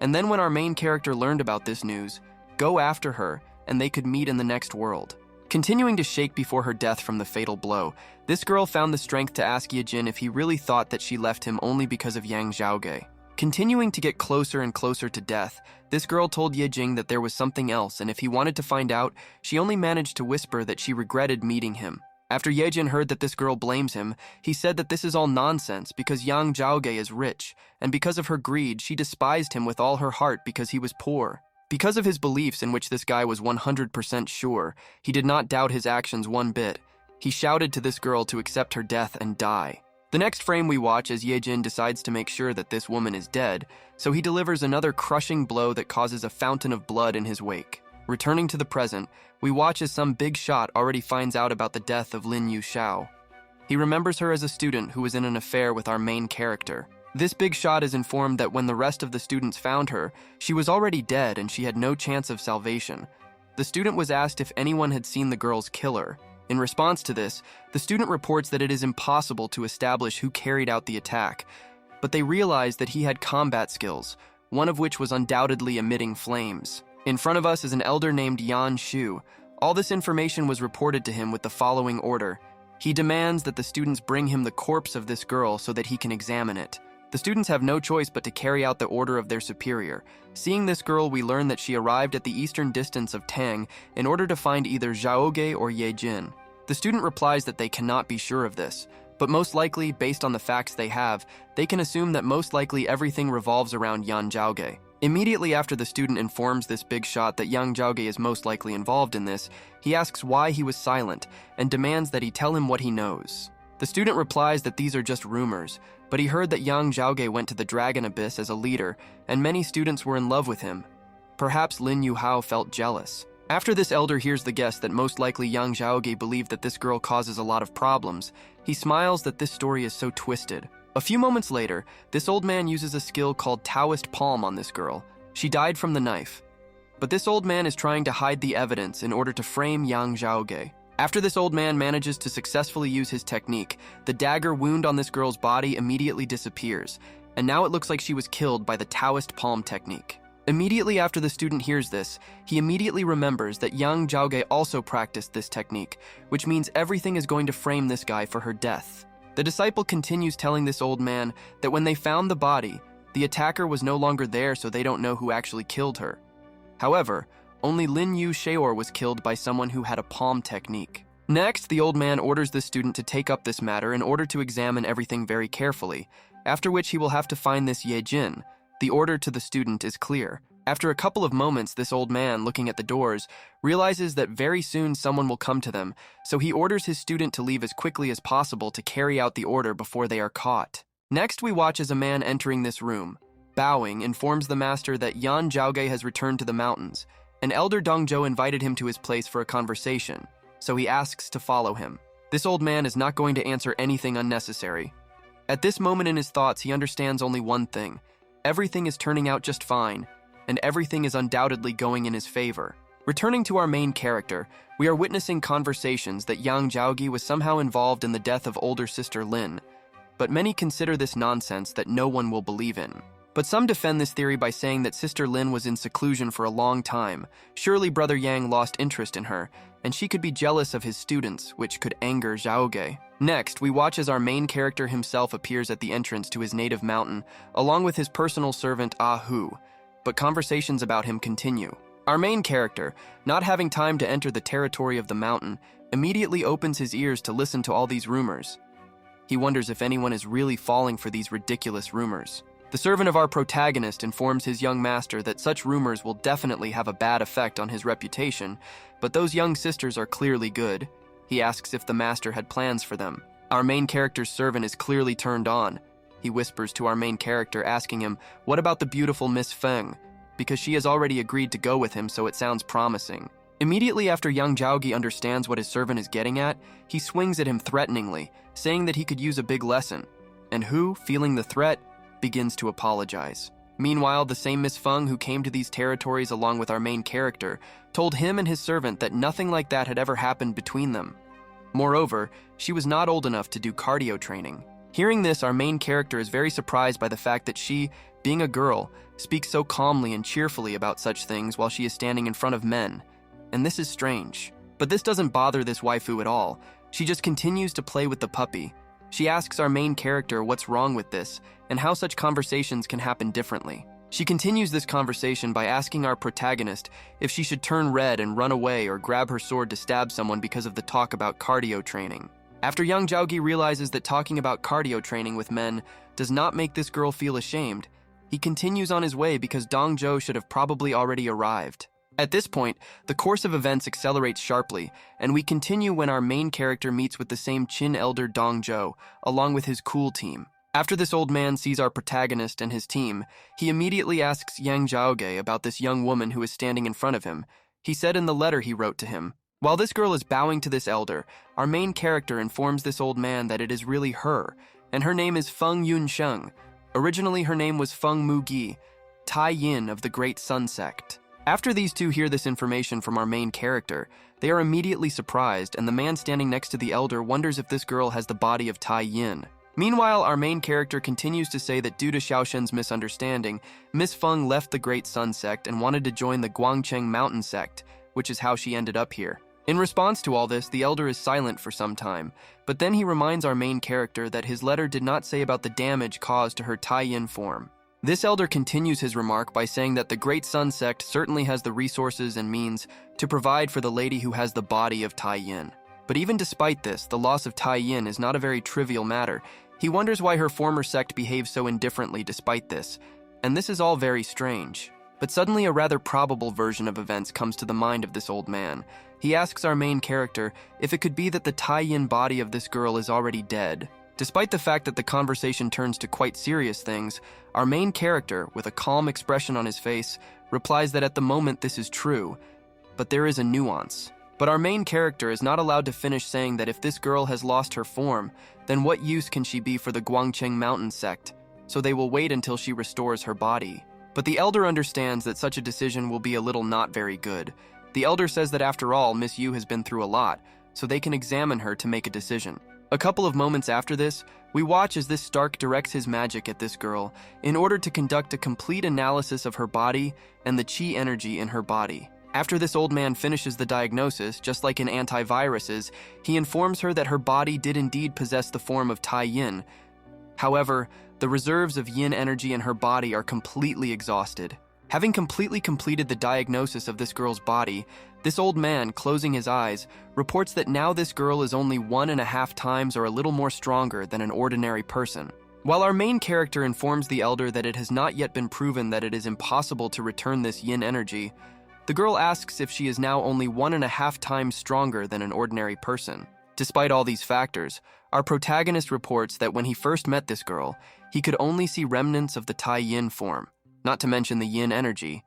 Speaker 1: And then when our main character learned about this news, go after her, and they could meet in the next world. Continuing to shake before her death from the fatal blow, this girl found the strength to ask Ye Jin if he really thought that she left him only because of Yang Zhao. Continuing to get closer and closer to death, this girl told Ye Jing that there was something else, and if he wanted to find out, she only managed to whisper that she regretted meeting him. After Ye Jin heard that this girl blames him, he said that this is all nonsense because Yang Zhao is rich, and because of her greed, she despised him with all her heart because he was poor. Because of his beliefs in which this guy was 100% sure, he did not doubt his actions one bit. He shouted to this girl to accept her death and die. The next frame we watch as Ye Jin decides to make sure that this woman is dead, so he delivers another crushing blow that causes a fountain of blood in his wake. Returning to the present, we watch as some big shot already finds out about the death of Lin Yua. He remembers her as a student who was in an affair with our main character. This big shot is informed that when the rest of the students found her, she was already dead and she had no chance of salvation. The student was asked if anyone had seen the girl's killer. In response to this, the student reports that it is impossible to establish who carried out the attack, but they realized that he had combat skills, one of which was undoubtedly emitting flames. In front of us is an elder named Yan Shu. All this information was reported to him with the following order. He demands that the students bring him the corpse of this girl so that he can examine it. The students have no choice but to carry out the order of their superior. Seeing this girl, we learn that she arrived at the eastern distance of Tang in order to find either Zhao Ge or Ye Jin. The student replies that they cannot be sure of this, but most likely, based on the facts they have, they can assume that most likely everything revolves around Yang Jao. Immediately after the student informs this big shot that Yang Jao is most likely involved in this, he asks why he was silent and demands that he tell him what he knows. The student replies that these are just rumors, but he heard that Yang Jao went to the Dragon Abyss as a leader, and many students were in love with him. Perhaps Lin Yua felt jealous. After this elder hears the guess that most likely Yang Jao believed that this girl causes a lot of problems, he smiles that this story is so twisted. A few moments later, this old man uses a skill called Taoist Palm on this girl. She died from the knife. But this old man is trying to hide the evidence in order to frame Yang Jao. After this old man manages to successfully use his technique, the dagger wound on this girl's body immediately disappears, and now it looks like she was killed by the Taoist Palm technique. Immediately after the student hears this, he immediately remembers that Yang Jao also practiced this technique, which means everything is going to frame this guy for her death. The disciple continues telling this old man that when they found the body, the attacker was no longer there, so they don't know who actually killed her. However, only Lin Yua was killed by someone who had a palm technique. Next, the old man orders the student to take up this matter in order to examine everything very carefully, after which he will have to find this Ye Jin. The order to the student is clear. After a couple of moments, this old man, looking at the doors, realizes that very soon someone will come to them, so he orders his student to leave as quickly as possible to carry out the order before they are caught. Next, we watch as a man entering this room. Bowing, informs the master that Yang Jao has returned to the mountains. An elder Dongzhou invited him to his place for a conversation, so he asks to follow him. This old man is not going to answer anything unnecessary. At this moment in his thoughts, he understands only one thing. Everything is turning out just fine, and everything is undoubtedly going in his favor. Returning to our main character, we are witnessing conversations that Yang Jao was somehow involved in the death of older sister Lin, but many consider this nonsense that no one will believe in. But some defend this theory by saying that Sister Lin was in seclusion for a long time. Surely Brother Yang lost interest in her, and she could be jealous of his students, which could anger Zhaoge. Next, we watch as our main character himself appears at the entrance to his native mountain, along with his personal servant Ah Hu, but conversations about him continue. Our main character, not having time to enter the territory of the mountain, immediately opens his ears to listen to all these rumors. He wonders if anyone is really falling for these ridiculous rumors. The servant of our protagonist informs his young master that such rumors will definitely have a bad effect on his reputation, but those young sisters are clearly good. He asks if the master had plans for them. Our main character's servant is clearly turned on. He whispers to our main character, asking him, what about the beautiful Miss Feng? Because she has already agreed to go with him, so it sounds promising. Immediately after Yang Jao understands what his servant is getting at, he swings at him threateningly, saying that he could use a big lesson. And Hu, feeling the threat, begins to apologize. Meanwhile, the same Miss Feng who came to these territories along with our main character told him and his servant that nothing like that had ever happened between them. Moreover, she was not old enough to do cardio training. Hearing this, our main character is very surprised by the fact that she, being a girl, speaks so calmly and cheerfully about such things while she is standing in front of men. And this is strange. But this doesn't bother this waifu at all. She just continues to play with the puppy. She asks our main character what's wrong with this and how such conversations can happen differently. She continues this conversation by asking our protagonist if she should turn red and run away or grab her sword to stab someone because of the talk about cardio training. After Yang Jao realizes that talking about cardio training with men does not make this girl feel ashamed, he continues on his way because Dongzhou should have probably already arrived. At this point, the course of events accelerates sharply, and we continue when our main character meets with the same Qin elder Dongzhou, along with his cool team. After this old man sees our protagonist and his team, he immediately asks Yang Jao about this young woman who is standing in front of him. He said in the letter he wrote to him. While this girl is bowing to this elder, our main character informs this old man that it is really her, and her name is Feng Yun Sheng. Originally her name was Feng Mu Gi, Tai Yin of the Great Sun Sect. After these two hear this information from our main character, they are immediately surprised, and the man standing next to the elder wonders if this girl has the body of Tai Yin. Meanwhile, our main character continues to say that due to Xiaoshen's misunderstanding, Miss Feng left the Great Sun Sect and wanted to join the Guangcheng Mountain Sect, which is how she ended up here. In response to all this, the elder is silent for some time, but then he reminds our main character that his letter did not say about the damage caused to her Tai Yin form. This elder continues his remark by saying that the Great Sun Sect certainly has the resources and means to provide for the lady who has the body of Tai Yin. But even despite this, the loss of Tai Yin is not a very trivial matter. He wonders why her former sect behaves so indifferently despite this, and this is all very strange. But suddenly a rather probable version of events comes to the mind of this old man. He asks our main character if it could be that the Tai Yin body of this girl is already dead. Despite the fact that the conversation turns to quite serious things, our main character, with a calm expression on his face, replies that at the moment this is true, but there is a nuance. But our main character is not allowed to finish saying that if this girl has lost her form, then what use can she be for the Guangcheng Mountain Sect? So they will wait until she restores her body. But the elder understands that such a decision will be a little not very good. The elder says that after all, Miss Yu has been through a lot, so they can examine her to make a decision. A couple of moments after this, we watch as this Stark directs his magic at this girl in order to conduct a complete analysis of her body and the chi energy in her body. After this old man finishes the diagnosis, just like in antiviruses, he informs her that her body did indeed possess the form of Tai Yin. However, the reserves of yin energy in her body are completely exhausted. Having completely completed the diagnosis of this girl's body, this old man, closing his eyes, reports that now this girl is only 1.5 times or a little more stronger than an ordinary person. While our main character informs the elder that it has not yet been proven that it is impossible to return this yin energy, the girl asks if she is now only 1.5 times stronger than an ordinary person. Despite all these factors, our protagonist reports that when he first met this girl, he could only see remnants of the Tai Yin form, not to mention the yin energy,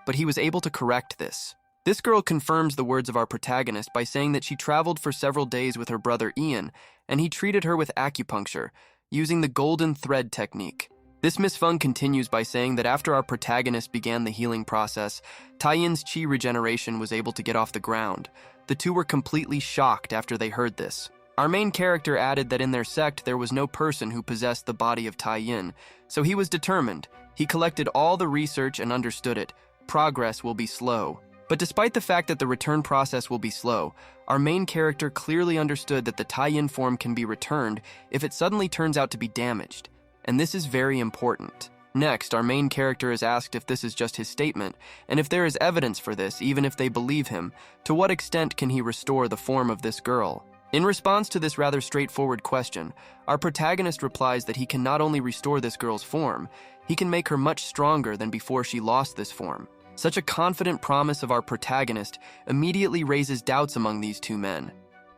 Speaker 1: but he was able to correct this. This girl confirms the words of our protagonist by saying that she traveled for several days with her brother Ian, and he treated her with acupuncture, using the golden thread technique. This Miss Feng continues by saying that after our protagonist began the healing process, Tai Yin's chi regeneration was able to get off the ground. The two were completely shocked after they heard this. Our main character added that in their sect there was no person who possessed the body of Tai Yin, so he was determined. He collected all the research and understood it. Progress will be slow. But despite the fact that the return process will be slow, our main character clearly understood that the Tai Yin form can be returned if it suddenly turns out to be damaged. And this is very important. Next, our main character is asked if this is just his statement, and if there is evidence for this, even if they believe him, to what extent can he restore the form of this girl? In response to this rather straightforward question, our protagonist replies that he can not only restore this girl's form, he can make her much stronger than before she lost this form. Such a confident promise of our protagonist immediately raises doubts among these two men.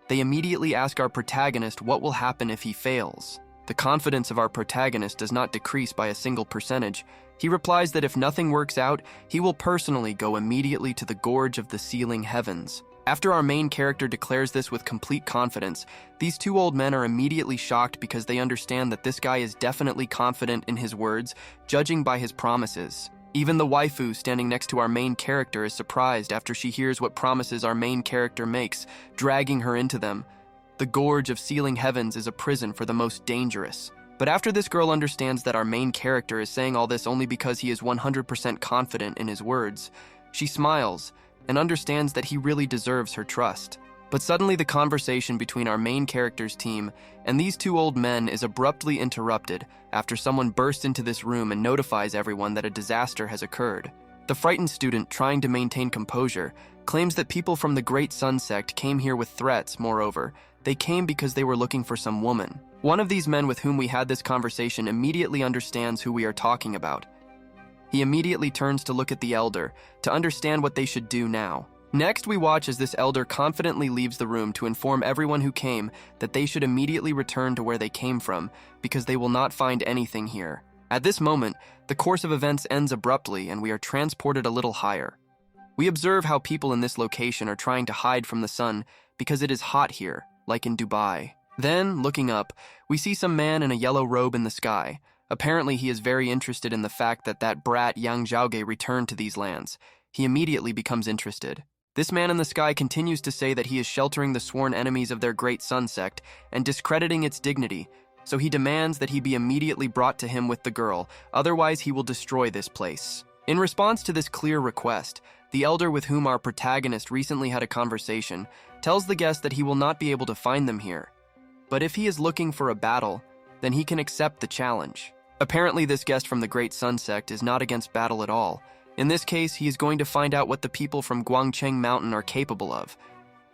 Speaker 1: They immediately ask our protagonist what will happen if he fails. The confidence of our protagonist does not decrease by a single percentage. He replies that if nothing works out, he will personally go immediately to the Gorge of the Sealing Heavens. After our main character declares this with complete confidence, these two old men are immediately shocked because they understand that this guy is definitely confident in his words, judging by his promises. Even the waifu standing next to our main character is surprised after she hears what promises our main character makes, dragging her into them. The Gorge of Sealing Heavens is a prison for the most dangerous. But after this girl understands that our main character is saying all this only because he is 100% confident in his words, she smiles and understands that he really deserves her trust. But suddenly the conversation between our main character's team and these two old men is abruptly interrupted after someone bursts into this room and notifies everyone that a disaster has occurred. The frightened student, trying to maintain composure, claims that people from the Great Sun Sect came here with threats. Moreover, they came because they were looking for some woman. One of these men with whom we had this conversation immediately understands who we are talking about. He immediately turns to look at the elder to understand what they should do now. Next, we watch as this elder confidently leaves the room to inform everyone who came that they should immediately return to where they came from because they will not find anything here. At this moment, the course of events ends abruptly and we are transported a little higher. We observe how people in this location are trying to hide from the sun because it is hot here, like in Dubai. Then, looking up, we see some man in a yellow robe in the sky. Apparently, he is very interested in the fact that that brat Yang Jao returned to these lands. He immediately becomes interested. This man in the sky continues to say that he is sheltering the sworn enemies of their great Sun Sect and discrediting its dignity, so he demands that he be immediately brought to him with the girl, otherwise he will destroy this place. In response to this clear request, the elder with whom our protagonist recently had a conversation tells the guest that he will not be able to find them here. But if he is looking for a battle, then he can accept the challenge. Apparently this guest from the Great Sun Sect is not against battle at all. In this case, he is going to find out what the people from Guangcheng Mountain are capable of.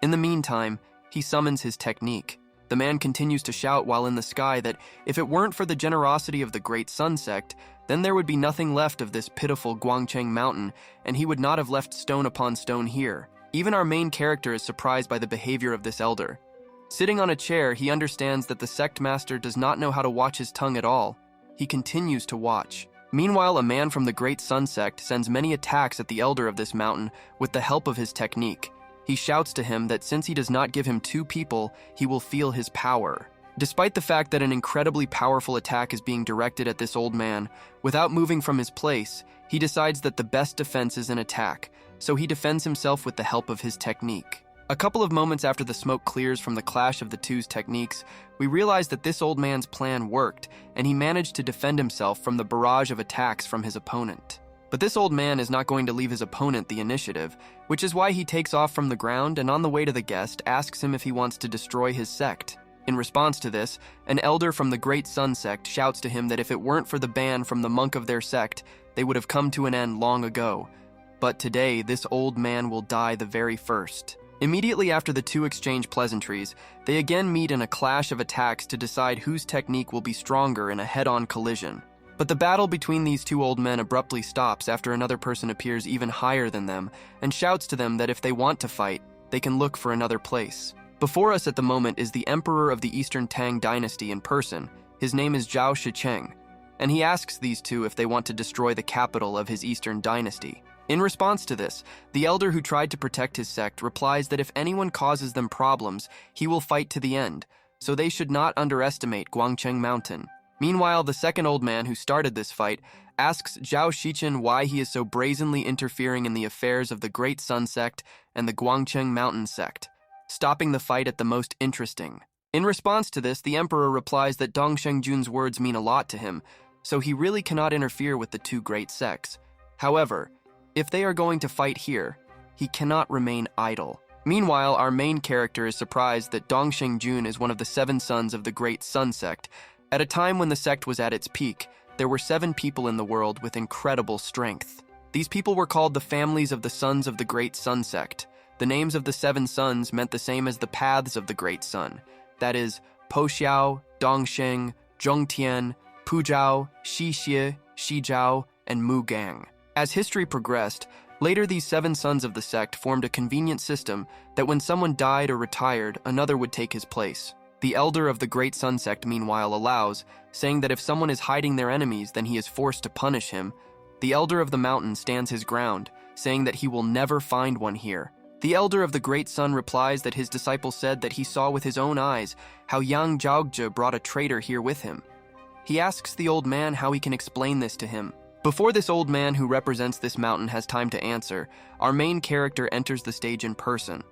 Speaker 1: In the meantime, he summons his technique. The man continues to shout while in the sky that if it weren't for the generosity of the Great Sun Sect, then there would be nothing left of this pitiful Guangcheng mountain, and he would not have left stone upon stone here. Even our main character is surprised by the behavior of this elder. Sitting on a chair, he understands that the sect master does not know how to watch his tongue at all. He continues to watch. Meanwhile, a man from the Great Sun Sect sends many attacks at the elder of this mountain with the help of his technique. He shouts to him that since he does not give him 2 people, he will feel his power. Despite the fact that an incredibly powerful attack is being directed at this old man, without moving from his place, he decides that the best defense is an attack, so he defends himself with the help of his technique. A couple of moments after the smoke clears from the clash of the two's techniques, we realize that this old man's plan worked, and he managed to defend himself from the barrage of attacks from his opponent. But this old man is not going to leave his opponent the initiative, which is why he takes off from the ground and on the way to the guest asks him if he wants to destroy his sect. In response to this, an elder from the Great Sun Sect shouts to him that if it weren't for the ban from the monk of their sect, they would have come to an end long ago. But today, this old man will die the very first. Immediately after the two exchange pleasantries, they again meet in a clash of attacks to decide whose technique will be stronger in a head-on collision. But the battle between these two old men abruptly stops after another person appears even higher than them and shouts to them that if they want to fight, they can look for another place. Before us at the moment is the Emperor of the Eastern Tang Dynasty in person. His name is Zhao Shicheng, and he asks these two if they want to destroy the capital of his Eastern Dynasty. In response to this, the elder who tried to protect his sect replies that if anyone causes them problems, he will fight to the end, so they should not underestimate Guangcheng Mountain. Meanwhile, the second old man who started this fight asks Zhao Shichen why he is so brazenly interfering in the affairs of the Great Sun Sect and the Guangcheng Mountain Sect, stopping the fight at the most interesting. In response to this, the emperor replies that Dong Shengjun's words mean a lot to him, so he really cannot interfere with the two great sects. However, if they are going to fight here, he cannot remain idle. Meanwhile, our main character is surprised that Dong Shengjun is one of the 7 sons of the Great Sun Sect. At a time when the sect was at its peak, there were 7 people in the world with incredible strength. These people were called the families of the sons of the Great Sun Sect. The names of the 7 sons meant the same as the paths of the Great Sun. That is, Po Xiao, Dong Sheng, Zhong Tian, Pu Zhao, Shi Xie, Shi Zhao, and Mu Gang. As history progressed, later these 7 sons of the sect formed a convenient system that when someone died or retired, another would take his place. The elder of the Great Sun Sect, meanwhile, allows, saying that if someone is hiding their enemies, then he is forced to punish him. The elder of the mountain stands his ground, saying that he will never find one here. The elder of the Great Sun replies that his disciple said that he saw with his own eyes how Yang Jao brought a traitor here with him. He asks the old man how he can explain this to him. Before this old man who represents this mountain has time to answer, our main character enters the stage in person.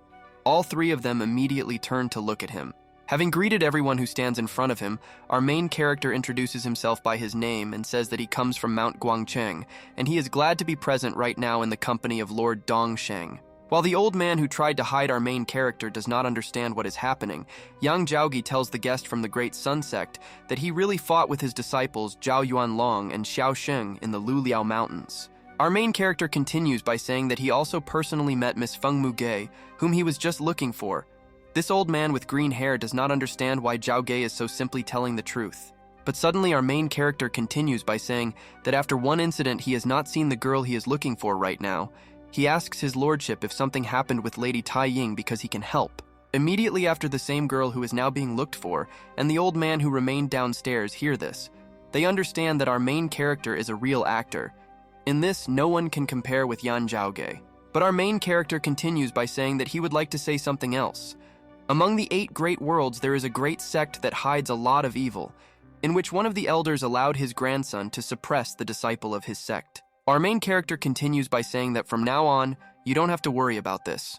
Speaker 1: All 3 of them immediately turn to look at him. Having greeted everyone who stands in front of him, our main character introduces himself by his name and says that he comes from Mount Guangcheng, and he is glad to be present right now in the company of Lord Dongsheng. While the old man who tried to hide our main character does not understand what is happening, Yang Jao tells the guest from the Great Sun Sect that he really fought with his disciples Zhao Yuanlong and Xiao Sheng in the Luliao Mountains. Our main character continues by saying that he also personally met Miss Feng Muge, whom he was just looking for. This old man with green hair does not understand why Zhao Ge is so simply telling the truth. But suddenly our main character continues by saying that after one incident he has not seen the girl he is looking for right now. He asks his lordship if something happened with Lady Tai Ying because he can help. Immediately after, the same girl who is now being looked for and the old man who remained downstairs hear this. They understand that our main character is a real actor. In this, no one can compare with Yang Jao. But our main character continues by saying that he would like to say something else. Among the 8 great worlds, there is a great sect that hides a lot of evil, in which one of the elders allowed his grandson to suppress the disciple of his sect. Our main character continues by saying that from now on, you don't have to worry about this.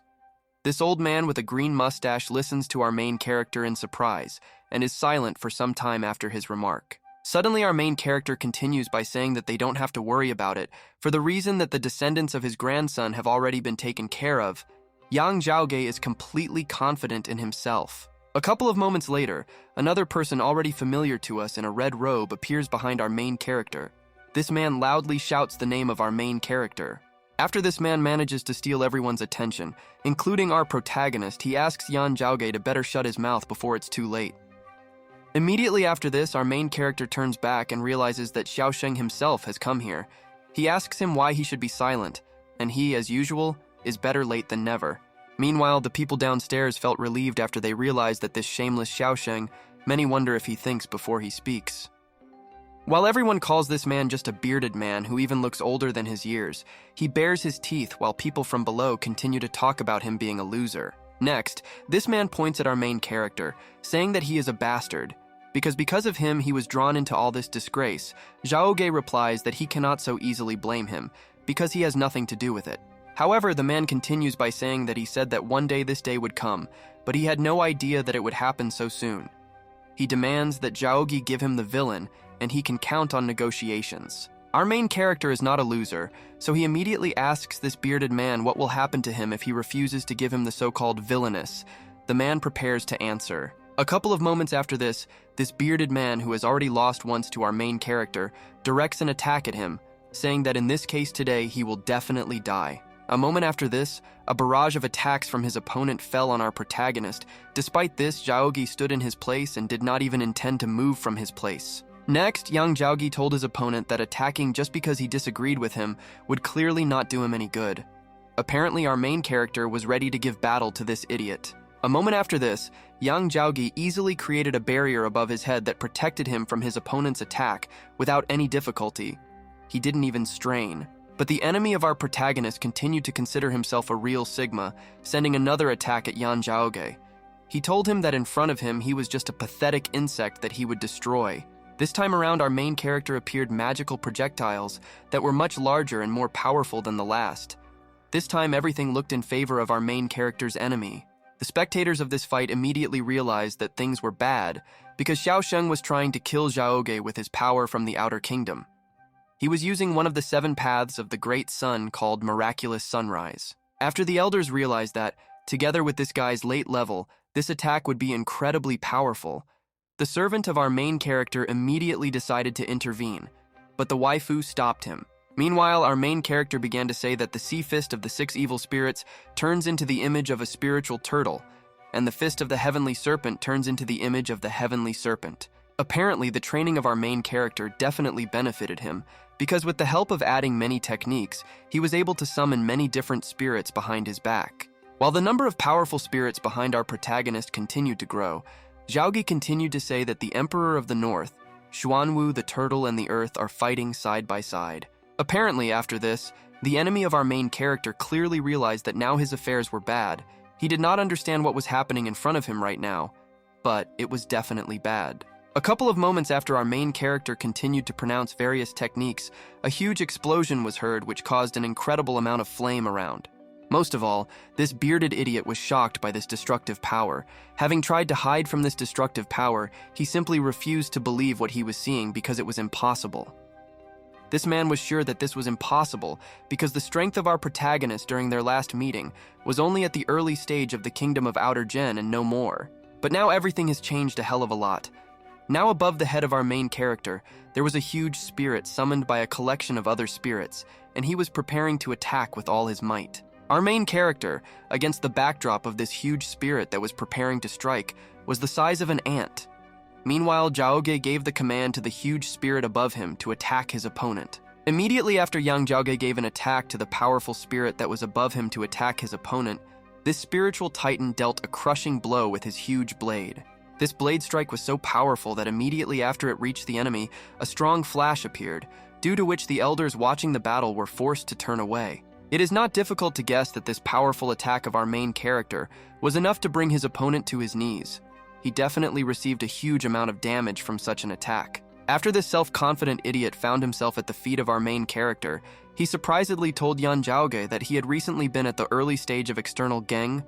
Speaker 1: This old man with a green mustache listens to our main character in surprise and is silent for some time after his remark. Suddenly, our main character continues by saying that they don't have to worry about it for the reason that the descendants of his grandson have already been taken care of. Yang Jao is completely confident in himself. A couple of moments later, another person already familiar to us in a red robe appears behind our main character. This man loudly shouts the name of our main character. After this man manages to steal everyone's attention, including our protagonist, he asks Yang Jao to better shut his mouth before it's too late. Immediately after this, our main character turns back and realizes that Shang himself has come here. He asks him why he should be silent, and he, as usual, is better late than never. Meanwhile, the people downstairs felt relieved after they realized that this shameless Shang, many wonder if he thinks before he speaks. While everyone calls this man just a bearded man who even looks older than his years, he bares his teeth while people from below continue to talk about him being a loser. Next, this man points at our main character, saying that he is a bastard, because of him he was drawn into all this disgrace. Zhaoge replies that he cannot so easily blame him, because he has nothing to do with it. However, the man continues by saying that he said that one day this day would come, but he had no idea that it would happen so soon. He demands that Zhaoge give him the villain, and he can count on negotiations. Our main character is not a loser, so he immediately asks this bearded man what will happen to him if he refuses to give him the so-called villainous. The man prepares to answer. A couple of moments after this bearded man, who has already lost once to our main character, directs an attack at him, saying that in this case today he will definitely die. A moment after this, a barrage of attacks from his opponent fell on our protagonist. Despite this, Zhaoge stood in his place and did not even intend to move from his place. Next, Yang Jao told his opponent that attacking just because he disagreed with him would clearly not do him any good. Apparently, our main character was ready to give battle to this idiot. A moment after this, Yang Jao easily created a barrier above his head that protected him from his opponent's attack without any difficulty. He didn't even strain. But the enemy of our protagonist continued to consider himself a real Sigma, sending another attack at Yang Jao. He told him that in front of him he was just a pathetic insect that he would destroy. This time around, our main character appeared magical projectiles that were much larger and more powerful than the last. This time, everything looked in favor of our main character's enemy. The spectators of this fight immediately realized that things were bad because Shang was trying to kill Zhaoge with his power from the Outer Kingdom. He was using one of the 7 paths of the Great Sun called Miraculous Sunrise. After the elders realized that, together with this guy's late level, this attack would be incredibly powerful, the servant of our main character immediately decided to intervene, but the waifu stopped him. Meanwhile, our main character began to say that the sea fist of the 6 evil spirits turns into the image of a spiritual turtle, and the fist of the heavenly serpent turns into the image of the heavenly serpent. Apparently, the training of our main character definitely benefited him, because with the help of adding many techniques, he was able to summon many different spirits behind his back. While the number of powerful spirits behind our protagonist continued to grow, Zhaoge continued to say that the Emperor of the North, Xuanwu, the turtle, and the earth are fighting side by side. Apparently, after this, the enemy of our main character clearly realized that now his affairs were bad. He did not understand what was happening in front of him right now, but it was definitely bad. A couple of moments after our main character continued to pronounce various techniques, a huge explosion was heard which caused an incredible amount of flame around. Most of all, this bearded idiot was shocked by this destructive power. Having tried to hide from this destructive power, he simply refused to believe what he was seeing because it was impossible. This man was sure that this was impossible because the strength of our protagonist during their last meeting was only at the early stage of the Kingdom of Outer Gen and no more. But now everything has changed a hell of a lot. Now above the head of our main character, there was a huge spirit summoned by a collection of other spirits, and he was preparing to attack with all his might. Our main character, against the backdrop of this huge spirit that was preparing to strike, was the size of an ant. Meanwhile, Zhaoge gave the command to the huge spirit above him to attack his opponent. Immediately after Yang Jao gave an attack to the powerful spirit that was above him to attack his opponent, this spiritual titan dealt a crushing blow with his huge blade. This blade strike was so powerful that immediately after it reached the enemy, a strong flash appeared, due to which the elders watching the battle were forced to turn away. It is not difficult to guess that this powerful attack of our main character was enough to bring his opponent to his knees. He definitely received a huge amount of damage from such an attack. After this self-confident idiot found himself at the feet of our main character, he surprisingly told Yang Jao that he had recently been at the early stage of external Geng.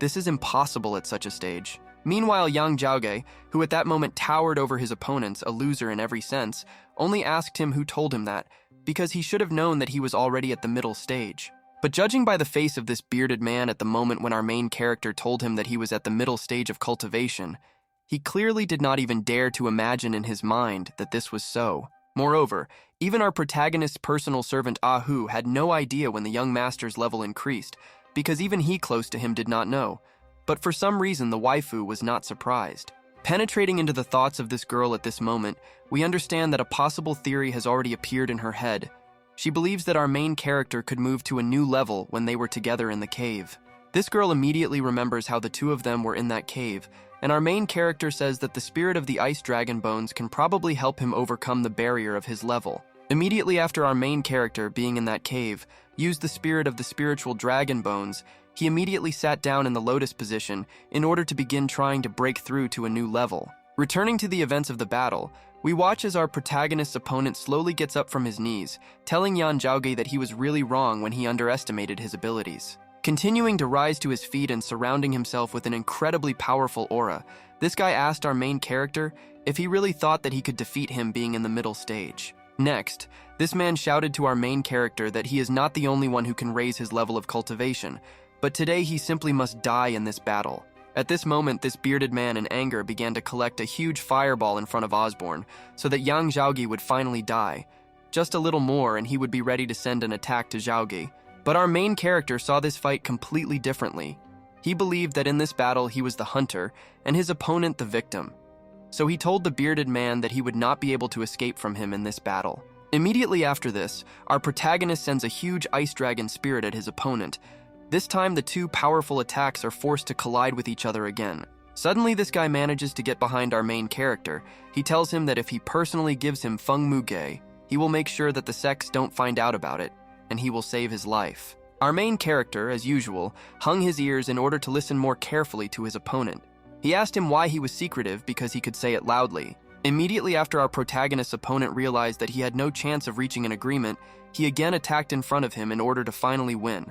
Speaker 1: This is impossible at such a stage. Meanwhile, Yang Jao, who at that moment towered over his opponents, a loser in every sense, only asked him who told him that, because he should have known that he was already at the middle stage. But judging by the face of this bearded man at the moment when our main character told him that he was at the middle stage of cultivation, he clearly did not even dare to imagine in his mind that this was so. Moreover, Even our protagonist's personal servant Ahu had no idea when the young master's level increased, because even he close to him did not know. But for some reason, the waifu was not surprised. Penetrating into the thoughts of this girl at this moment, we understand that a possible theory has already appeared in her head. She believes that our main character could move to a new level when they were together in the cave. This girl immediately remembers how the two of them were in that cave, and our main character says that the spirit of the ice dragon bones can probably help him overcome the barrier of his level. Immediately after our main character, being in that cave, used the spirit of the spiritual dragon bones, he immediately sat down in the lotus position in order to begin trying to break through to a new level. Returning to the events of the battle, we watch as our protagonist's opponent slowly gets up from his knees, telling Yang Jao that he was really wrong when he underestimated his abilities. Continuing to rise to his feet and surrounding himself with an incredibly powerful aura, this guy asked our main character if he really thought that he could defeat him being in the middle stage. Next, this man shouted to our main character that he is not the only one who can raise his level of cultivation, but today he simply must die in this battle. At this moment, this bearded man in anger began to collect a huge fireball in front of Osborne, so that Yang Zhaogi would finally die. Just a little more and he would be ready to send an attack to Zhaogi. But our main character saw this fight completely differently. He believed that in this battle he was the hunter and his opponent the victim. So he told the bearded man that he would not be able to escape from him in this battle. Immediately after this, our protagonist sends a huge ice dragon spirit at his opponent. This time the two powerful attacks are forced to collide with each other again. Suddenly this guy manages to get behind our main character. He tells him that if he personally gives him Feng Muge, he will make sure that the sects don't find out about it, and he will save his life. Our main character, as usual, hung his ears in order to listen more carefully to his opponent. He asked him why he was secretive because he could say it loudly. Immediately after our protagonist's opponent realized that he had no chance of reaching an agreement, he again attacked in front of him in order to finally win.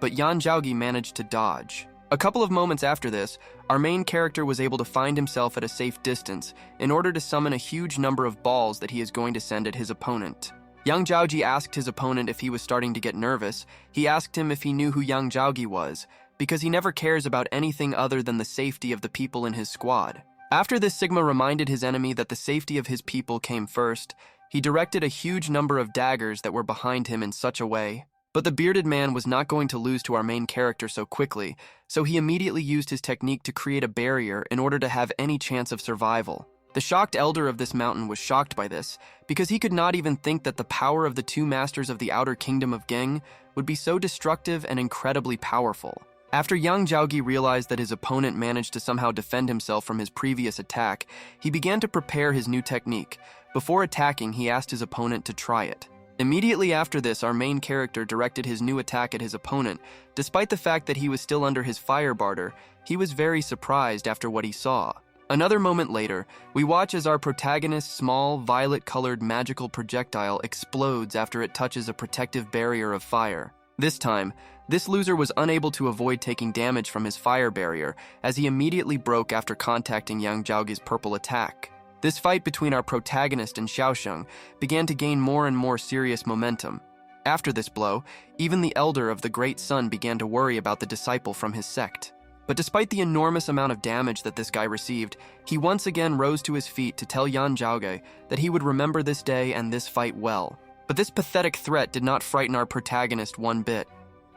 Speaker 1: But Yan Zhaogi managed to dodge. A couple of moments after this, our main character was able to find himself at a safe distance in order to summon a huge number of balls that he is going to send at his opponent. Yang Zhaoji asked his opponent if he was starting to get nervous. He asked him if he knew who Yang Zhaogi was, because he never cares about anything other than the safety of the people in his squad. After this, Sigma reminded his enemy that the safety of his people came first. He directed a huge number of daggers that were behind him in such a way. But the bearded man was not going to lose to our main character so quickly, so he immediately used his technique to create a barrier in order to have any chance of survival. The shocked elder of this mountain was shocked by this, because he could not even think that the power of the two masters of the outer kingdom of Geng would be so destructive and incredibly powerful. After Yang Zhaogi realized that his opponent managed to somehow defend himself from his previous attack, he began to prepare his new technique. Before attacking, he asked his opponent to try it. Immediately after this, our main character directed his new attack at his opponent. Despite the fact that he was still under his fire barter, he was very surprised after what he saw. Another moment later, we watch as our protagonist's small, violet-colored magical projectile explodes after it touches a protective barrier of fire. This time, this loser was unable to avoid taking damage from his fire barrier, as he immediately broke after contacting Yang Zhaogi's purple attack. This fight between our protagonist and Shang began to gain more and more serious momentum. After this blow, even the elder of the Great Sun began to worry about the disciple from his sect. But despite the enormous amount of damage that this guy received, he once again rose to his feet to tell Yan Zhaoge that he would remember this day and this fight well. But this pathetic threat did not frighten our protagonist one bit.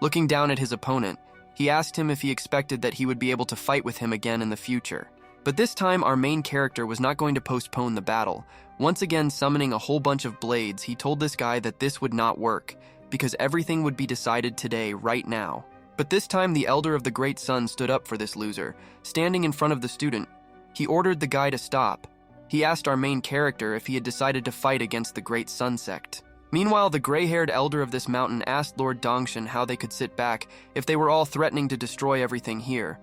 Speaker 1: Looking down at his opponent, he asked him if he expected that he would be able to fight with him again in the future. But this time, our main character was not going to postpone the battle. Once again summoning a whole bunch of blades, he told this guy that this would not work, because everything would be decided today, right now. But this time, the elder of the Great Sun stood up for this loser. Standing in front of the student, he ordered the guy to stop. He asked our main character if he had decided to fight against the Great Sun Sect. Meanwhile, the gray-haired elder of this mountain asked Lord Dongshan how they could sit back if they were all threatening to destroy everything here.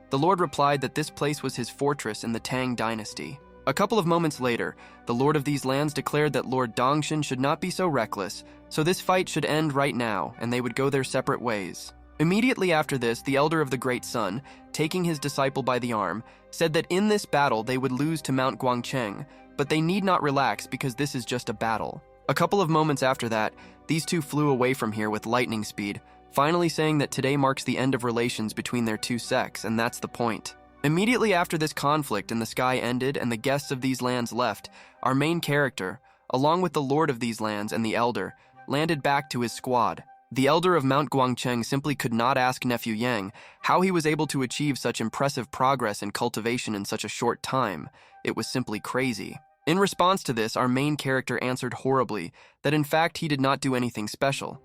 Speaker 1: The Lord replied that this place was his fortress in the Tang dynasty. A couple of moments later, the Lord of these lands declared that Lord Dongshan should not be so reckless, so this fight should end right now, and they would go their separate ways. Immediately after this, the elder of the Great Sun, taking his disciple by the arm, said that in this battle they would lose to Mount Guangcheng, but they need not relax because this is just a battle. A couple of moments after that, these two flew away from here with lightning speed, finally saying that today marks the end of relations between their two sects, and that's the point. Immediately after this conflict and the sky ended and the guests of these lands left, our main character, along with the lord of these lands and the elder, landed back to his squad. The elder of Mount Guangcheng simply could not ask nephew Yang how he was able to achieve such impressive progress in cultivation in such a short time. It was simply crazy. In response to this, our main character answered horribly that in fact he did not do anything special.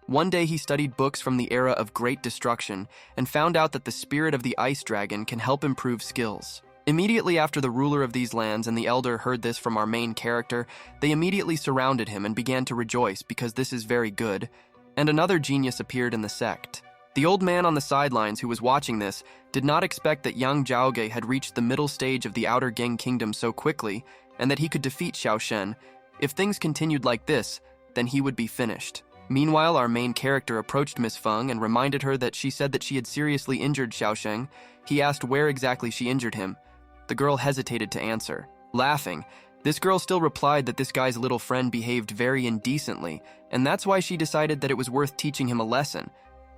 Speaker 1: One day he studied books from the era of great destruction and found out that the spirit of the ice dragon can help improve skills. Immediately after the ruler of these lands and the elder heard this from our main character, they immediately surrounded him and began to rejoice because this is very good. And another genius appeared in the sect. The old man on the sidelines who was watching this did not expect that Yang Jao had reached the middle stage of the Outer Geng Kingdom so quickly and that he could defeat Xiao Shen. If things continued like this, then he would be finished. Meanwhile, our main character approached Miss Feng and reminded her that she said that she had seriously injured Xiao Sheng. He asked where exactly she injured him. The girl hesitated to answer. Laughing, this girl still replied that this guy's little friend behaved very indecently, and that's why she decided that it was worth teaching him a lesson.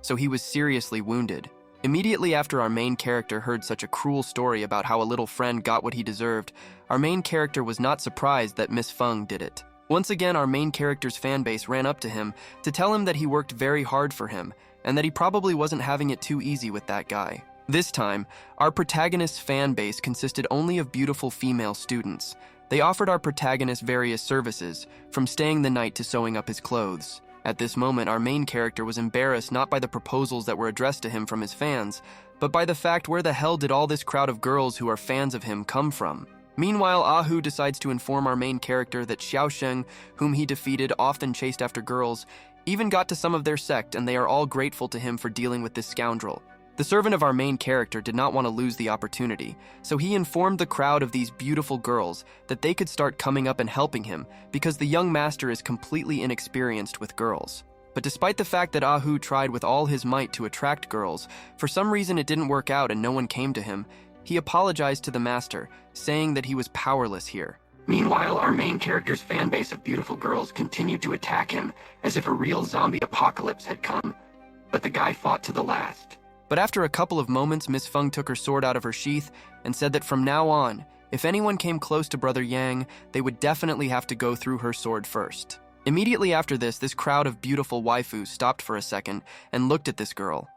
Speaker 1: So he was seriously wounded. Immediately after our main character heard such a cruel story about how a little friend got what he deserved, our main character was not surprised that Miss Feng did it. Once again, our main character's fanbase ran up to him to tell him that he worked very hard for him, and that he probably wasn't having it too easy with that guy. This time, our protagonist's fanbase consisted only of beautiful female students. They offered our protagonist various services, from staying the night to sewing up his clothes. At this moment, our main character was embarrassed not by the proposals that were addressed to him from his fans, but by the fact where the hell did all this crowd of girls who are fans of him come from? Meanwhile, Ahu decides to inform our main character that Xiao Sheng, whom he defeated, often chased after girls, even got to some of their sect, and they are all grateful to him for dealing with this scoundrel. The servant of our main character did not want to lose the opportunity, so he informed the crowd of these beautiful girls that they could start coming up and helping him because the young master is completely inexperienced with girls. But despite the fact that Ahu tried with all his might to attract girls, for some reason it didn't work out and no one came to him. He apologized to the master, saying that he was powerless here.
Speaker 3: Meanwhile, our main character's fanbase of beautiful girls continued to attack him as if a real zombie apocalypse had come, but the guy fought to the last.
Speaker 1: But after a couple of moments, Miss Feng took her sword out of her sheath and said that from now on, if anyone came close to Brother Yang, they would definitely have to go through her sword first. Immediately after this crowd of beautiful waifus stopped for a second and looked at this girl.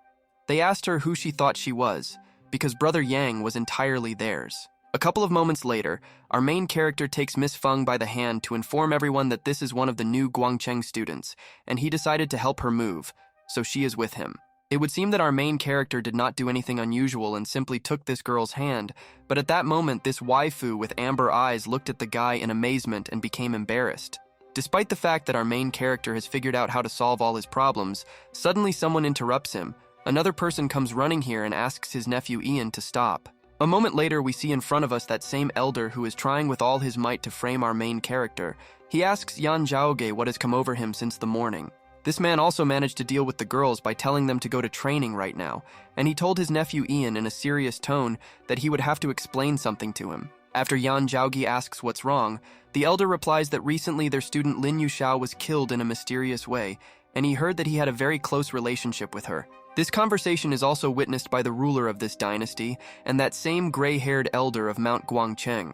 Speaker 1: They asked her who she thought she was, because Brother Yang was entirely theirs. A couple of moments later, our main character takes Miss Feng by the hand to inform everyone that this is one of the new Guangcheng students, and he decided to help her move, so she is with him. It would seem that our main character did not do anything unusual and simply took this girl's hand, but at that moment this waifu with amber eyes looked at the guy in amazement and became embarrassed. Despite the fact that our main character has figured out how to solve all his problems, suddenly someone interrupts him. Another person comes running here and asks his nephew Ian to stop. A moment later, we see in front of us that same elder who is trying with all his might to frame our main character. He asks Yang Jao what has come over him since the morning. This man also managed to deal with the girls by telling them to go to training right now, and he told his nephew Ian in a serious tone that he would have to explain something to him. After Yang Jao asks what's wrong, the elder replies that recently their student Lin Yua was killed in a mysterious way, and he heard that he had a very close relationship with her. This conversation is also witnessed by the ruler of this dynasty and that same gray-haired elder of Mount Guangcheng.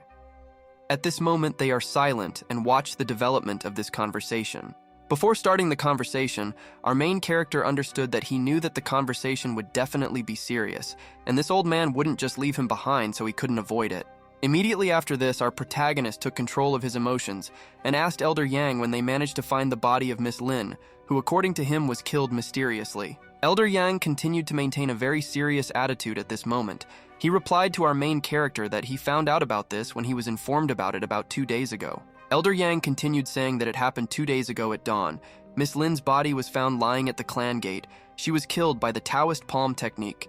Speaker 1: At this moment, they are silent and watch the development of this conversation. Before starting the conversation, our main character understood that he knew that the conversation would definitely be serious, and this old man wouldn't just leave him behind so he couldn't avoid it. Immediately after this, our protagonist took control of his emotions and asked Elder Yang when they managed to find the body of Miss Lin, who according to him was killed mysteriously. Elder Yang continued to maintain a very serious attitude at this moment. He replied to our main character that he found out about this when he was informed about it about 2 days ago. Elder Yang continued saying that it happened 2 days ago at dawn. Miss Lin's body was found lying at the clan gate. She was killed by the Taoist palm technique.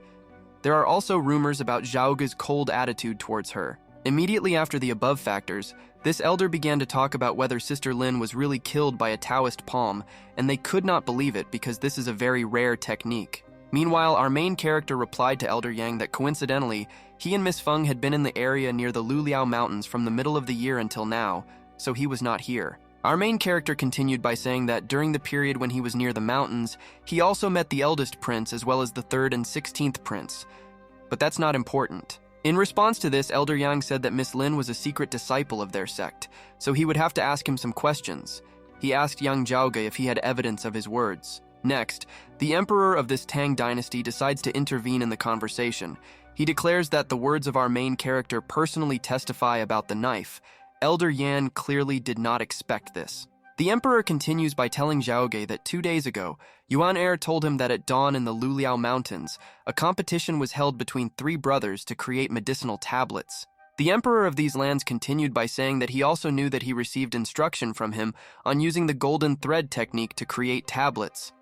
Speaker 1: There are also rumors about Zhaoge's cold attitude towards her. Immediately after the above factors, this elder began to talk about whether Sister Lin was really killed by a Taoist palm, and they could not believe it because this is a very rare technique. Meanwhile, our main character replied to Elder Yang that coincidentally, he and Miss Feng had been in the area near the Luliao Mountains from the middle of the year until now, so he was not here. Our main character continued by saying that during the period when he was near the mountains, he also met the eldest prince as well as the 3rd and 16th prince. But that's not important. In response to this, Elder Yang said that Miss Lin was a secret disciple of their sect, so he would have to ask him some questions. He asked Yang Jao if he had evidence of his words. Next, the emperor of this Tang dynasty decides to intervene in the conversation. He declares that the words of our main character personally testify about the knife. Elder Yan clearly did not expect this. The emperor continues by telling Zhaoge that 2 days ago, Yuan Heir told him that at dawn in the Luliao Mountains, a competition was held between 3 brothers to create medicinal tablets. The emperor of these lands continued by saying that he also knew that he received instruction from him on using the golden thread technique to create tablets.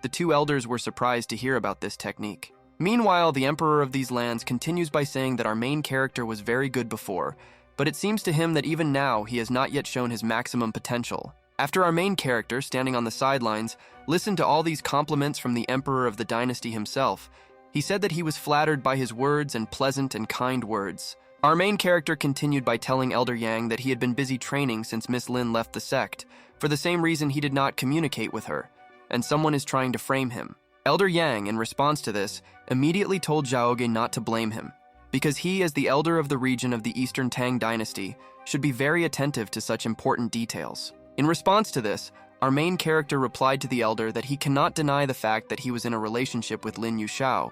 Speaker 1: The 2 elders were surprised to hear about this technique. Meanwhile, the emperor of these lands continues by saying that our main character was very good before, but it seems to him that even now he has not yet shown his maximum potential. After our main character, standing on the sidelines, listened to all these compliments from the emperor of the dynasty himself, he said that he was flattered by his words and pleasant and kind words. Our main character continued by telling Elder Yang that he had been busy training since Miss Lin left the sect, for the same reason he did not communicate with her, and someone is trying to frame him. Elder Yang, in response to this, immediately told Zhaoge not to blame him, because he, as the elder of the region of the Eastern Tang dynasty, should be very attentive to such important details. In response to this, our main character replied to the elder that he cannot deny the fact that he was in a relationship with Lin Yua.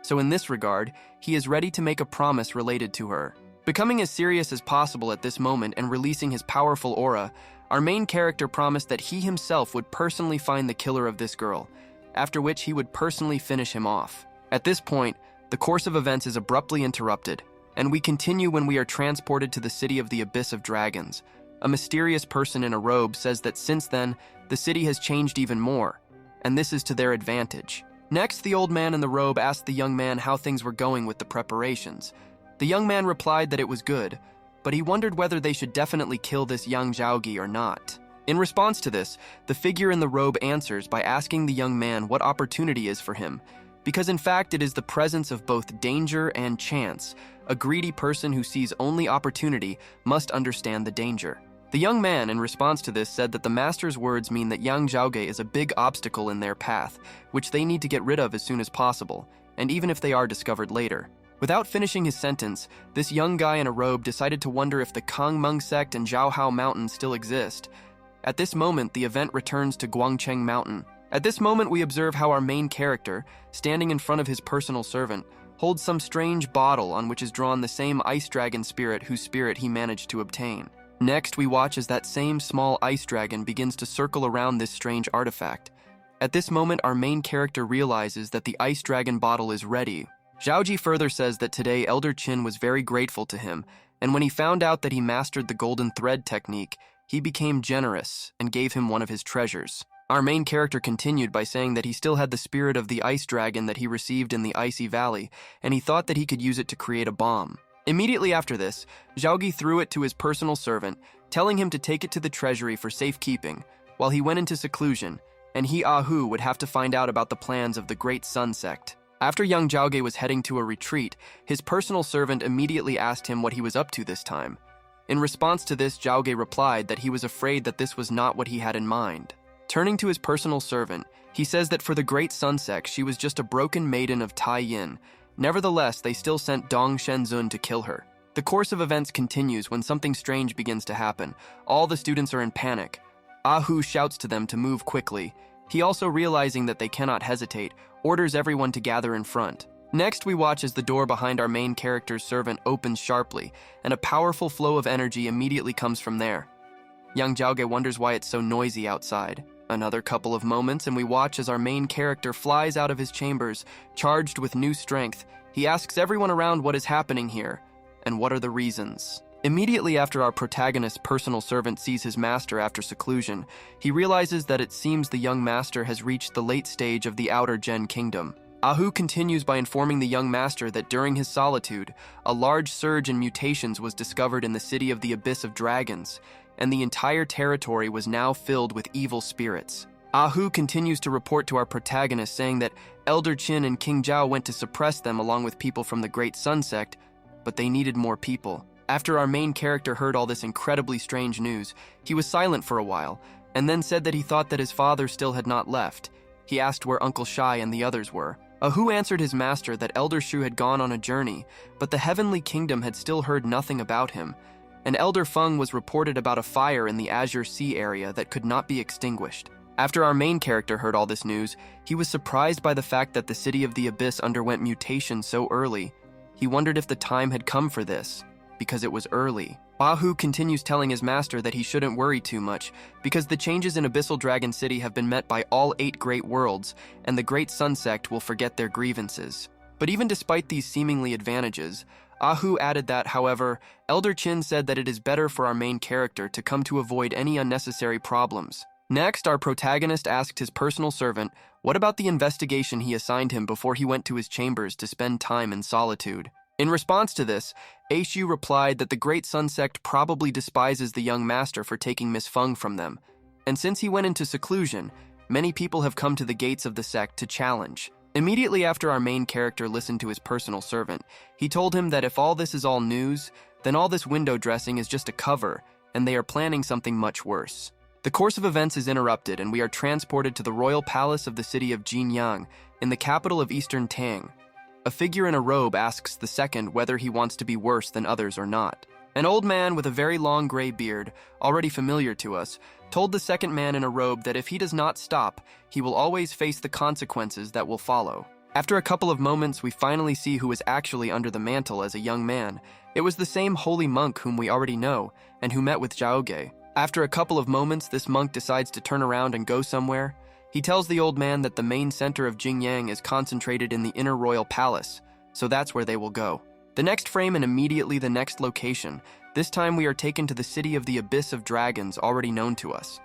Speaker 1: So in this regard, he is ready to make a promise related to her. Becoming as serious as possible at this moment and releasing his powerful aura, our main character promised that he himself would personally find the killer of this girl, after which he would personally finish him off. At this point, the course of events is abruptly interrupted, and we continue when we are transported to the city of the Abyss of Dragons. A mysterious person in a robe says that since then, the city has changed even more, and this is to their advantage. Next, the old man in the robe asked the young man how things were going with the preparations. The young man replied that it was good, but he wondered whether they should definitely kill this Yang Jao or not. In response to this, the figure in the robe answers by asking the young man what opportunity is for him, because in fact it is the presence of both danger and chance. A greedy person who sees only opportunity must understand the danger. The young man, in response to this, said that the master's words mean that Yang Jao is a big obstacle in their path, which they need to get rid of as soon as possible, and even if they are discovered later. Without finishing his sentence, this young guy in a robe decided to wonder if the Kangmeng Sect and Zhaohao Mountain still exist. At this moment, the event returns to Guangcheng Mountain. At this moment, we observe how our main character, standing in front of his personal servant, holds some strange bottle on which is drawn the same ice dragon spirit whose spirit he managed to obtain. Next, we watch as that same small ice dragon begins to circle around this strange artifact. At this moment, our main character realizes that the ice dragon bottle is ready. Zhaoji further says that today Elder Qin was very grateful to him, and when he found out that he mastered the golden thread technique, he became generous and gave him one of his treasures. Our main character continued by saying that he still had the spirit of the ice dragon that he received in the icy valley, and he thought that he could use it to create a bomb. Immediately after this, Zhaogi threw it to his personal servant, telling him to take it to the treasury for safekeeping, while he went into seclusion, and he Ahu would have to find out about the plans of the great Sun Sect. After young Zhaoge was heading to a retreat, his personal servant immediately asked him what he was up to this time. In response to this, Zhaoge replied that he was afraid that this was not what he had in mind. Turning to his personal servant, he says that for the great Sun Sect, she was just a broken maiden of Tai Yin. Nevertheless, they still sent Dong Shenzun to kill her. The course of events continues when something strange begins to happen. All the students are in panic. Ahu shouts to them to move quickly. He also, realizing that they cannot hesitate, orders everyone to gather in front. Next, we watch as the door behind our main character's servant opens sharply, and a powerful flow of energy immediately comes from there. Yang Jao wonders why it's so noisy outside. Another couple of moments, and we watch as our main character flies out of his chambers, charged with new strength. He asks everyone around what is happening here, and what are the reasons. Immediately after our protagonist's personal servant sees his master after seclusion, he realizes that it seems the young master has reached the late stage of the Outer Gen Kingdom. Ahu continues by informing the young master that during his solitude, a large surge in mutations was discovered in the city of the Abyss of Dragons, and the entire territory was now filled with evil spirits. Ahu continues to report to our protagonist saying that Elder Qin and King Jiao went to suppress them along with people from the Great Sun Sect, but they needed more people. After our main character heard all this incredibly strange news, he was silent for a while, and then said that he thought that his father still had not left. He asked where Uncle Shai and the others were. Ahu answered his master that Elder Shu had gone on a journey, but the Heavenly Kingdom had still heard nothing about him, and Elder Feng was reported about a fire in the Azure Sea area that could not be extinguished. After our main character heard all this news, he was surprised by the fact that the City of the Abyss underwent mutation so early. He wondered if the time had come for this, because it was early. Ahu continues telling his master that he shouldn't worry too much, because the changes in Abyssal Dragon City have been met by all 8 great worlds, and the Great Sun Sect will forget their grievances. But even despite these seemingly advantages, Ahu added that, however, Elder Qin said that it is better for our main character to come to avoid any unnecessary problems. Next, our protagonist asked his personal servant what about the investigation he assigned him before he went to his chambers to spend time in solitude. In response to this, Aishu replied that the Great Sun Sect probably despises the young master for taking Miss Feng from them, and since he went into seclusion, many people have come to the gates of the sect to challenge. Immediately after our main character listened to his personal servant, he told him that if all this is all news, then all this window dressing is just a cover, and they are planning something much worse. The course of events is interrupted, and we are transported to the royal palace of the city of Jinyang, in the capital of Eastern Tang. A figure in a robe asks the second whether he wants to be worse than others or not. An old man with a very long gray beard, already familiar to us, told the second man in a robe that if he does not stop, he will always face the consequences that will follow. After a couple of moments, we finally see who is actually under the mantle as a young man. It was the same holy monk whom we already know, and who met with Zhaoge. After a couple of moments, this monk decides to turn around and go somewhere. He tells the old man that the main center of Jingyang is concentrated in the inner royal palace, so that's where they will go. The next frame and immediately the next location. This time we are taken to the city of the Abyss of Dragons, already known to us.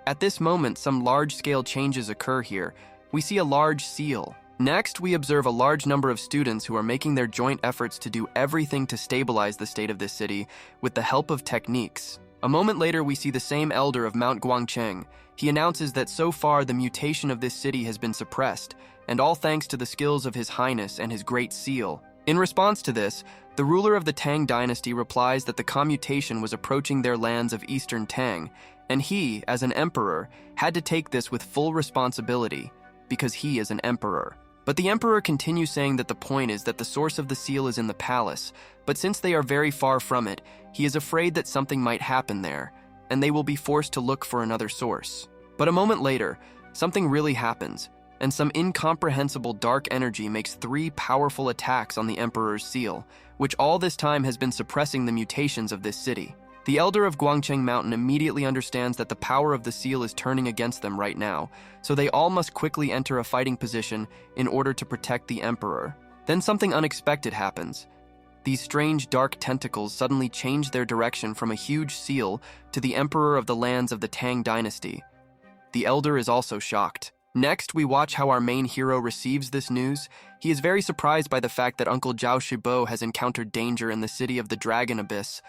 Speaker 1: At this moment, some large-scale changes occur here. We see a large seal. Next, we observe a large number of students who are making their joint efforts to do everything to stabilize the state of this city with the help of techniques. A moment later, we see the same elder of Mount Guangcheng. He announces that so far the mutation of this city has been suppressed, and all thanks to the skills of His Highness and his Great Seal. In response to this, the ruler of the Tang dynasty replies that the commutation was approaching their lands of Eastern Tang, and he, as an emperor, had to take this with full responsibility, because he is an emperor. But the emperor continues saying that the point is that the source of the seal is in the palace, but since they are very far from it, he is afraid that something might happen there, and they will be forced to look for another source. But a moment later, something really happens, and some incomprehensible dark energy makes 3 powerful attacks on the Emperor's seal, which all this time has been suppressing the mutations of this city. The elder of Guangcheng Mountain immediately understands that the power of the seal is turning against them right now, so they all must quickly enter a fighting position in order to protect the Emperor. Then something unexpected happens. These strange dark tentacles suddenly change their direction from a huge seal to the Emperor of the lands of the Tang dynasty. The elder is also shocked. Next, we watch how our main hero receives this news. He is very surprised by the fact that Uncle Zhao Shibo has encountered danger in the city of the Dragon Abyss.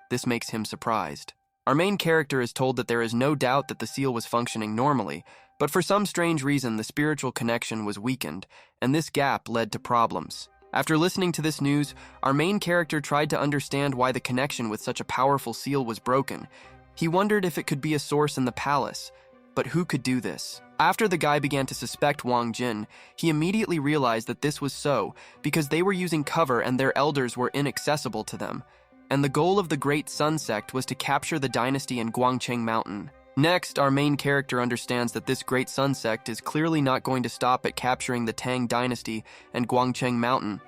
Speaker 1: This makes him surprised. Our main character is told that there is no doubt that the seal was functioning normally, but for some strange reason the spiritual connection was weakened, and this gap led to problems. After listening to this news, our main character tried to understand why the connection with such a powerful seal was broken. He wondered if it could be a source in the palace, but who could do this? After the guy began to suspect Wang Jin, he immediately realized that this was so because they were using cover and their elders were inaccessible to them. And the goal of the Great Sun Sect was to capture the dynasty in Guangcheng Mountain. Next, our main character understands that this Great Sun Sect is clearly not going to stop at capturing the Tang dynasty and Guangcheng Mountain.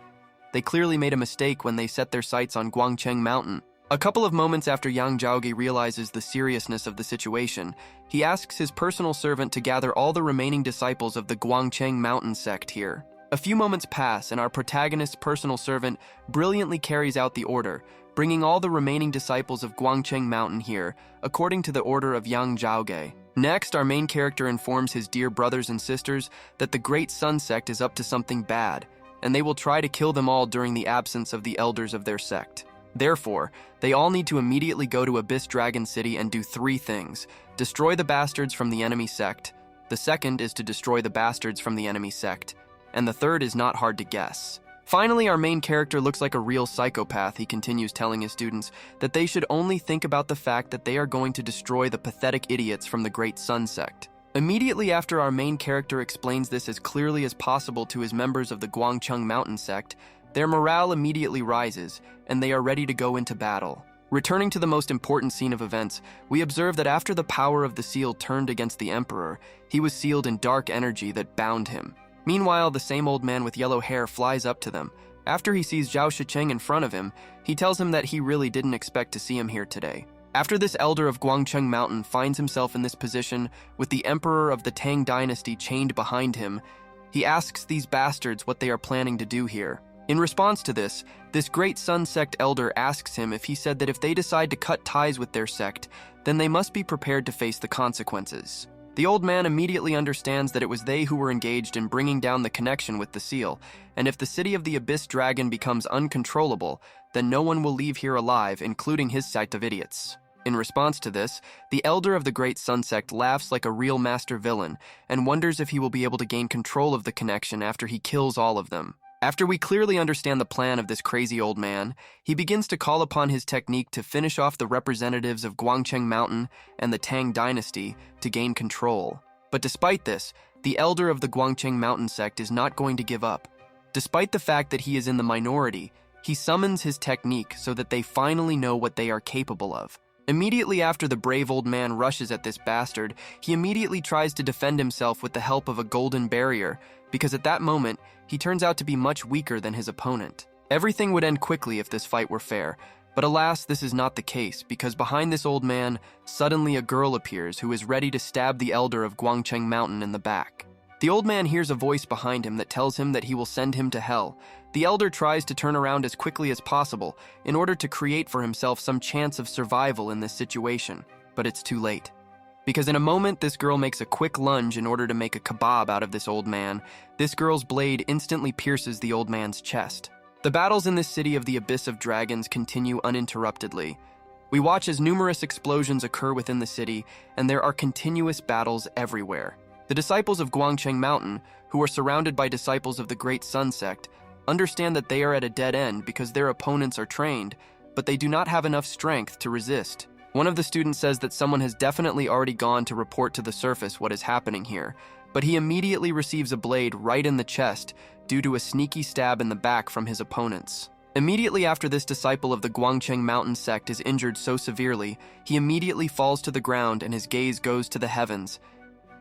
Speaker 1: They clearly made a mistake when they set their sights on Guangcheng Mountain. A couple of moments after Yang Jao realizes the seriousness of the situation, he asks his personal servant to gather all the remaining disciples of the Guangcheng Mountain sect here. A few moments pass and our protagonist's personal servant brilliantly carries out the order, bringing all the remaining disciples of Guangcheng Mountain here, according to the order of Yang Jao. Next, our main character informs his dear brothers and sisters that the Great Sun Sect is up to something bad, and they will try to kill them all during the absence of the elders of their sect. Therefore, they all need to immediately go to Abyss Dragon City and do 3 things. Destroy the bastards from the enemy sect. The second is to destroy the bastards from the enemy sect. And the third is not hard to guess. Finally, our main character looks like a real psychopath. He continues telling his students that they should only think about the fact that they are going to destroy the pathetic idiots from the Great Sun Sect. Immediately after our main character explains this as clearly as possible to his members of the Guangcheng Mountain Sect, their morale immediately rises, and they are ready to go into battle. Returning to the most important scene of events, we observe that after the power of the seal turned against the Emperor, he was sealed in dark energy that bound him. Meanwhile, the same old man with yellow hair flies up to them. After he sees Zhao Shicheng in front of him, he tells him that he really didn't expect to see him here today. After this elder of Guangcheng Mountain finds himself in this position with the Emperor of the Tang Dynasty chained behind him, he asks these bastards what they are planning to do here. In response to this great Sun Sect elder asks him if he said that if they decide to cut ties with their sect, then they must be prepared to face the consequences. The old man immediately understands that it was they who were engaged in bringing down the connection with the seal, and if the city of the Abyss Dragon becomes uncontrollable, then no one will leave here alive, including his sect of idiots. In response to this, the elder of the Great Sun Sect laughs like a real master villain and wonders if he will be able to gain control of the connection after he kills all of them. After we clearly understand the plan of this crazy old man, he begins to call upon his technique to finish off the representatives of Guangcheng Mountain and the Tang Dynasty to gain control. But despite this, the elder of the Guangcheng Mountain Sect is not going to give up. Despite the fact that he is in the minority, he summons his technique so that they finally know what they are capable of. Immediately after the brave old man rushes at this bastard, he immediately tries to defend himself with the help of a golden barrier, because at that moment, he turns out to be much weaker than his opponent. Everything would end quickly if this fight were fair, but alas, this is not the case, because behind this old man, suddenly a girl appears who is ready to stab the elder of Guangcheng Mountain in the back. The old man hears a voice behind him that tells him that he will send him to hell. The elder tries to turn around as quickly as possible in order to create for himself some chance of survival in this situation, but it's too late. Because in a moment, this girl makes a quick lunge in order to make a kebab out of this old man. This girl's blade instantly pierces the old man's chest. The battles in this city of the Abyss of Dragons continue uninterruptedly. We watch as numerous explosions occur within the city, and there are continuous battles everywhere. The disciples of Guangcheng Mountain, who are surrounded by disciples of the Great Sun Sect, understand that they are at a dead end because their opponents are trained, but they do not have enough strength to resist. One of the students says that someone has definitely already gone to report to the surface what is happening here, but he immediately receives a blade right in the chest due to a sneaky stab in the back from his opponents. Immediately after this disciple of the Guangcheng Mountain Sect is injured so severely, he immediately falls to the ground and his gaze goes to the heavens.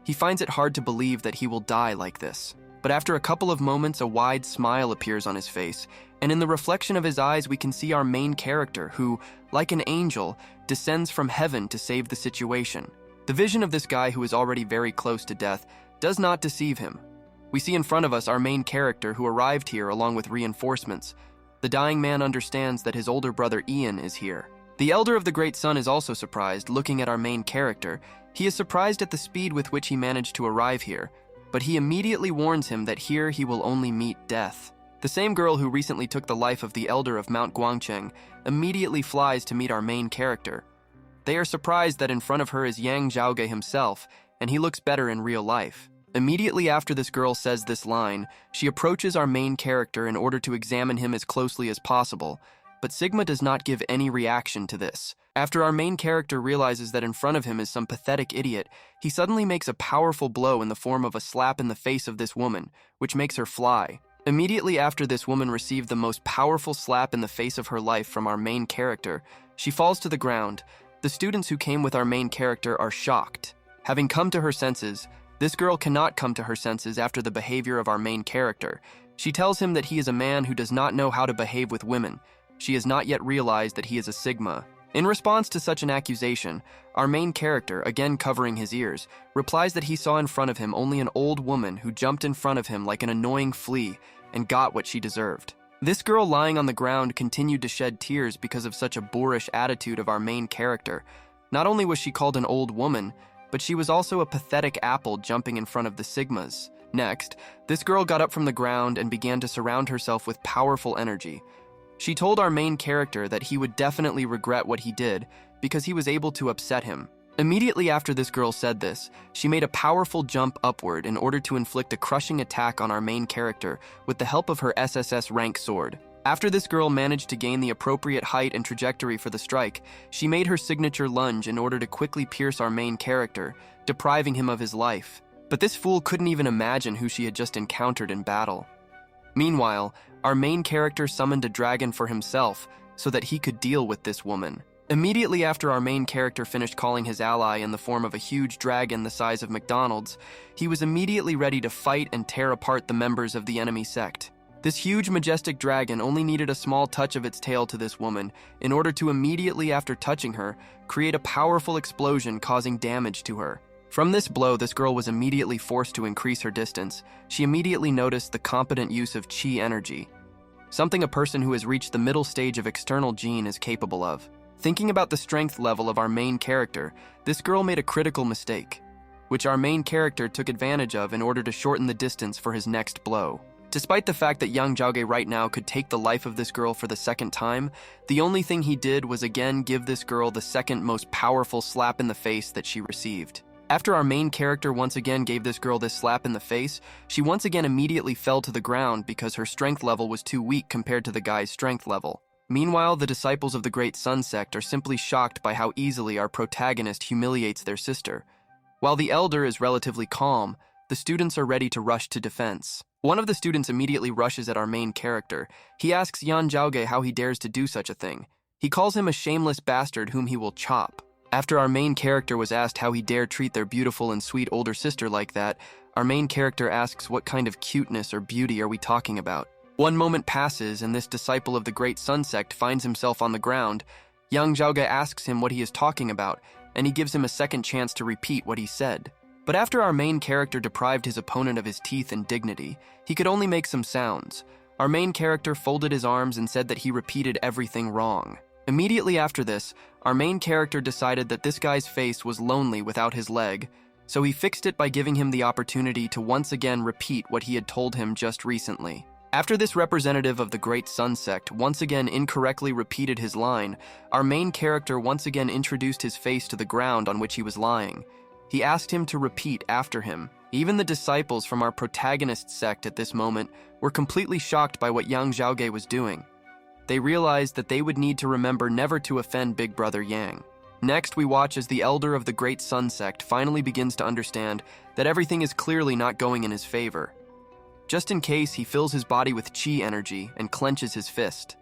Speaker 1: He finds it hard to believe that he will die like this. But after a couple of moments, a wide smile appears on his face, and in the reflection of his eyes we can see our main character who, like an angel, descends from heaven to save the situation. The vision of this guy who is already very close to death does not deceive him. We see in front of us our main character who arrived here along with reinforcements. The dying man understands that his older brother Ian is here. The elder of the Great Sun is also surprised, looking at our main character. He is surprised at the speed with which he managed to arrive here, but he immediately warns him that here he will only meet death. The same girl who recently took the life of the elder of Mount Guangcheng immediately flies to meet our main character. They are surprised that in front of her is Yang Jao himself, and he looks better in real life. Immediately after this girl says this line, she approaches our main character in order to examine him as closely as possible, but Sigma does not give any reaction to this. After our main character realizes that in front of him is some pathetic idiot, he suddenly makes a powerful blow in the form of a slap in the face of this woman, which makes her fly. Immediately after this woman received the most powerful slap in the face of her life from our main character, she falls to the ground. The students who came with our main character are shocked. Having come to her senses, this girl cannot come to her senses after the behavior of our main character. She tells him that he is a man who does not know how to behave with women. She has not yet realized that he is a Sigma. In response to such an accusation, our main character, again covering his ears, replies that he saw in front of him only an old woman who jumped in front of him like an annoying flea and got what she deserved. This girl lying on the ground continued to shed tears because of such a boorish attitude of our main character. Not only was she called an old woman, but she was also a pathetic apple jumping in front of the Sigmas. Next, this girl got up from the ground and began to surround herself with powerful energy. She told our main character that he would definitely regret what he did because he was able to upset him. Immediately after this girl said this, she made a powerful jump upward in order to inflict a crushing attack on our main character with the help of her SSS rank sword. After this girl managed to gain the appropriate height and trajectory for the strike, she made her signature lunge in order to quickly pierce our main character, depriving him of his life. But this fool couldn't even imagine who she had just encountered in battle. Meanwhile, our main character summoned a dragon for himself so that he could deal with this woman. Immediately after our main character finished calling his ally in the form of a huge dragon the size of McDonald's, he was immediately ready to fight and tear apart the members of the enemy sect. This huge, majestic dragon only needed a small touch of its tail to this woman in order to immediately after touching her, create a powerful explosion causing damage to her. From this blow, this girl was immediately forced to increase her distance. She immediately noticed the competent use of chi energy, something a person who has reached the middle stage of external gene is capable of. Thinking about the strength level of our main character, this girl made a critical mistake, which our main character took advantage of in order to shorten the distance for his next blow. Despite the fact that Yang Jao right now could take the life of this girl for the second time, the only thing he did was again give this girl the second most powerful slap in the face that she received. After our main character once again gave this girl this slap in the face, she once again immediately fell to the ground because her strength level was too weak compared to the guy's strength level. Meanwhile, the disciples of the Great Sun Sect are simply shocked by how easily our protagonist humiliates their sister. While the elder is relatively calm, the students are ready to rush to defense. One of the students immediately rushes at our main character. He asks Yang Jao how he dares to do such a thing. He calls him a shameless bastard whom he will chop. After our main character was asked how he dared treat their beautiful and sweet older sister like that, our main character asks what kind of cuteness or beauty are we talking about. One moment passes and this disciple of the Great Sun Sect finds himself on the ground. Yang Jao asks him what he is talking about, and he gives him a second chance to repeat what he said. But after our main character deprived his opponent of his teeth and dignity, he could only make some sounds. Our main character folded his arms and said that he repeated everything wrong. Immediately after this, our main character decided that this guy's face was lonely without his leg, so he fixed it by giving him the opportunity to once again repeat what he had told him just recently. After this representative of the Great Sun Sect once again incorrectly repeated his line, our main character once again introduced his face to the ground on which he was lying. He asked him to repeat after him. Even the disciples from our protagonist sect at this moment were completely shocked by what Yang Jao was doing. They realized that they would need to remember never to offend Big Brother Yang. Next, we watch as the elder of the Great Sun Sect finally begins to understand that everything is clearly not going in his favor. Just in case, he fills his body with chi energy and clenches his fist.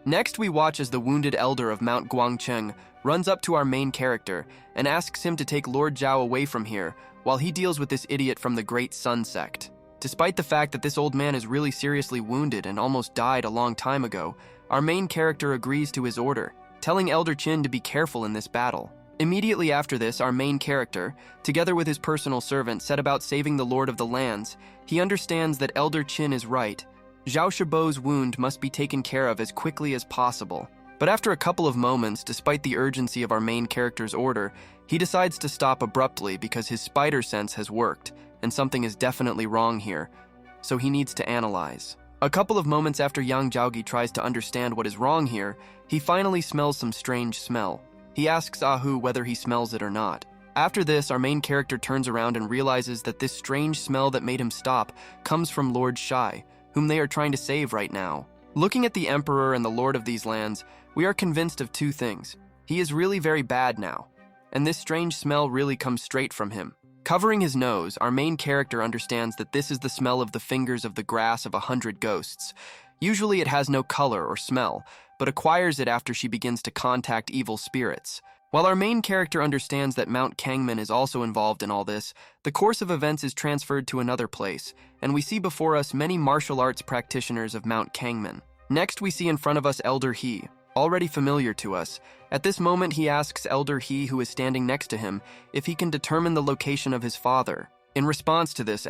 Speaker 1: Next, we watch as the wounded elder of Mount Guangcheng runs up to our main character and asks him to take Lord Zhao away from here while he deals with this idiot from the Great Sun Sect. Despite the fact that this old man is really seriously wounded and almost died a long time ago, our main character agrees to his order, telling Elder Qin to be careful in this battle. Immediately after this, our main character, together with his personal servant, set about saving the Lord of the Lands. He understands that Elder Qin is right. Zhao Shibo's wound must be taken care of as quickly as possible. But after a couple of moments, despite the urgency of our main character's order, he decides to stop abruptly because his spider sense has worked, and something is definitely wrong here, so he needs to analyze. A couple of moments after Yang Jao tries to understand what is wrong here, he finally smells some strange smell. He asks Ahu whether he smells it or not. After this, our main character turns around and realizes that this strange smell that made him stop comes from Lord Shai, whom they are trying to save right now. Looking at the Emperor and the Lord of these lands, we are convinced of two things. He is really very bad now, and this strange smell really comes straight from him. Covering his nose, our main character understands that this is the smell of the fingers of the grass of 100 ghosts. Usually it has no color or smell, but acquires it after she begins to contact evil spirits. While our main character understands that Mount Kangman is also involved in all this, the course of events is transferred to another place, and we see before us many martial arts practitioners of Mount Kangman. Next, we see in front of us Elder He, already familiar to us. At this moment, he asks Elder He, who is standing next to him, if he can determine the location of his father. In response to this,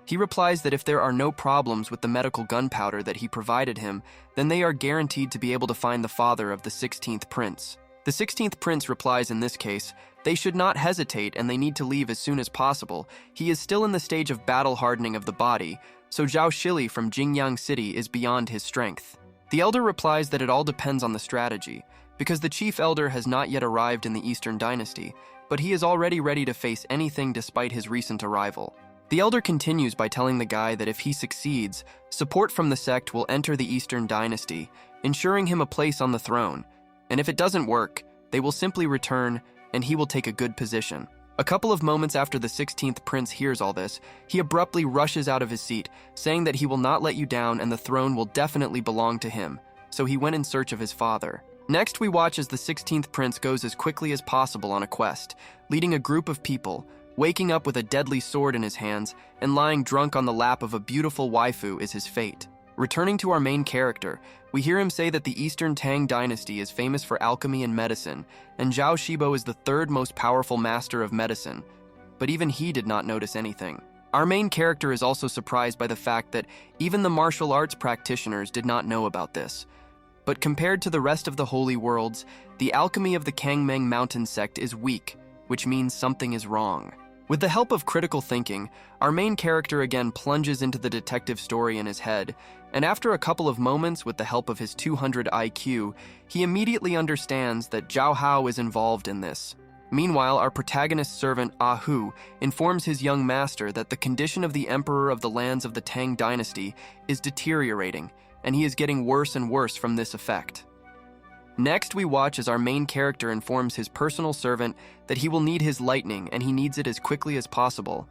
Speaker 1: he replies that if there are no problems with the medical gunpowder that he provided him, then they are guaranteed to be able to find the father of the 16th prince. The 16th prince replies in this case, they should not hesitate and they need to leave as soon as possible. He is still in the stage of battle hardening of the body, so Zhao Shili from Jingyang City is beyond his strength. The elder replies that it all depends on the strategy, because the chief elder has not yet arrived in the Eastern Dynasty, but he is already ready to face anything despite his recent arrival. The elder continues by telling the guy that if he succeeds, support from the sect will enter the Eastern Dynasty, ensuring him a place on the throne, and if it doesn't work, they will simply return and he will take a good position. A couple of moments after the 16th prince hears all this, he abruptly rushes out of his seat, saying that he will not let you down and the throne will definitely belong to him, so he went in search of his father. Next, we watch as the 16th prince goes as quickly as possible on a quest, leading a group of people, waking up with a deadly sword in his hands, and lying drunk on the lap of a beautiful waifu is his fate. Returning to our main character, we hear him say that the Eastern Tang dynasty is famous for alchemy and medicine, and Zhao Shibo is the third most powerful master of medicine, but even he did not notice anything. Our main character is also surprised by the fact that even the martial arts practitioners did not know about this. But compared to the rest of the holy worlds, the alchemy of the Kangmeng Mountain sect is weak, which means something is wrong. With the help of critical thinking, our main character again plunges into the detective story in his head, and after a couple of moments with the help of his 200 IQ, he immediately understands that Zhao Hao is involved in this. Meanwhile, our protagonist's servant, Hu, informs his young master that the condition of the emperor of the lands of the Tang dynasty is deteriorating, and he is getting worse and worse from this effect. Next, we watch as our main character informs his personal servant that he will need his lightning and he needs it as quickly as possible.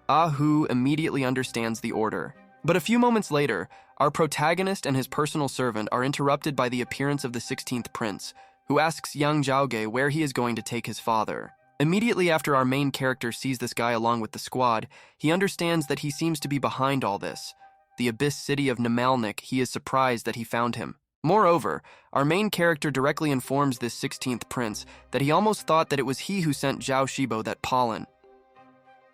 Speaker 1: Hu immediately understands the order. But a few moments later, our protagonist and his personal servant are interrupted by the appearance of the 16th prince, who asks Yang Jao where he is going to take his father. Immediately after our main character sees this guy along with the squad, he understands that he seems to be behind all this. The abyss city of Namalnik, he is surprised that he found him. Moreover, our main character directly informs this 16th prince that he almost thought that it was he who sent Zhao Shibo that pollen.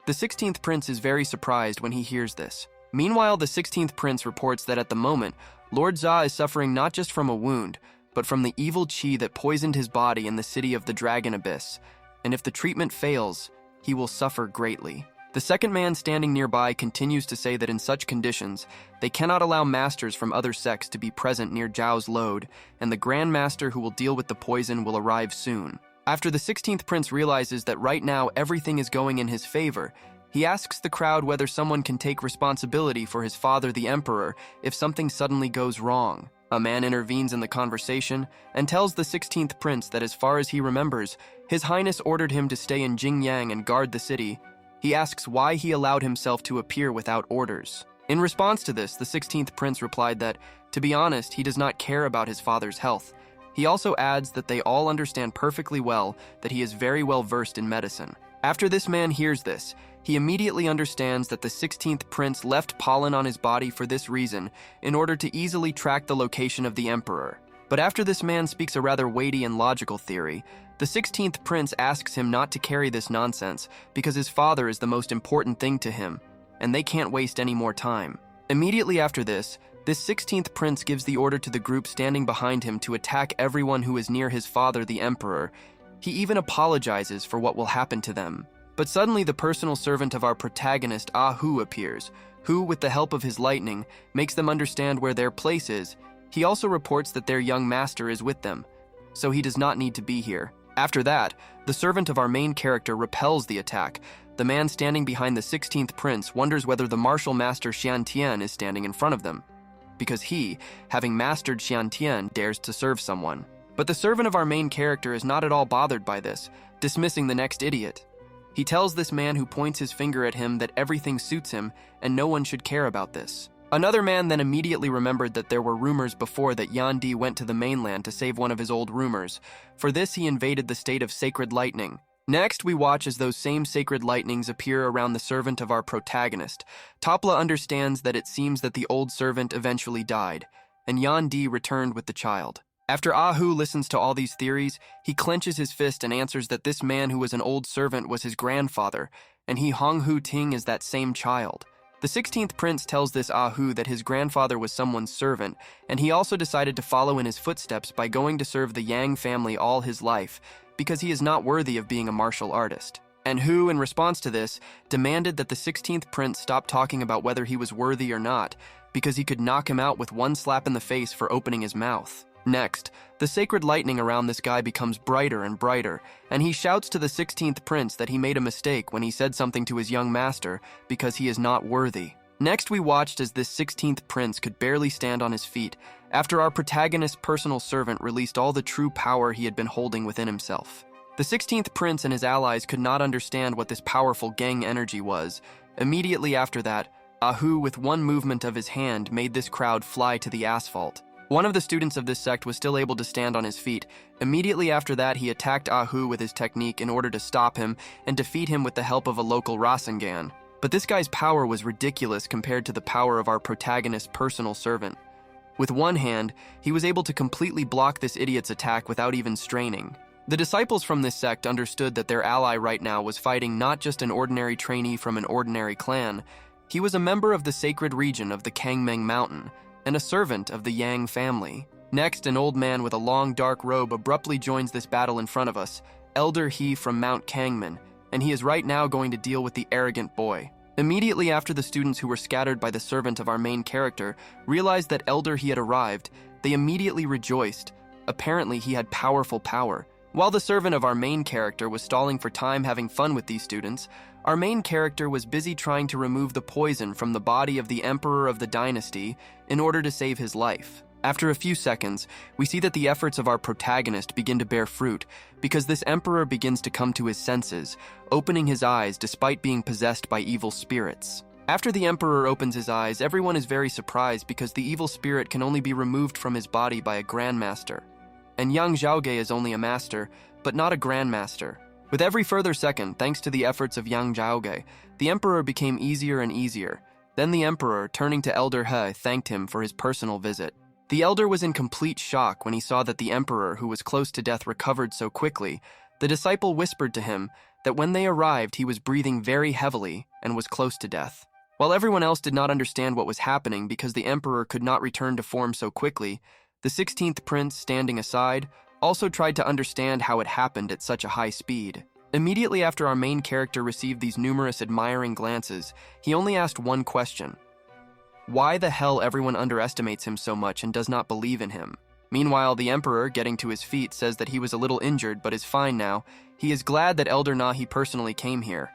Speaker 1: The 16th prince is very surprised when he hears this. Meanwhile, the 16th prince reports that at the moment, Lord Za is suffering not just from a wound, but from the evil qi that poisoned his body in the city of the Dragon Abyss, and if the treatment fails, he will suffer greatly. The second man standing nearby continues to say that in such conditions, they cannot allow masters from other sects to be present near Zhao's load, and the Grandmaster who will deal with the poison will arrive soon. After the 16th prince realizes that right now everything is going in his favor, he asks the crowd whether someone can take responsibility for his father the emperor if something suddenly goes wrong. A man intervenes in the conversation and tells the 16th prince that as far as he remembers, His Highness ordered him to stay in Jingyang and guard the city. He asks why he allowed himself to appear without orders. In response to this, the 16th prince replied that, to be honest, he does not care about his father's health. He also adds that they all understand perfectly well that he is very well versed in medicine. After this man hears this, he immediately understands that the 16th prince left pollen on his body for this reason, in order to easily track the location of the emperor. But after this man speaks a rather weighty and logical theory, the 16th prince asks him not to carry this nonsense because his father is the most important thing to him, and they can't waste any more time. Immediately after this 16th prince gives the order to the group standing behind him to attack everyone who is near his father, the emperor. He even apologizes for what will happen to them. But suddenly the personal servant of our protagonist, Hu, appears, who, with the help of his lightning, makes them understand where their place is. He also reports that their young master is with them, so he does not need to be here. After that, the servant of our main character repels the attack. The man standing behind the 16th prince wonders whether the martial master Xian Tian is standing in front of them, because he, having mastered Xian Tian, dares to serve someone. But the servant of our main character is not at all bothered by this, dismissing the next idiot. He tells this man who points his finger at him that everything suits him and no one should care about this. Another man then immediately remembered that there were rumors before that Yan Di went to the mainland to save one of his old rumors. For this, he invaded the state of Sacred Lightning. Next, we watch as those same sacred lightnings appear around the servant of our protagonist. Topla understands that it seems that the old servant eventually died, and Yan Di returned with the child. After Hu listens to all these theories, he clenches his fist and answers that this man who was an old servant was his grandfather, and he Hong Hu Ting is that same child. The 16th prince tells this Hu that his grandfather was someone's servant, and he also decided to follow in his footsteps by going to serve the Yang family all his life, because he is not worthy of being a martial artist. And Hu, in response to this, demanded that the 16th prince stop talking about whether he was worthy or not, because he could knock him out with one slap in the face for opening his mouth. Next, the sacred lightning around this guy becomes brighter and brighter, and he shouts to the 16th prince that he made a mistake when he said something to his young master because he is not worthy. Next, we watched as this 16th prince could barely stand on his feet after our protagonist's personal servant released all the true power he had been holding within himself. The 16th prince and his allies could not understand what this powerful gang energy was. Immediately after that, Ahu, with one movement of his hand, made this crowd fly to the asphalt. One of the students of this sect was still able to stand on his feet. Immediately after that, he attacked Ahu with his technique in order to stop him and defeat him with the help of a local Rasengan. But this guy's power was ridiculous compared to the power of our protagonist's personal servant. With one hand, he was able to completely block this idiot's attack without even straining. The disciples from this sect understood that their ally right now was fighting not just an ordinary trainee from an ordinary clan. He was a member of the sacred region of the Kangmeng Mountain, and a servant of the Yang family. Next, an old man with a long dark robe abruptly joins this battle in front of us, Elder He from Mount Kangmen, and he is right now going to deal with the arrogant boy. Immediately after the students who were scattered by the servant of our main character realized that Elder He had arrived, they immediately rejoiced. Apparently, he had powerful power. While the servant of our main character was stalling for time having fun with these students, our main character was busy trying to remove the poison from the body of the emperor of the dynasty in order to save his life. After a few seconds, we see that the efforts of our protagonist begin to bear fruit because this emperor begins to come to his senses, opening his eyes despite being possessed by evil spirits. After the emperor opens his eyes, everyone is very surprised because the evil spirit can only be removed from his body by a Grandmaster. And Yang Jao is only a master, but not a Grandmaster. With every further second, thanks to the efforts of Yang Jao, the emperor became easier and easier. Then the emperor, turning to Elder He, thanked him for his personal visit. The elder was in complete shock when he saw that the emperor, who was close to death, recovered so quickly. The disciple whispered to him that when they arrived, he was breathing very heavily and was close to death. While everyone else did not understand what was happening because the emperor could not return to form so quickly, the 16th prince, standing aside, also tried to understand how it happened at such a high speed. Immediately after our main character received these numerous admiring glances, he only asked one question. Why the hell everyone underestimates him so much and does not believe in him? Meanwhile, the emperor, getting to his feet, says that he was a little injured but is fine now. He is glad that Elder Nahi personally came here.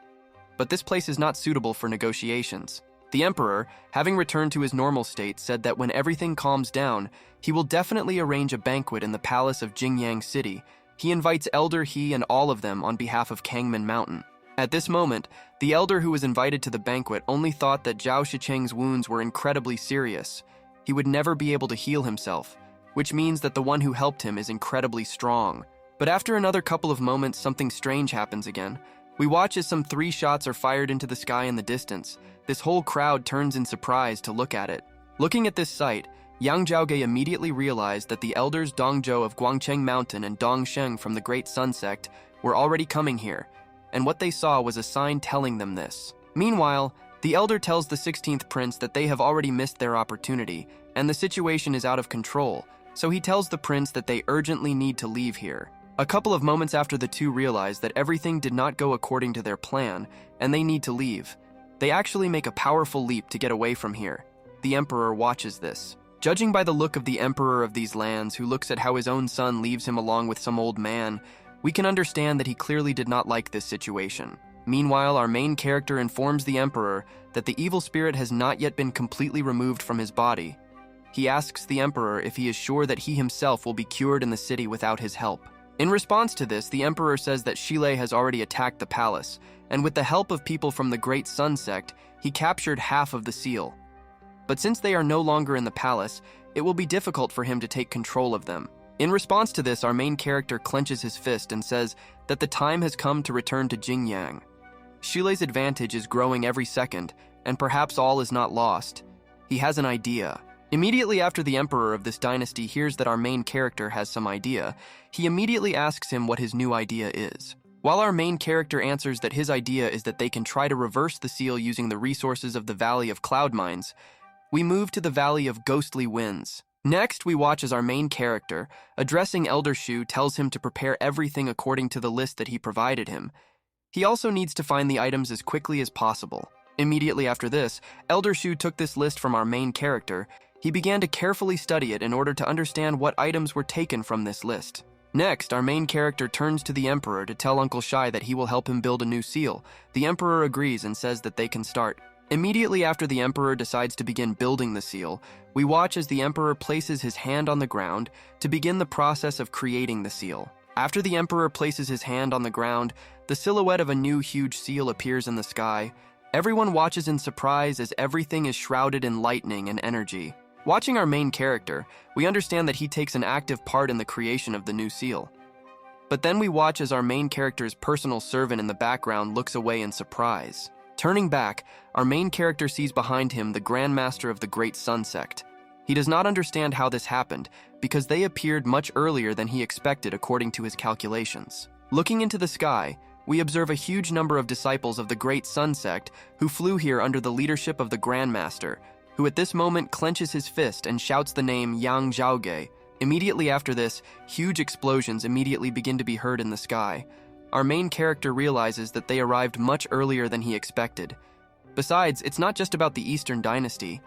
Speaker 1: But this place is not suitable for negotiations. The emperor, having returned to his normal state, said that when everything calms down, he will definitely arrange a banquet in the palace of Jingyang City. He invites Elder He and all of them on behalf of Kangmen Mountain. At this moment, the elder who was invited to the banquet only thought that Zhao Shicheng's wounds were incredibly serious. He would never be able to heal himself, which means that the one who helped him is incredibly strong. But after another couple of moments, something strange happens again. We watch as some 3 shots are fired into the sky in the distance. This whole crowd turns in surprise to look at it. Looking at this sight, Yang Jao immediately realized that the elders Dongzhou of Guangcheng Mountain and Dongsheng from the Great Sun Sect were already coming here, and what they saw was a sign telling them this. Meanwhile, the elder tells the 16th prince that they have already missed their opportunity, and the situation is out of control, so he tells the prince that they urgently need to leave here. A couple of moments after the two realize that everything did not go according to their plan, and they need to leave, they actually make a powerful leap to get away from here. The emperor watches this. Judging by the look of the emperor of these lands, who looks at how his own son leaves him along with some old man, we can understand that he clearly did not like this situation. Meanwhile, our main character informs the emperor that the evil spirit has not yet been completely removed from his body. He asks the emperor if he is sure that he himself will be cured in the city without his help. In response to this, the emperor says that Shile has already attacked the palace, and with the help of people from the Great Sun Sect, he captured half of the seal. But since they are no longer in the palace, it will be difficult for him to take control of them. In response to this, our main character clenches his fist and says that the time has come to return to Jingyang. Shile's advantage is growing every second, and perhaps all is not lost. He has an idea. Immediately after the emperor of this dynasty hears that our main character has some idea, he immediately asks him what his new idea is. While our main character answers that his idea is that they can try to reverse the seal using the resources of the Valley of Cloud Mines, we move to the Valley of Ghostly Winds. Next, we watch as our main character, addressing Elder Shu, tells him to prepare everything according to the list that he provided him. He also needs to find the items as quickly as possible. Immediately after this, Elder Shu took this list from our main character. He began to carefully study it in order to understand what items were taken from this list. Next, our main character turns to the Emperor to tell Uncle Shai that he will help him build a new seal. The Emperor agrees and says that they can start. Immediately after the Emperor decides to begin building the seal, we watch as the Emperor places his hand on the ground to begin the process of creating the seal. After the Emperor places his hand on the ground, the silhouette of a new huge seal appears in the sky. Everyone watches in surprise as everything is shrouded in lightning and energy. Watching our main character, we understand that he takes an active part in the creation of the new seal. But then we watch as our main character's personal servant in the background looks away in surprise. Turning back, our main character sees behind him the Grandmaster of the Great Sun Sect. He does not understand how this happened, because they appeared much earlier than he expected according to his calculations. Looking into the sky, we observe a huge number of disciples of the Great Sun Sect who flew here under the leadership of the Grandmaster, who at this moment clenches his fist and shouts the name Yang Jao. Immediately after this, huge explosions immediately begin to be heard in the sky. Our main character realizes that they arrived much earlier than he expected. Besides, it's not just about the Eastern Dynasty.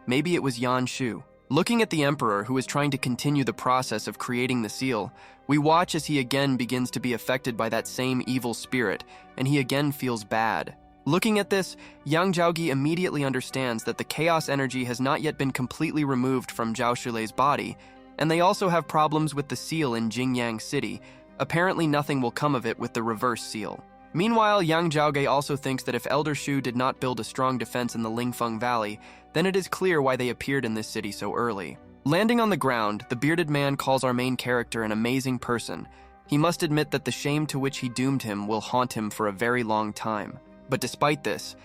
Speaker 1: Maybe it was Yan Shu. Looking at the Emperor, who is trying to continue the process of creating the seal, we watch as he again begins to be affected by that same evil spirit, and he again feels bad. Looking at this, Yang Zhaogi immediately understands that the chaos energy has not yet been completely removed from Zhao Shulei's body, and they also have problems with the seal in Jingyang City. Apparently nothing will come of it with the reverse seal. Meanwhile, Yang Zhaoge also thinks that if Elder Shu did not build a strong defense in the Lingfeng Valley, then it is clear why they appeared in this city so early. Landing on the ground, the bearded man calls our main character an amazing person. He must admit that the shame to which he doomed him will haunt him for a very long time. But despite this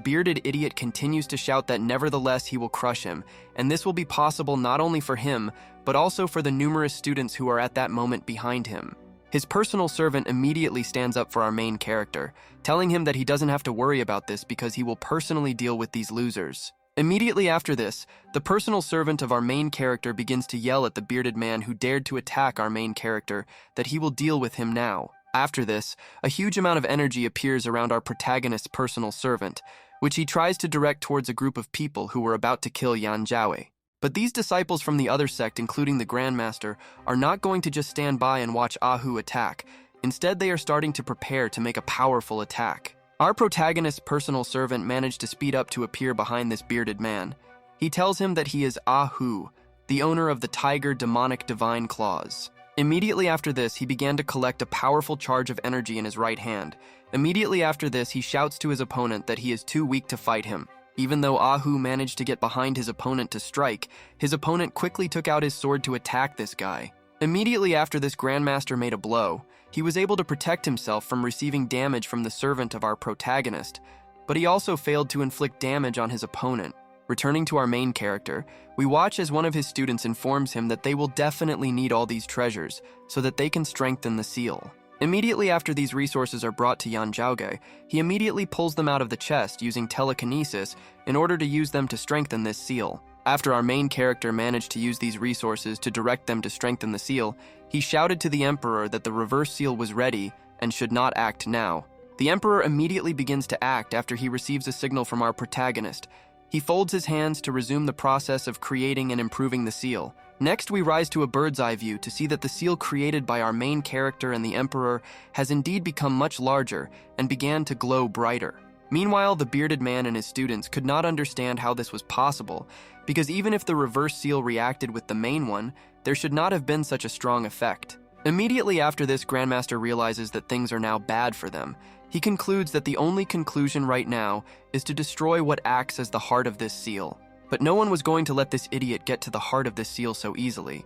Speaker 1: bearded idiot continues to shout that nevertheless he will crush him, and this will be possible not only for him, but also for the numerous students who are at that moment behind him. His personal servant immediately stands up for our main character, telling him that he doesn't have to worry about this because he will personally deal with these losers. Immediately after this, the personal servant of our main character begins to yell at the bearded man who dared to attack our main character that he will deal with him now. After this, a huge amount of energy appears around our protagonist's personal servant, which he tries to direct towards a group of people who were about to kill Yan Zhao. But these disciples from the other sect, including the Grandmaster, are not going to just stand by and watch Ahu attack. Instead, they are starting to prepare to make a powerful attack. Our protagonist's personal servant managed to speed up to appear behind this bearded man. He tells him that he is Ahu, the owner of the Tiger Demonic Divine Claws. Immediately after this, he began to collect a powerful charge of energy in his right hand. Immediately after this, he shouts to his opponent that he is too weak to fight him. Even though Ahu managed to get behind his opponent to strike, his opponent quickly took out his sword to attack this guy. Immediately after this Grandmaster made a blow, he was able to protect himself from receiving damage from the servant of our protagonist, but he also failed to inflict damage on his opponent. Returning to our main character, we watch as one of his students informs him that they will definitely need all these treasures so that they can strengthen the seal. Immediately after these resources are brought to Yan Zhaoge, he immediately pulls them out of the chest using telekinesis in order to use them to strengthen this seal. After our main character managed to use these resources to direct them to strengthen the seal, he shouted to the Emperor that the reverse seal was ready and should not act now. The Emperor immediately begins to act after he receives a signal from our protagonist. He folds his hands to resume the process of creating and improving the seal. Next, we rise to a bird's eye view to see that the seal created by our main character and the Emperor has indeed become much larger and began to glow brighter. Meanwhile, the bearded man and his students could not understand how this was possible, because even if the reverse seal reacted with the main one, there should not have been such a strong effect. Immediately after this, Grandmaster realizes that things are now bad for them. He concludes that the only conclusion right now is to destroy what acts as the heart of this seal. But no one was going to let this idiot get to the heart of this seal so easily.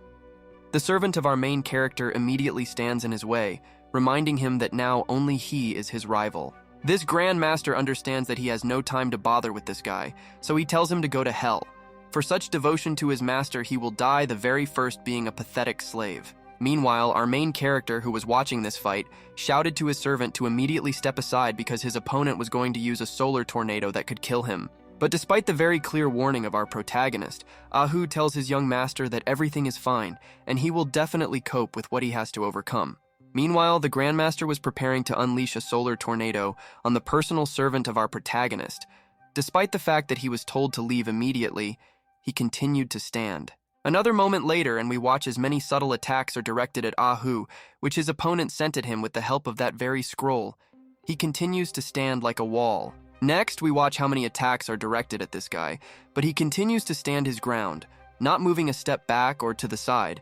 Speaker 1: The servant of our main character immediately stands in his way, reminding him that now only he is his rival. This Grandmaster understands that he has no time to bother with this guy, so he tells him to go to hell. For such devotion to his master, he will die the very first being a pathetic slave. Meanwhile, our main character, who was watching this fight, shouted to his servant to immediately step aside because his opponent was going to use a solar tornado that could kill him. But despite the very clear warning of our protagonist, Ahu tells his young master that everything is fine, and he will definitely cope with what he has to overcome. Meanwhile, the Grandmaster was preparing to unleash a solar tornado on the personal servant of our protagonist. Despite the fact that he was told to leave immediately, he continued to stand. Another moment later, and we watch as many subtle attacks are directed at Ahu, which his opponent sent at him with the help of that very scroll. He continues to stand like a wall. Next, we watch how many attacks are directed at this guy, but he continues to stand his ground, not moving a step back or to the side.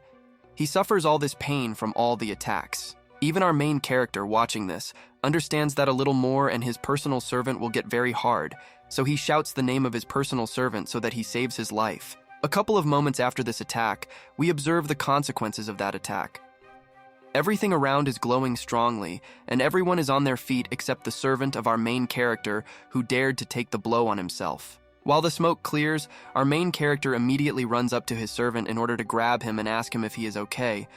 Speaker 1: He suffers all this pain from all the attacks. Even our main character watching this understands that a little more and his personal servant will get very hard, so he shouts the name of his personal servant so that he saves his life. A couple of moments after this attack, we observe the consequences of that attack. Everything around is glowing strongly, and everyone is on their feet except the servant of our main character who dared to take the blow on himself. While the smoke clears, our main character immediately runs up to his servant in order to grab him and ask him if he is okay.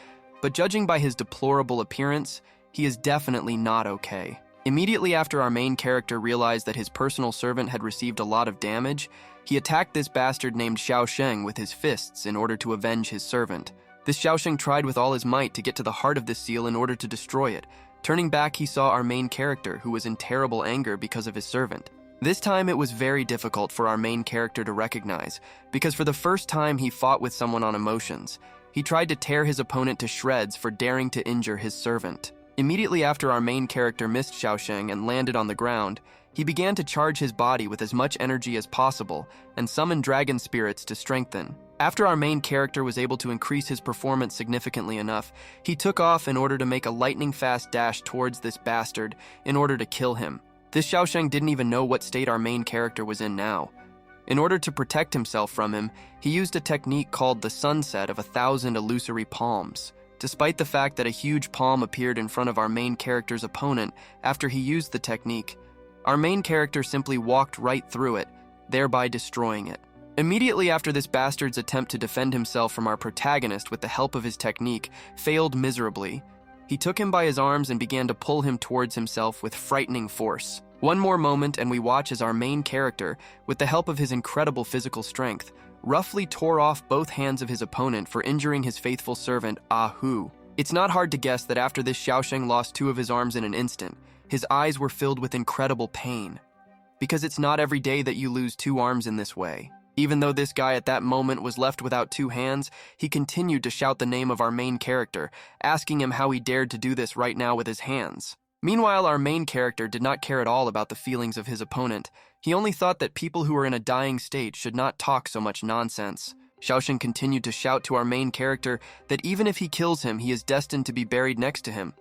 Speaker 1: But judging by his deplorable appearance, he is definitely not okay. Immediately after our main character realized that his personal servant had received a lot of damage, he attacked this bastard named Shang with his fists in order to avenge his servant. This Shang tried with all his might to get to the heart of this seal in order to destroy it. Turning back, he saw our main character, who was in terrible anger because of his servant. This time it was very difficult for our main character to recognize, because for the first time he fought with someone on emotions. He tried to tear his opponent to shreds for daring to injure his servant. Immediately after our main character missed Shang and landed on the ground, he began to charge his body with as much energy as possible and summon dragon spirits to strengthen. After our main character was able to increase his performance significantly enough, he took off in order to make a lightning-fast dash towards this bastard in order to kill him. This Shang didn't even know what state our main character was in now. In order to protect himself from him, he used a technique called the sunset of 1,000 illusory palms. Despite the fact that a huge palm appeared in front of our main character's opponent after he used the technique, our main character simply walked right through it, thereby destroying it. Immediately after this bastard's attempt to defend himself from our protagonist with the help of his technique failed miserably, he took him by his arms and began to pull him towards himself with frightening force. One more moment and we watch as our main character, with the help of his incredible physical strength, roughly tore off both hands of his opponent for injuring his faithful servant, Ahu. It's not hard to guess that after this Shang lost 2 of his arms in an instant, his eyes were filled with incredible pain. Because it's not every day that you lose 2 arms in this way. Even though this guy at that moment was left without 2 hands, he continued to shout the name of our main character, asking him how he dared to do this right now with his hands. Meanwhile, our main character did not care at all about the feelings of his opponent. He only thought that people who were in a dying state should not talk so much nonsense. Shang continued to shout to our main character that even if he kills him, he is destined to be buried next to him.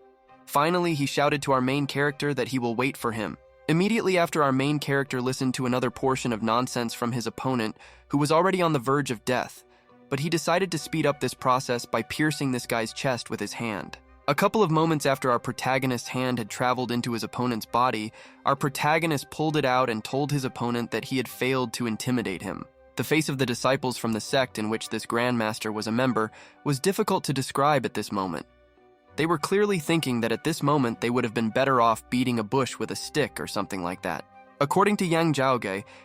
Speaker 1: Finally, he shouted to our main character that he will wait for him. Immediately after our main character listened to another portion of nonsense from his opponent, who was already on the verge of death, but he decided to speed up this process by piercing this guy's chest with his hand. A couple of moments after our protagonist's hand had traveled into his opponent's body, our protagonist pulled it out and told his opponent that he had failed to intimidate him. The face of the disciples from the sect in which this Grandmaster was a member was difficult to describe at this moment. They were clearly thinking that at this moment they would have been better off beating a bush with a stick or something like that. According to Yang Jao,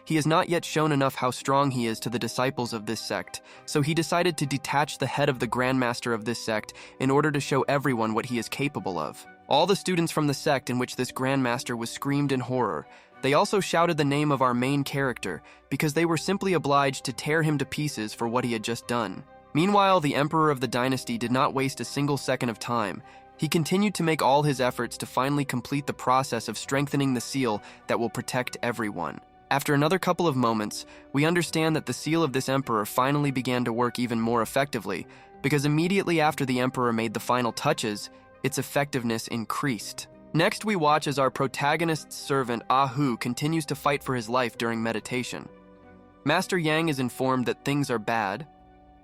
Speaker 1: he has not yet shown enough how strong he is to the disciples of this sect, so he decided to detach the head of the Grandmaster of this sect in order to show everyone what he is capable of. All the students from the sect in which this Grandmaster was screamed in horror. They also shouted the name of our main character, because they were simply obliged to tear him to pieces for what he had just done. Meanwhile, the Emperor of the dynasty did not waste a single second of time. He continued to make all his efforts to finally complete the process of strengthening the seal that will protect everyone. After another couple of moments, we understand that the seal of this emperor finally began to work even more effectively, because immediately after the emperor made the final touches, its effectiveness increased. Next, we watch as our protagonist's servant, Ahu, continues to fight for his life during meditation. Master Yang is informed that things are bad.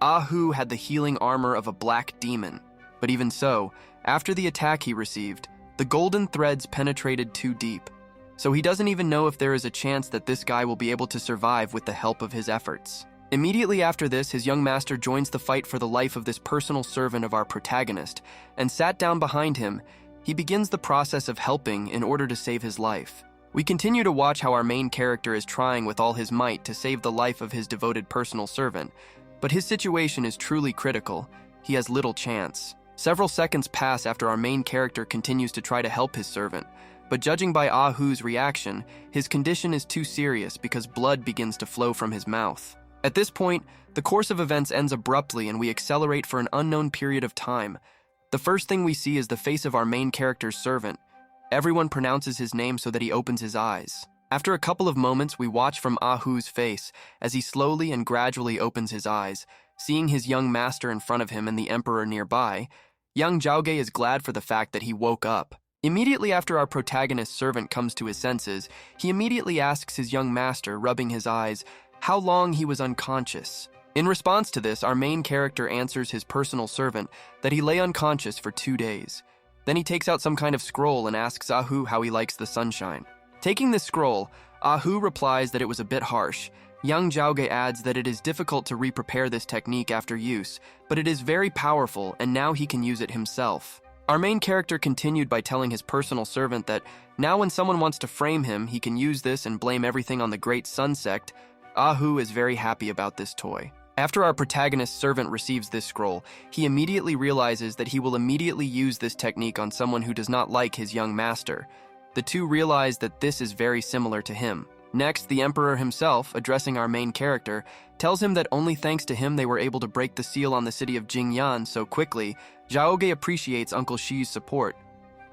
Speaker 1: Ahu had the healing armor of a black demon, but even so, after the attack he received, the golden threads penetrated too deep, so he doesn't even know if there is a chance that this guy will be able to survive with the help of his efforts. Immediately after this, his young master joins the fight for the life of this personal servant of our protagonist, and sat down behind him. He begins the process of helping in order to save his life. We continue to watch how our main character is trying with all his might to save the life of his devoted personal servant, but his situation is truly critical. He has little chance. Several seconds pass after our main character continues to try to help his servant, but judging by Ahu's reaction, his condition is too serious because blood begins to flow from his mouth. At this point, the course of events ends abruptly and we accelerate for an unknown period of time. The first thing we see is the face of our main character's servant. Everyone pronounces his name so that he opens his eyes. After a couple of moments, we watch from Ahu's face as he slowly and gradually opens his eyes. Seeing his young master in front of him and the emperor nearby, Yang Jao is glad for the fact that he woke up. Immediately after our protagonist's servant comes to his senses, he immediately asks his young master, rubbing his eyes, how long he was unconscious. In response to this, our main character answers his personal servant that he lay unconscious for 2 days. Then he takes out some kind of scroll and asks Ahu how he likes the sunshine. Taking this scroll, Ahu replies that it was a bit harsh. Yang Jao adds that it is difficult to re-prepare this technique after use, but it is very powerful and now he can use it himself. Our main character continued by telling his personal servant that now when someone wants to frame him, he can use this and blame everything on the great Sun Sect. Ahu is very happy about this toy. After our protagonist's servant receives this scroll, he immediately realizes that he will immediately use this technique on someone who does not like his young master. The two realize that this is very similar to him. Next, the emperor himself, addressing our main character, tells him that only thanks to him they were able to break the seal on the city of Jingyan so quickly. Zhaoge appreciates Uncle Shi's support,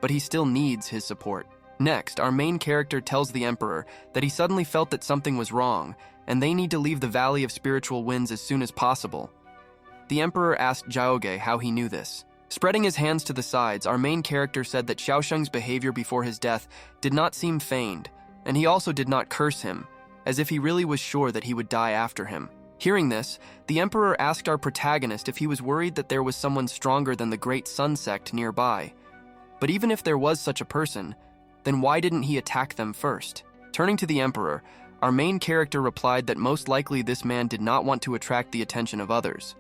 Speaker 1: but he still needs his support. Next, our main character tells the emperor that he suddenly felt that something was wrong, and they need to leave the Valley of Spiritual Winds as soon as possible. The emperor asked Zhaoge how he knew this. Spreading his hands to the sides, our main character said that Xiaosheng's behavior before his death did not seem feigned, and he also did not curse him, as if he really was sure that he would die after him. Hearing this, the emperor asked our protagonist if he was worried that there was someone stronger than the great Sun Sect nearby. But even if there was such a person, then why didn't he attack them first? Turning to the emperor, our main character replied that most likely this man did not want to attract the attention of others.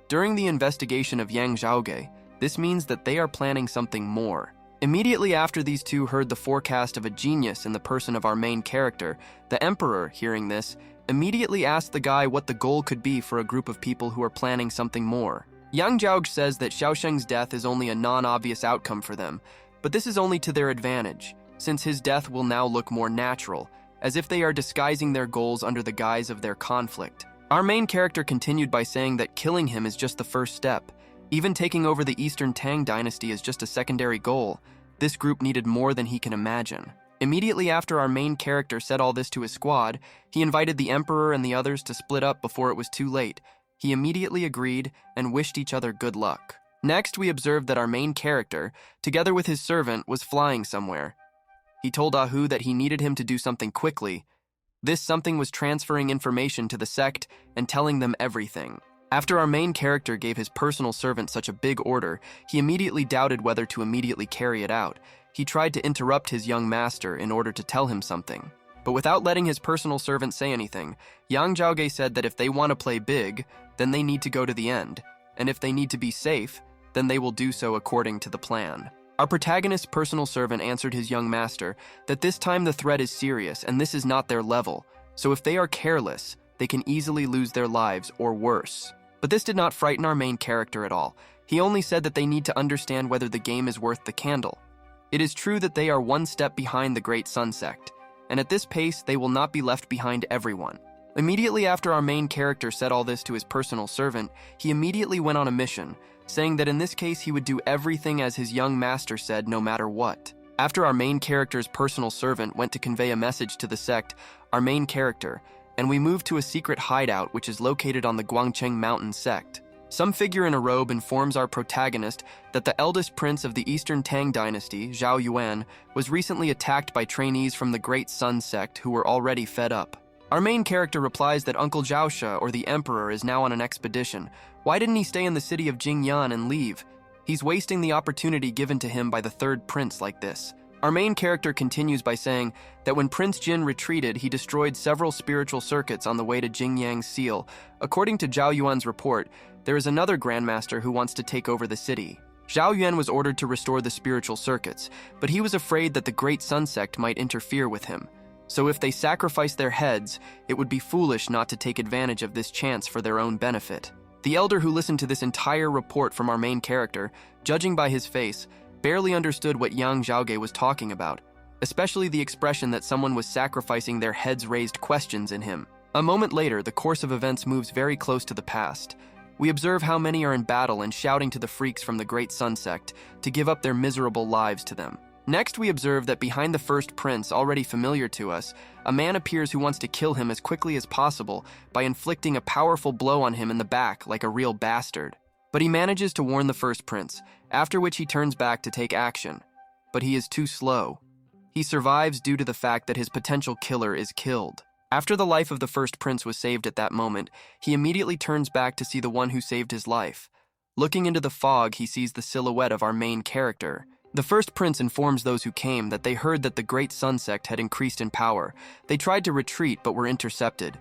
Speaker 1: During the investigation of Yang Zhaoge, this means that they are planning something more. Immediately after these two heard the forecast of a genius in the person of our main character, the emperor, hearing this, immediately asked the guy what the goal could be for a group of people who are planning something more. Yang Zhao says that Xiaosheng's death is only a non-obvious outcome for them, but this is only to their advantage, since his death will now look more natural, as if they are disguising their goals under the guise of their conflict. Our main character continued by saying that killing him is just the first step. Even taking over the Eastern Tang dynasty is just a secondary goal. This group needed more than he can imagine. Immediately after our main character said all this to his squad, he invited the emperor and the others to split up before it was too late. He immediately agreed and wished each other good luck. Next, we observed that our main character, together with his servant, was flying somewhere. He told Ahu that he needed him to do something quickly. This something was transferring information to the sect and telling them everything. After our main character gave his personal servant such a big order, he immediately doubted whether to immediately carry it out. He tried to interrupt his young master in order to tell him something. But without letting his personal servant say anything, Yang Zhaoge said that if they want to play big, then they need to go to the end, and if they need to be safe, then they will do so according to the plan. Our protagonist's personal servant answered his young master that this time the threat is serious and this is not their level, so if they are careless, they can easily lose their lives or worse. But this did not frighten our main character at all. He only said that they need to understand whether the game is worth the candle. It is true that they are one step behind the great Sun Sect, and at this pace they will not be left behind everyone. Immediately after our main character said all this to his personal servant, he immediately went on a mission, saying that in this case he would do everything as his young master said no matter what. After our main character's personal servant went to convey a message to the sect, our main character, and we moved to a secret hideout which is located on the Guangcheng Mountain sect. Some figure in a robe informs our protagonist that the eldest prince of the Eastern Tang dynasty, Zhao Yuan, was recently attacked by trainees from the Great Sun Sect who were already fed up. Our main character replies that Uncle Zhaosha, or the Emperor, is now on an expedition. Why didn't he stay in the city of Jingyan and leave? He's wasting the opportunity given to him by the third prince like this. Our main character continues by saying that when Prince Jin retreated, he destroyed several spiritual circuits on the way to Jingyang's seal. According to Zhao Yuan's report, there is another Grandmaster who wants to take over the city. Zhao Yuan was ordered to restore the spiritual circuits, but he was afraid that the Great Sun Sect might interfere with him. So if they sacrifice their heads, it would be foolish not to take advantage of this chance for their own benefit. The elder who listened to this entire report from our main character, judging by his face, barely understood what Yang Zhaoge was talking about, especially the expression that someone was sacrificing their heads raised questions in him. A moment later, the course of events moves very close to the past. We observe how many are in battle and shouting to the freaks from the Great Sun Sect to give up their miserable lives to them. Next, we observe that behind the first prince, already familiar to us, a man appears who wants to kill him as quickly as possible by inflicting a powerful blow on him in the back like a real bastard. But he manages to warn the first prince, after which he turns back to take action. But he is too slow. He survives due to the fact that his potential killer is killed. After the life of the first prince was saved at that moment, he immediately turns back to see the one who saved his life. Looking into the fog, he sees the silhouette of our main character. The first prince informs those who came that they heard that the Great Sun Sect had increased in power. They tried to retreat but were intercepted.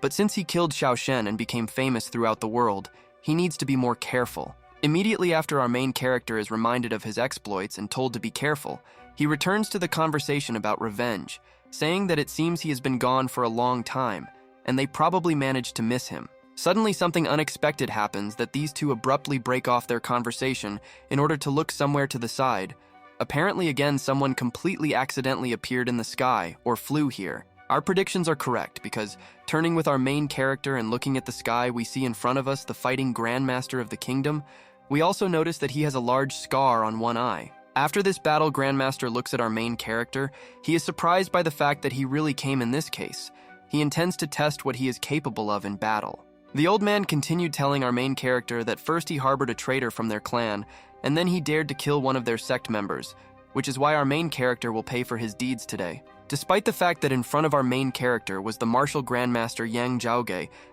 Speaker 1: But since he killed Xiao Shen and became famous throughout the world, he needs to be more careful. Immediately after our main character is reminded of his exploits and told to be careful, he returns to the conversation about revenge, saying that it seems he has been gone for a long time, and they probably managed to miss him. Suddenly, something unexpected happens that these two abruptly break off their conversation in order to look somewhere to the side. Apparently, again, someone completely accidentally appeared in the sky or flew here. Our predictions are correct because, turning with our main character and looking at the sky, we see in front of us the fighting Grandmaster of the kingdom. We also notice that he has a large scar on one eye. After this battle, Grandmaster looks at our main character. He is surprised by the fact that he really came in this case. He intends to test what he is capable of in battle. The old man continued telling our main character that first he harbored a traitor from their clan, and then he dared to kill one of their sect members, which is why our main character will pay for his deeds today. Despite the fact that in front of our main character was the martial grandmaster Yang Jao,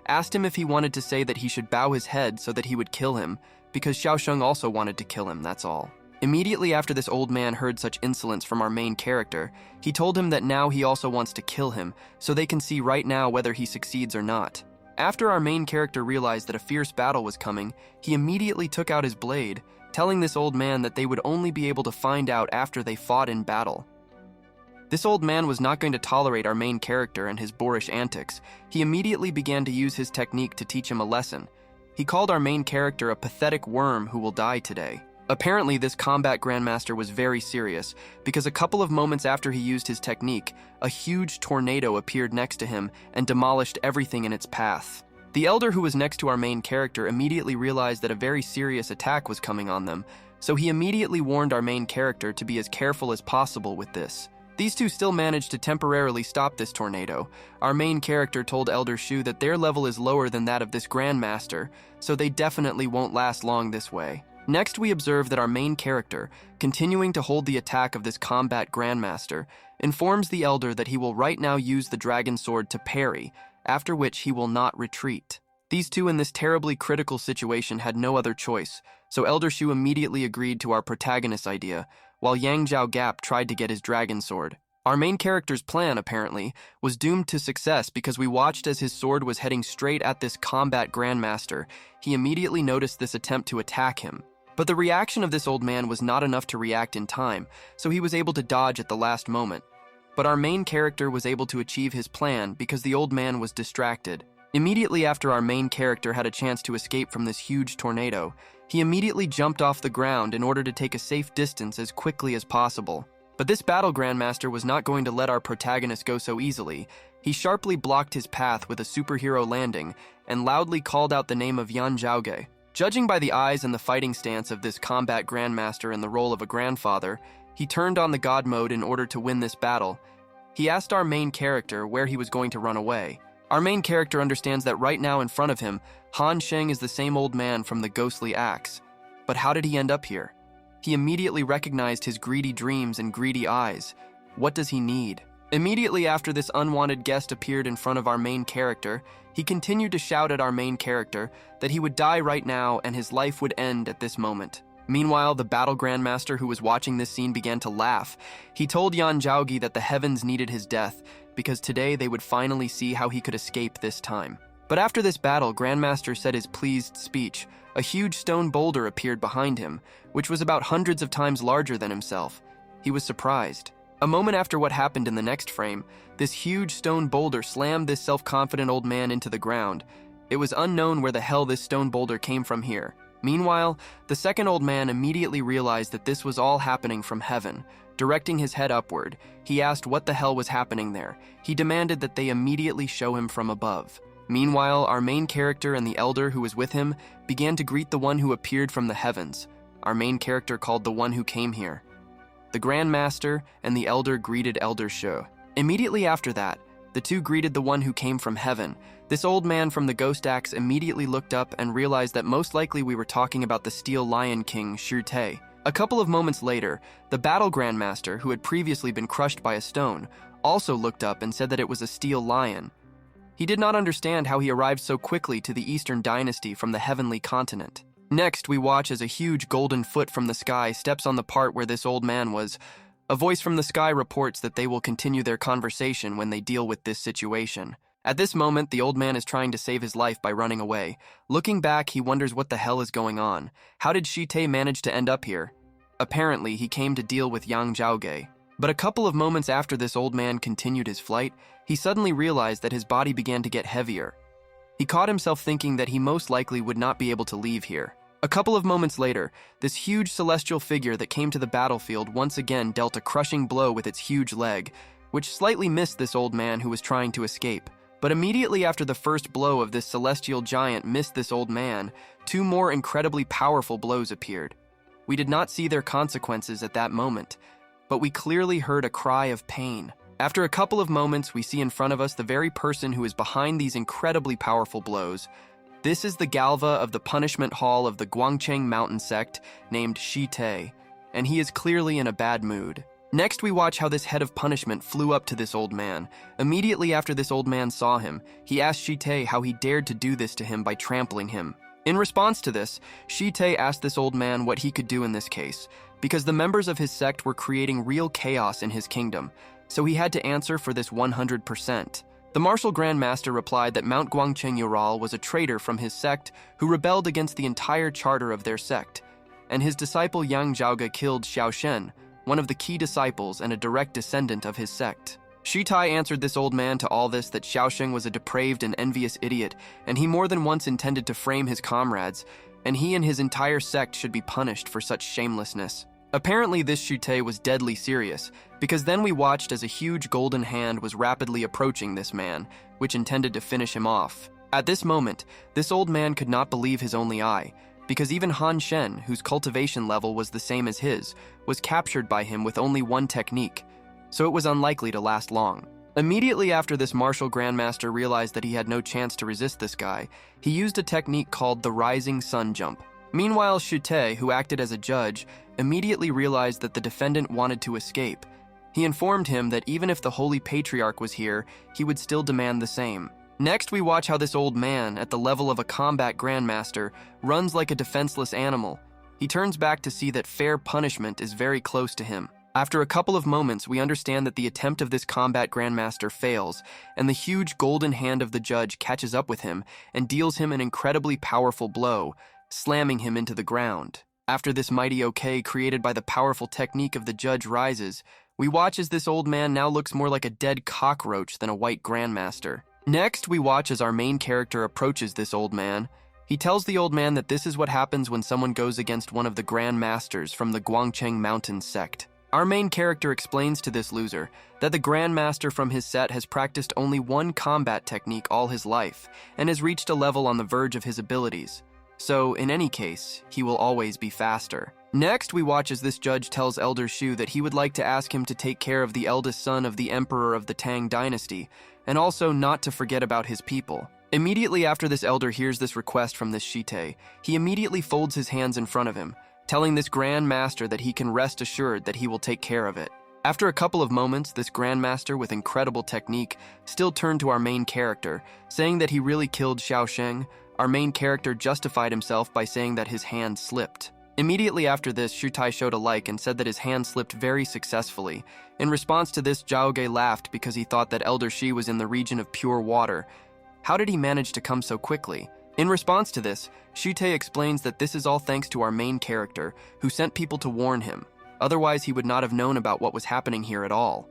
Speaker 1: asked him if he wanted to say that he should bow his head so that he would kill him, because Shang also wanted to kill him, that's all. Immediately after this old man heard such insolence from our main character, he told him that now he also wants to kill him, so they can see right now whether he succeeds or not. After our main character realized that a fierce battle was coming, he immediately took out his blade, telling this old man that they would only be able to find out after they fought in battle. This old man was not going to tolerate our main character and his boorish antics. He immediately began to use his technique to teach him a lesson. He called our main character a pathetic worm who will die today. Apparently, this combat grandmaster was very serious, because a couple of moments after he used his technique, a huge tornado appeared next to him and demolished everything in its path. The elder who was next to our main character immediately realized that a very serious attack was coming on them, so he immediately warned our main character to be as careful as possible with this. These two still managed to temporarily stop this tornado. Our main character told Elder Shu that their level is lower than that of this grandmaster, so they definitely won't last long this way. Next, we observe that our main character, continuing to hold the attack of this combat grandmaster, informs the elder that he will right now use the dragon sword to parry, after which he will not retreat. These two in this terribly critical situation had no other choice, so Elder Shu immediately agreed to our protagonist's idea, while Yang Jao tried to get his dragon sword. Our main character's plan, apparently, was doomed to success because we watched as his sword was heading straight at this combat grandmaster. He immediately noticed this attempt to attack him. But the reaction of this old man was not enough to react in time, so he was able to dodge at the last moment. But our main character was able to achieve his plan because the old man was distracted. Immediately after our main character had a chance to escape from this huge tornado, he immediately jumped off the ground in order to take a safe distance as quickly as possible. But this battle grandmaster was not going to let our protagonist go so easily. He sharply blocked his path with a superhero landing and loudly called out the name of Yang Jao. Judging by the eyes and the fighting stance of this combat grandmaster in the role of a grandfather, he turned on the god mode in order to win this battle. He asked our main character where he was going to run away. Our main character understands that right now in front of him, Han Sheng is the same old man from the ghostly axe. But how did he end up here? He immediately recognized his greedy dreams and greedy eyes. What does he need? Immediately after this unwanted guest appeared in front of our main character, he continued to shout at our main character that he would die right now and his life would end at this moment. Meanwhile, the battle grandmaster who was watching this scene began to laugh. He told Yan Zhaogi that the heavens needed his death because today they would finally see how he could escape this time. But after this battle, Grandmaster said his pleased speech. A huge stone boulder appeared behind him, which was about hundreds of times larger than himself. He was surprised. A moment after what happened in the next frame, this huge stone boulder slammed this self-confident old man into the ground. It was unknown where the hell this stone boulder came from here. Meanwhile, the second old man immediately realized that this was all happening from heaven. Directing his head upward, he asked what the hell was happening there. He demanded that they immediately show him from above. Meanwhile, our main character and the elder who was with him began to greet the one who appeared from the heavens. Our main character called the one who came here. The Grandmaster and the elder greeted Elder Shu. Immediately after that, the two greeted the one who came from heaven. This old man from the Ghost Axe immediately looked up and realized that most likely we were talking about the Steel Lion King, Shu Te. A couple of moments later, the Battle Grandmaster, who had previously been crushed by a stone, also looked up and said that it was a steel lion. He did not understand how he arrived so quickly to the Eastern Dynasty from the heavenly continent. Next, we watch as a huge golden foot from the sky steps on the part where this old man was. A voice from the sky reports that they will continue their conversation when they deal with this situation. At this moment, the old man is trying to save his life by running away. Looking back, he wonders what the hell is going on. How did Shite manage to end up here? Apparently, he came to deal with Yang Jao. But a couple of moments after this old man continued his flight, he suddenly realized that his body began to get heavier. He caught himself thinking that he most likely would not be able to leave here. A couple of moments later, this huge celestial figure that came to the battlefield once again dealt a crushing blow with its huge leg, which slightly missed this old man who was trying to escape. But immediately after the first blow of this celestial giant missed this old man, two more incredibly powerful blows appeared. We did not see their consequences at that moment, but we clearly heard a cry of pain. After a couple of moments, we see in front of us the very person who is behind these incredibly powerful blows. This is the Galva of the punishment hall of the Guangcheng Mountain Sect, named Shite, and he is clearly in a bad mood. Next, we watch how this head of punishment flew up to this old man. Immediately after this old man saw him, he asked Shite how he dared to do this to him by trampling him. In response to this, Shite asked this old man what he could do in this case, because the members of his sect were creating real chaos in his kingdom, so he had to answer for this 100%. The martial Grandmaster replied that Mount Guangcheng Ural was a traitor from his sect who rebelled against the entire charter of their sect, and his disciple Yang Jao killed Xiao, one of the key disciples and a direct descendant of his sect. Shitai answered this old man to all this that Xiao was a depraved and envious idiot, and he more than once intended to frame his comrades, and he and his entire sect should be punished for such shamelessness. Apparently this Shute was deadly serious, because then we watched as a huge golden hand was rapidly approaching this man, which intended to finish him off. At this moment, this old man could not believe his only eye, because even Han Shen, whose cultivation level was the same as his, was captured by him with only one technique, so it was unlikely to last long. Immediately after this martial Grandmaster realized that he had no chance to resist this guy, he used a technique called the Rising Sun Jump. Meanwhile, Shute, who acted as a judge, immediately realized that the defendant wanted to escape. He informed him that even if the Holy Patriarch was here, he would still demand the same. Next, we watch how this old man, at the level of a combat Grandmaster, runs like a defenseless animal. He turns back to see that fair punishment is very close to him. After a couple of moments, we understand that the attempt of this combat Grandmaster fails, and the huge golden hand of the judge catches up with him and deals him an incredibly powerful blow, slamming him into the ground. After this mighty OK created by the powerful technique of the judge rises, we watch as this old man now looks more like a dead cockroach than a white Grandmaster. Next, we watch as our main character approaches this old man. He tells the old man that this is what happens when someone goes against one of the Grandmasters from the Guangcheng Mountain Sect. Our main character explains to this loser that the Grandmaster from his set has practiced only one combat technique all his life and has reached a level on the verge of his abilities. So, in any case, he will always be faster. Next, we watch as this judge tells Elder Shu that he would like to ask him to take care of the eldest son of the Emperor of the Tang Dynasty, and also not to forget about his people. Immediately after this elder hears this request from this Shite, he immediately folds his hands in front of him, telling this Grandmaster that he can rest assured that he will take care of it. After a couple of moments, this Grandmaster with incredible technique still turned to our main character, saying that he really killed Xiao. Our main character justified himself by saying that his hand slipped. Immediately after this, Shutai showed a like and said that his hand slipped very successfully. In response to this, Zhaoge laughed because he thought that Elder Shi was in the region of pure water. How did he manage to come so quickly? In response to this, Shute explains that this is all thanks to our main character, who sent people to warn him. Otherwise, he would not have known about what was happening here at all.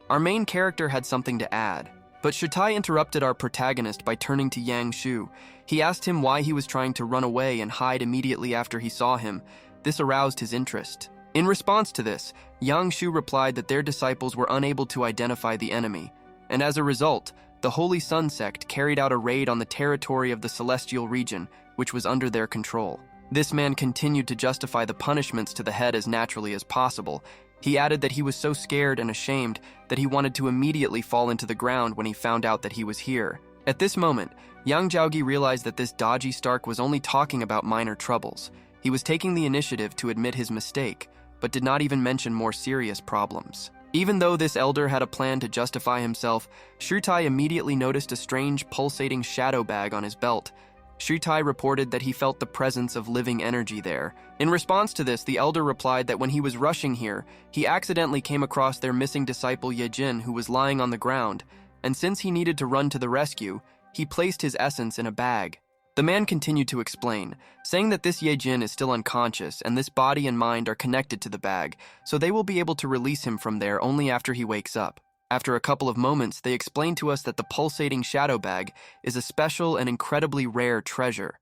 Speaker 1: Our main character had something to add, but Shutai interrupted our protagonist by turning to Yang Shu. He asked him why he was trying to run away and hide immediately after he saw him. This aroused his interest. In response to this, Yang Shu replied that their disciples were unable to identify the enemy, and as a result, the Holy Sun Sect carried out a raid on the territory of the Celestial region, which was under their control. This man continued to justify the punishments to the head as naturally as possible. He added that he was so scared and ashamed that he wanted to immediately fall into the ground when he found out that he was here. At this moment, Yang Jao realized that this dodgy Stark was only talking about minor troubles. He was taking the initiative to admit his mistake, but did not even mention more serious problems. Even though this elder had a plan to justify himself, Shutai immediately noticed a strange pulsating shadow bag on his belt. Shutai reported that he felt the presence of living energy there. In response to this, the elder replied that when he was rushing here, he accidentally came across their missing disciple Yejin, who was lying on the ground, and since he needed to run to the rescue, he placed his essence in a bag. The man continued to explain, saying that this Yejin is still unconscious and this body and mind are connected to the bag, so they will be able to release him from there only after he wakes up. After a couple of moments, they explained to us that the pulsating shadow bag is a special and incredibly rare treasure.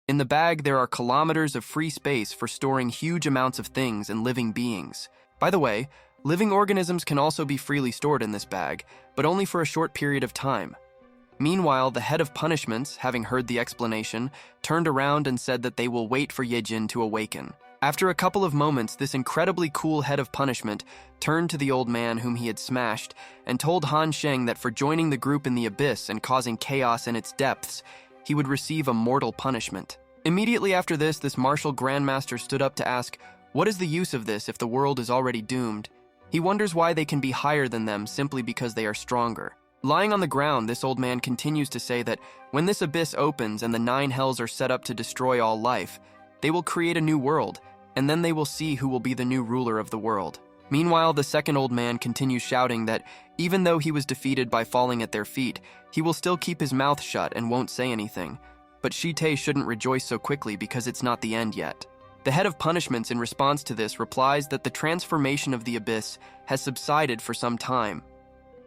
Speaker 1: In the bag, there are kilometers of free space for storing huge amounts of things and living beings. By the way, living organisms can also be freely stored in this bag, but only for a short period of time. Meanwhile, the head of punishments, having heard the explanation, turned around and said that they will wait for Yejin to awaken. After a couple of moments, this incredibly cool head of punishment turned to the old man whom he had smashed and told Han Sheng that for joining the group in the abyss and causing chaos in its depths, he would receive a mortal punishment. Immediately after this martial Grandmaster stood up to ask, what is the use of this if the world is already doomed? He wonders why they can be higher than them simply because they are stronger. Lying on the ground, this old man continues to say that when this abyss opens and the 9 hells are set up to destroy all life, they will create a new world, and then they will see who will be the new ruler of the world. Meanwhile, the second old man continues shouting that even though he was defeated by falling at their feet, he will still keep his mouth shut and won't say anything. But Shite shouldn't rejoice so quickly because it's not the end yet. The head of punishments in response to this replies that the transformation of the abyss has subsided for some time,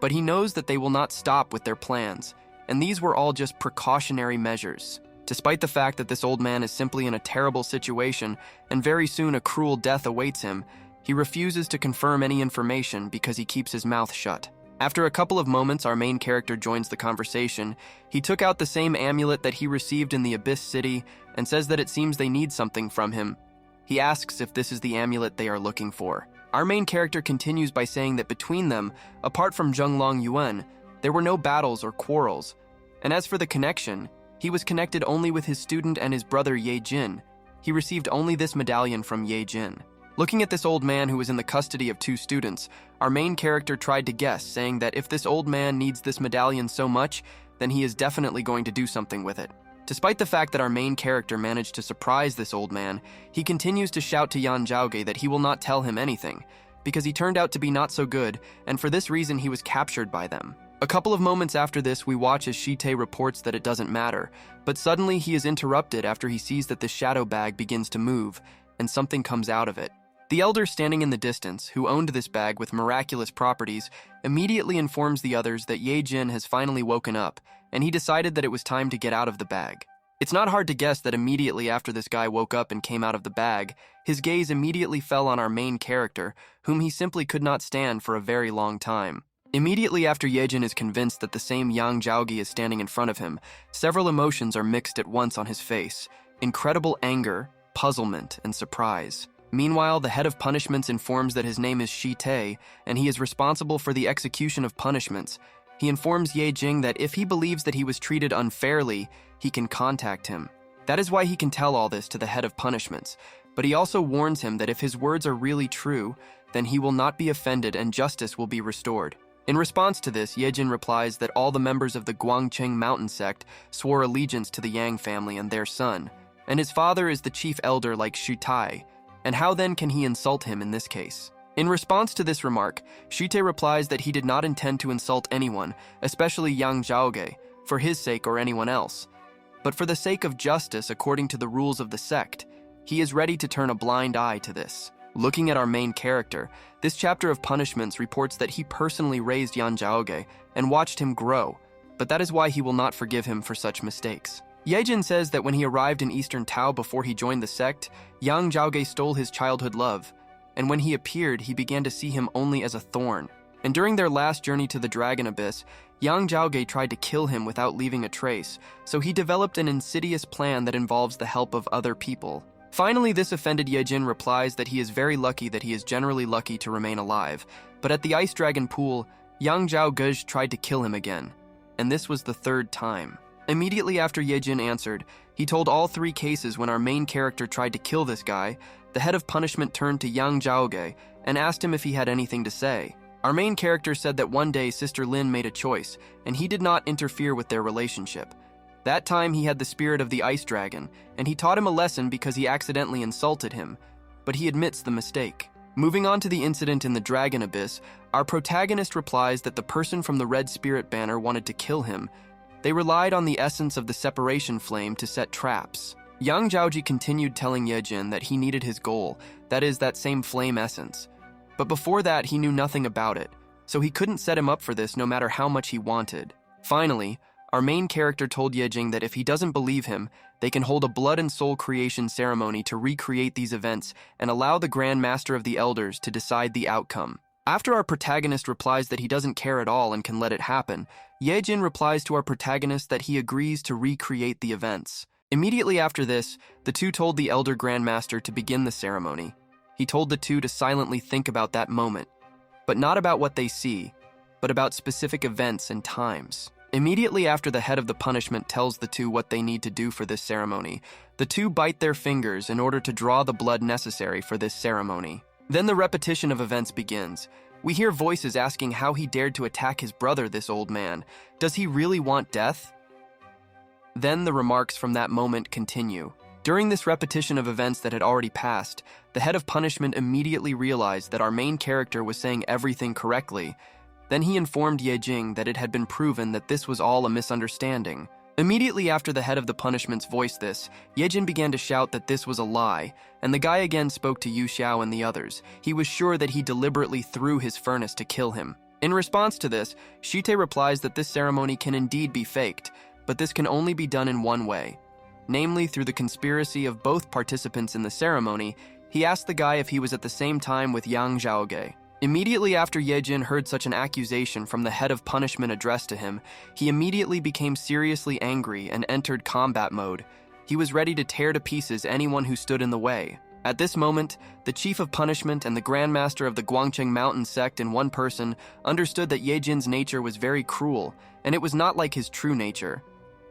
Speaker 1: but he knows that they will not stop with their plans, and these were all just precautionary measures. Despite the fact that this old man is simply in a terrible situation and very soon a cruel death awaits him, he refuses to confirm any information because he keeps his mouth shut. After a couple of moments, our main character joins the conversation. He took out the same amulet that he received in the Abyss City and says that it seems they need something from him. He asks if this is the amulet they are looking for. Our main character continues by saying that between them, apart from Zheng Yuan, there were no battles or quarrels. And as for the connection, he was connected only with his student and his brother Ye Jin. He received only this medallion from Ye Jin. Looking at this old man who was in the custody of 2 students, our main character tried to guess, saying that if this old man needs this medallion so much, then he is definitely going to do something with it. Despite the fact that our main character managed to surprise this old man, he continues to shout to Yang Jao that he will not tell him anything, because he turned out to be not so good, and for this reason he was captured by them. A couple of moments after this, we watch as Shite reports that it doesn't matter, but suddenly he is interrupted after he sees that the shadow bag begins to move, and something comes out of it. The elder standing in the distance, who owned this bag with miraculous properties, immediately informs the others that Ye Jin has finally woken up, and he decided that it was time to get out of the bag. It's not hard to guess that immediately after this guy woke up and came out of the bag, his gaze immediately fell on our main character, whom he simply could not stand for a very long time. Immediately after Yejin is convinced that the same Yang Jao is standing in front of him, several emotions are mixed at once on his face: incredible anger, puzzlement, and surprise. Meanwhile, the head of punishments informs that his name is Shite, and he is responsible for the execution of punishments. He informs Ye Jing that if he believes that he was treated unfairly, he can contact him. That is why he can tell all this to the head of punishments, but he also warns him that if his words are really true, then he will not be offended and justice will be restored. In response to this, Ye Jin replies that all the members of the Guangcheng Mountain Sect swore allegiance to the Yang family and their son, and his father is the chief elder like Shutai, and how then can he insult him in this case? In response to this remark, Shite replies that he did not intend to insult anyone, especially Yang Jao, for his sake or anyone else. But for the sake of justice according to the rules of the sect, he is ready to turn a blind eye to this. Looking at our main character, this chapter of punishments reports that he personally raised Yang Jao and watched him grow, but that is why he will not forgive him for such mistakes. Yejin says that when he arrived in Eastern Tao before he joined the sect, Yang Jao stole his childhood love, and when he appeared, he began to see him only as a thorn. And during their last journey to the Dragon Abyss, Yang Jao tried to kill him without leaving a trace, so he developed an insidious plan that involves the help of other people. Finally, this offended Yejin replies that he is very lucky that he is generally lucky to remain alive, but at the Ice Dragon pool, Yang Jao tried to kill him again, and this was the third time. Immediately after Yejin answered, he told all 3 cases when our main character tried to kill this guy. The head of punishment turned to Yang Jao and asked him if he had anything to say. Our main character said that one day Sister Lin made a choice, and he did not interfere with their relationship. That time he had the spirit of the Ice Dragon, and he taught him a lesson because he accidentally insulted him, but he admits the mistake. Moving on to the incident in the Dragon Abyss, our protagonist replies that the person from the Red Spirit banner wanted to kill him. They relied on the essence of the separation flame to set traps. Yang Zhaoji continued telling Yejin that he needed his goal, that is, that same flame essence. But before that, he knew nothing about it, so he couldn't set him up for this no matter how much he wanted. Finally, our main character told Yejing that if he doesn't believe him, they can hold a blood and soul creation ceremony to recreate these events and allow the Grandmaster of the Elders to decide the outcome. After our protagonist replies that he doesn't care at all and can let it happen, Yejin replies to our protagonist that he agrees to recreate the events. Immediately after this, the two told the Elder Grandmaster to begin the ceremony. He told the two to silently think about that moment, but not about what they see, but about specific events and times. Immediately after the head of the punishment tells the two what they need to do for this ceremony, the two bite their fingers in order to draw the blood necessary for this ceremony. Then the repetition of events begins. We hear voices asking how he dared to attack his brother, this old man. Does he really want death? Then the remarks from that moment continue. During this repetition of events that had already passed, the head of punishment immediately realized that our main character was saying everything correctly. Then he informed Yejing that it had been proven that this was all a misunderstanding. Immediately after the head of the punishments voiced this, Yejin began to shout that this was a lie, and the guy again spoke to Xiao and the others. He was sure that he deliberately threw his furnace to kill him. In response to this, Shite replies that this ceremony can indeed be faked, but this can only be done in one way. Namely, through the conspiracy of both participants in the ceremony. He asked the guy if he was at the same time with Yang Zhao. Immediately after Yejin heard such an accusation from the head of punishment addressed to him, he immediately became seriously angry and entered combat mode. He was ready to tear to pieces anyone who stood in the way. At this moment, the chief of punishment and the Grandmaster of the Guangcheng Mountain Sect in one person understood that Yejin's nature was very cruel, and it was not like his true nature.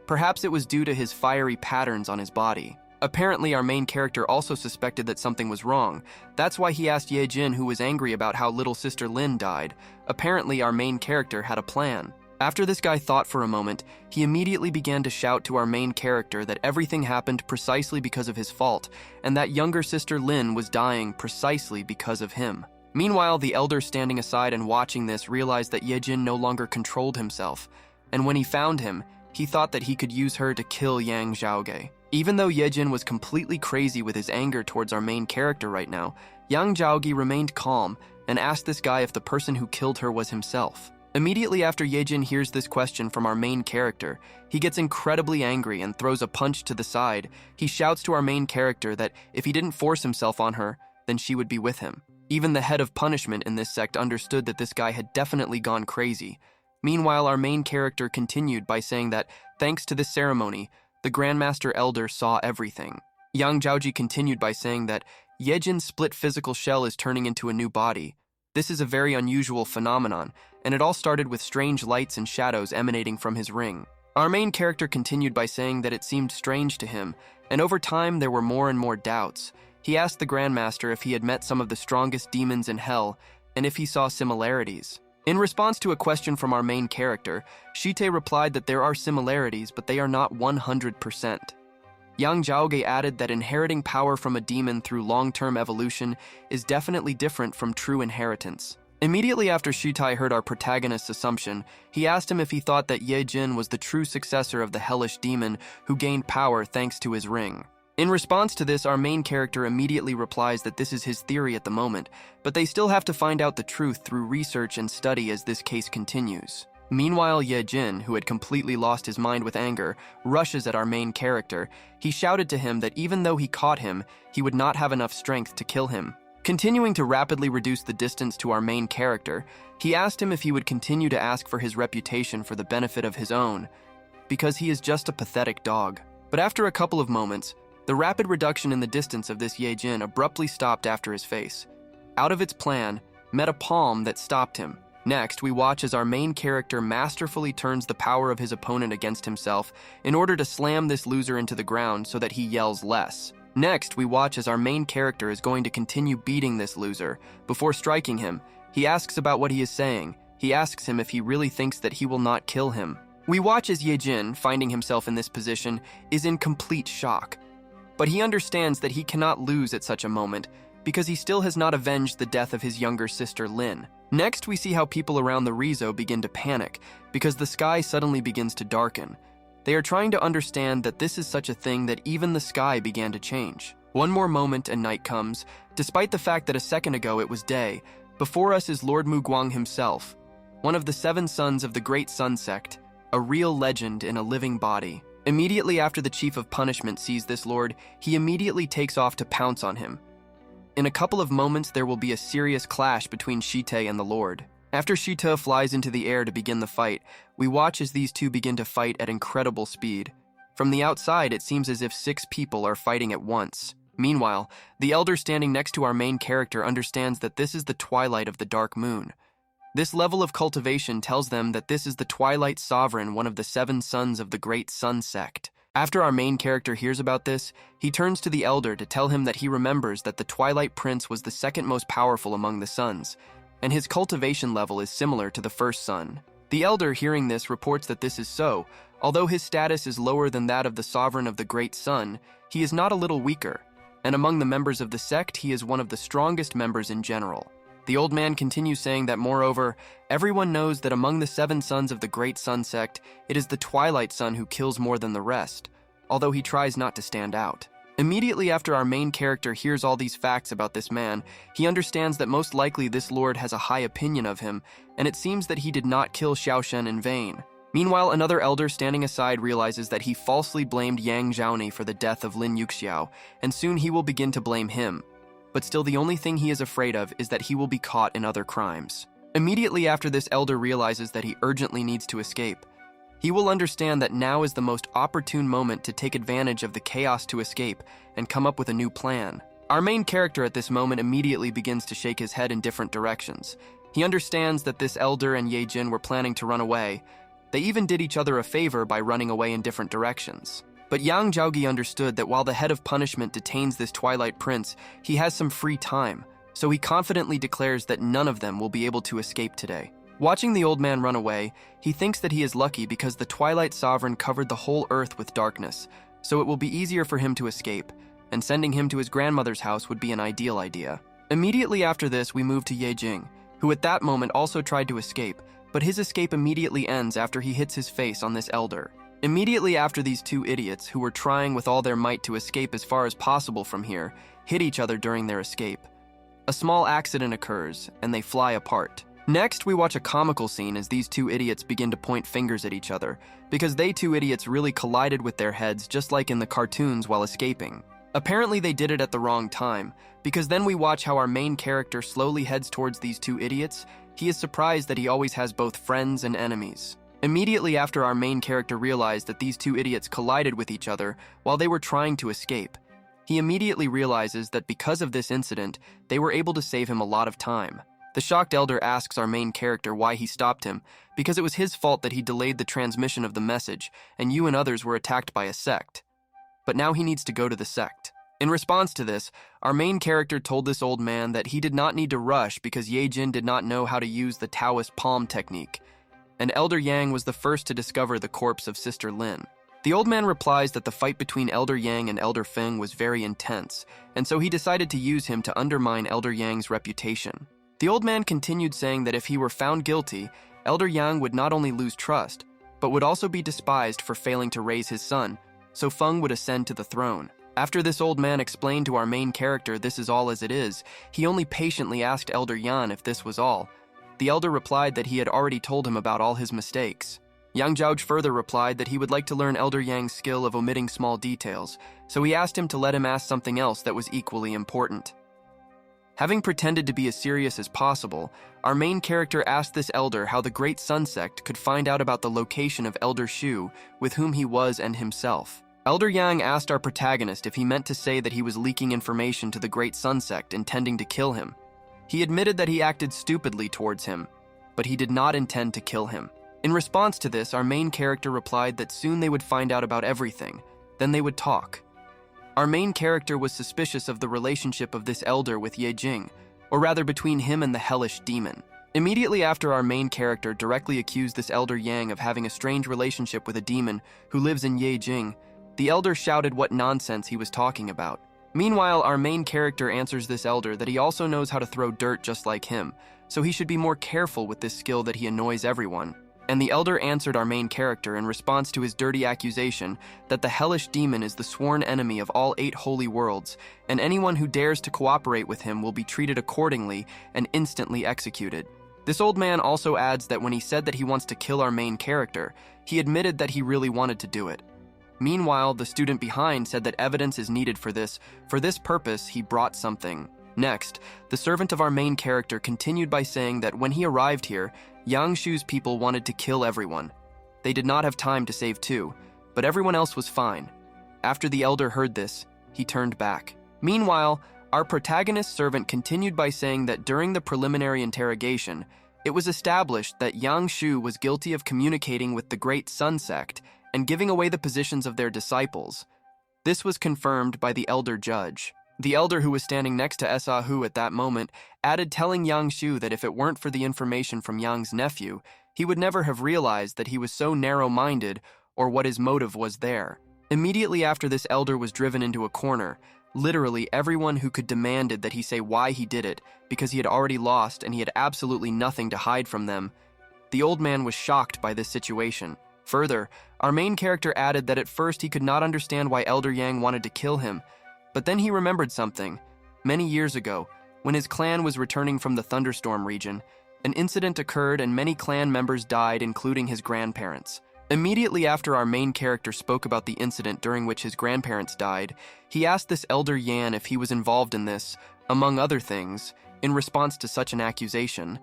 Speaker 1: Perhaps it was due to his fiery patterns on his body. Apparently, our main character also suspected that something was wrong. That's why he asked Yejin, who was angry about how little sister Lin died. Apparently, our main character had a plan. After this guy thought for a moment, he immediately began to shout to our main character that everything happened precisely because of his fault, and that younger sister Lin was dying precisely because of him. Meanwhile, the elder standing aside and watching this realized that Yejin no longer controlled himself, and when he found him, he thought that he could use her to kill Yang Zhao. Even though Yejin was completely crazy with his anger towards our main character right now, Yang Zhao remained calm and asked this guy if the person who killed her was himself. Immediately after Yejin hears this question from our main character, he gets incredibly angry and throws a punch to the side. He shouts to our main character that if he didn't force himself on her, then she would be with him. Even the head of punishment in this sect understood that this guy had definitely gone crazy. Meanwhile, our main character continued by saying that, thanks to this ceremony, the Grandmaster Elder saw everything. Yang Zhaoji continued by saying that Yejin's split physical shell is turning into a new body. This is a very unusual phenomenon, and it all started with strange lights and shadows emanating from his ring. Our main character continued by saying that it seemed strange to him, and over time there were more and more doubts. He asked the Grandmaster if he had met some of the strongest demons in hell, and if he saw similarities. In response to a question from our main character, Shite replied that there are similarities, but they are not 100%. Yang Zhao added that inheriting power from a demon through long-term evolution is definitely different from true inheritance. Immediately after Shite heard our protagonist's assumption, he asked him if he thought that Yejin was the true successor of the hellish demon who gained power thanks to his ring. In response to this, our main character immediately replies that this is his theory at the moment, but they still have to find out the truth through research and study as this case continues. Meanwhile, Yejin, who had completely lost his mind with anger, rushes at our main character. He shouted to him that even though he caught him, he would not have enough strength to kill him. Continuing to rapidly reduce the distance to our main character, he asked him if he would continue to ask for his reputation for the benefit of his own, because he is just a pathetic dog. But after a couple of moments, the rapid reduction in the distance of this Ye Jin abruptly stopped after his face. Out of its plan, met a palm that stopped him. Next, we watch as our main character masterfully turns the power of his opponent against himself in order to slam this loser into the ground so that he yells less. Next, we watch as our main character is going to continue beating this loser. Before striking him, he asks about what he is saying. He asks him if he really thinks that he will not kill him. We watch as Ye Jin, finding himself in this position, is in complete shock. But he understands that he cannot lose at such a moment, because he still has not avenged the death of his younger sister Lin. Next, we see how people around the Rizzo begin to panic, because the sky suddenly begins to darken. They are trying to understand that this is such a thing that even the sky began to change. One more moment and night comes, despite the fact that a second ago it was day. Before us is Lord Muguang himself, one of the 7 sons of the great Sun Sect, a real legend in a living body. Immediately after the Chief of Punishment sees this lord, he immediately takes off to pounce on him. In a couple of moments, there will be a serious clash between Chit and the lord. After Chit flies into the air to begin the fight, we watch as these two begin to fight at incredible speed. From the outside, it seems as if 6 people are fighting at once. Meanwhile, the elder standing next to our main character understands that this is the twilight of the dark moon. This level of cultivation tells them that this is the Twilight Sovereign, one of the 7 sons of the great Sun Sect. After our main character hears about this, he turns to the elder to tell him that he remembers that the Twilight Prince was the second most powerful among the sons, and his cultivation level is similar to the first son. The elder, hearing this, reports that this is so. Although his status is lower than that of the sovereign of the great sun, he is not a little weaker, and among the members of the sect, he is one of the strongest members in general. The old man continues saying that, moreover, everyone knows that among the 7 sons of the great Sun Sect, it is the Twilight Son who kills more than the rest, although he tries not to stand out. Immediately after our main character hears all these facts about this man, he understands that most likely this lord has a high opinion of him, and it seems that he did not kill Xiao in vain. Meanwhile, another elder standing aside realizes that he falsely blamed Yang Jao for the death of Lin Yua, and soon he will begin to blame him. But still, the only thing he is afraid of is that he will be caught in other crimes. Immediately after this elder realizes that he urgently needs to escape. He will understand that now is the most opportune moment to take advantage of the chaos to escape and come up with a new plan. Our main character at this moment immediately begins to shake his head in different directions. He understands that this elder and Ye Jin were planning to run away. They even did each other a favor by running away in different directions. But Yang Jao understood that while the head of punishment detains this Twilight Prince, he has some free time, so he confidently declares that none of them will be able to escape today. Watching the old man run away, he thinks that he is lucky because the Twilight Sovereign covered the whole earth with darkness, so it will be easier for him to escape, and sending him to his grandmother's house would be an ideal idea. Immediately after this, we move to Ye Jing, who at that moment also tried to escape, but his escape immediately ends after he hits his face on this elder. Immediately after, these 2 idiots, who were trying with all their might to escape as far as possible from here, hit each other during their escape. A small accident occurs, and they fly apart. Next, we watch a comical scene as these 2 idiots begin to point fingers at each other, because they 2 idiots really collided with their heads just like in the cartoons while escaping. Apparently they did it at the wrong time, because then we watch how our main character slowly heads towards these 2 idiots. He is surprised that he always has both friends and enemies. Immediately after our main character realized that these 2 idiots collided with each other while they were trying to escape, he immediately realizes that because of this incident, they were able to save him a lot of time. The shocked elder asks our main character why he stopped him, because it was his fault that he delayed the transmission of the message, and you and others were attacked by a sect. But now he needs to go to the sect. In response to this, our main character told this old man that he did not need to rush because Ye Jin did not know how to use the Taoist palm technique, and Elder Yang was the first to discover the corpse of Sister Lin. The old man replies that the fight between Elder Yang and Elder Feng was very intense, and so he decided to use him to undermine Elder Yang's reputation. The old man continued saying that if he were found guilty, Elder Yang would not only lose trust, but would also be despised for failing to raise his son, so Feng would ascend to the throne. After this old man explained to our main character this is all as it is, he only patiently asked Elder Yan if this was all. The elder replied that he had already told him about all his mistakes. Yang Jao further replied that he would like to learn Elder Yang's skill of omitting small details, so he asked him to let him ask something else that was equally important. Having pretended to be as serious as possible, our main character asked this elder how the Great Sun Sect could find out about the location of Elder Shu, with whom he was and himself. Elder Yang asked our protagonist if he meant to say that he was leaking information to the Great Sun Sect intending to kill him. He admitted that he acted stupidly towards him, but he did not intend to kill him. In response to this, our main character replied that soon they would find out about everything, then they would talk. Our main character was suspicious of the relationship of this elder with Ye Jing, or rather between him and the hellish demon. Immediately after our main character directly accused this elder Yang of having a strange relationship with a demon who lives in Ye Jing, the elder shouted what nonsense he was talking about. Meanwhile, our main character answers this elder that he also knows how to throw dirt just like him, so he should be more careful with this skill that he annoys everyone. And the elder answered our main character in response to his dirty accusation that the hellish demon is the sworn enemy of all 8 holy worlds, and anyone who dares to cooperate with him will be treated accordingly and instantly executed. This old man also adds that when he said that he wants to kill our main character, he admitted that he really wanted to do it. Meanwhile, the student behind said that evidence is needed for this. For this purpose, he brought something. Next, the servant of our main character continued by saying that when he arrived here, Yang Shu's people wanted to kill everyone. They did not have time to save 2, but everyone else was fine. After the elder heard this, he turned back. Meanwhile, our protagonist's servant continued by saying that during the preliminary interrogation, it was established that Yang Shu was guilty of communicating with the Great Sun Sect and giving away the positions of their disciples. This was confirmed by the elder judge. The elder who was standing next to Esahu at that moment added telling Yang Shu that if it weren't for the information from Yang's nephew, he would never have realized that he was so narrow-minded or what his motive was there. Immediately after this elder was driven into a corner, literally everyone who could demanded that he say why he did it because he had already lost and he had absolutely nothing to hide from them. The old man was shocked by this situation. Further, our main character added that at first he could not understand why Elder Yang wanted to kill him, but then he remembered something. Many years ago, when his clan was returning from the thunderstorm region, an incident occurred and many clan members died, including his grandparents. Immediately after our main character spoke about the incident during which his grandparents died, he asked this Elder Yan if he was involved in this, among other things, in response to such an accusation.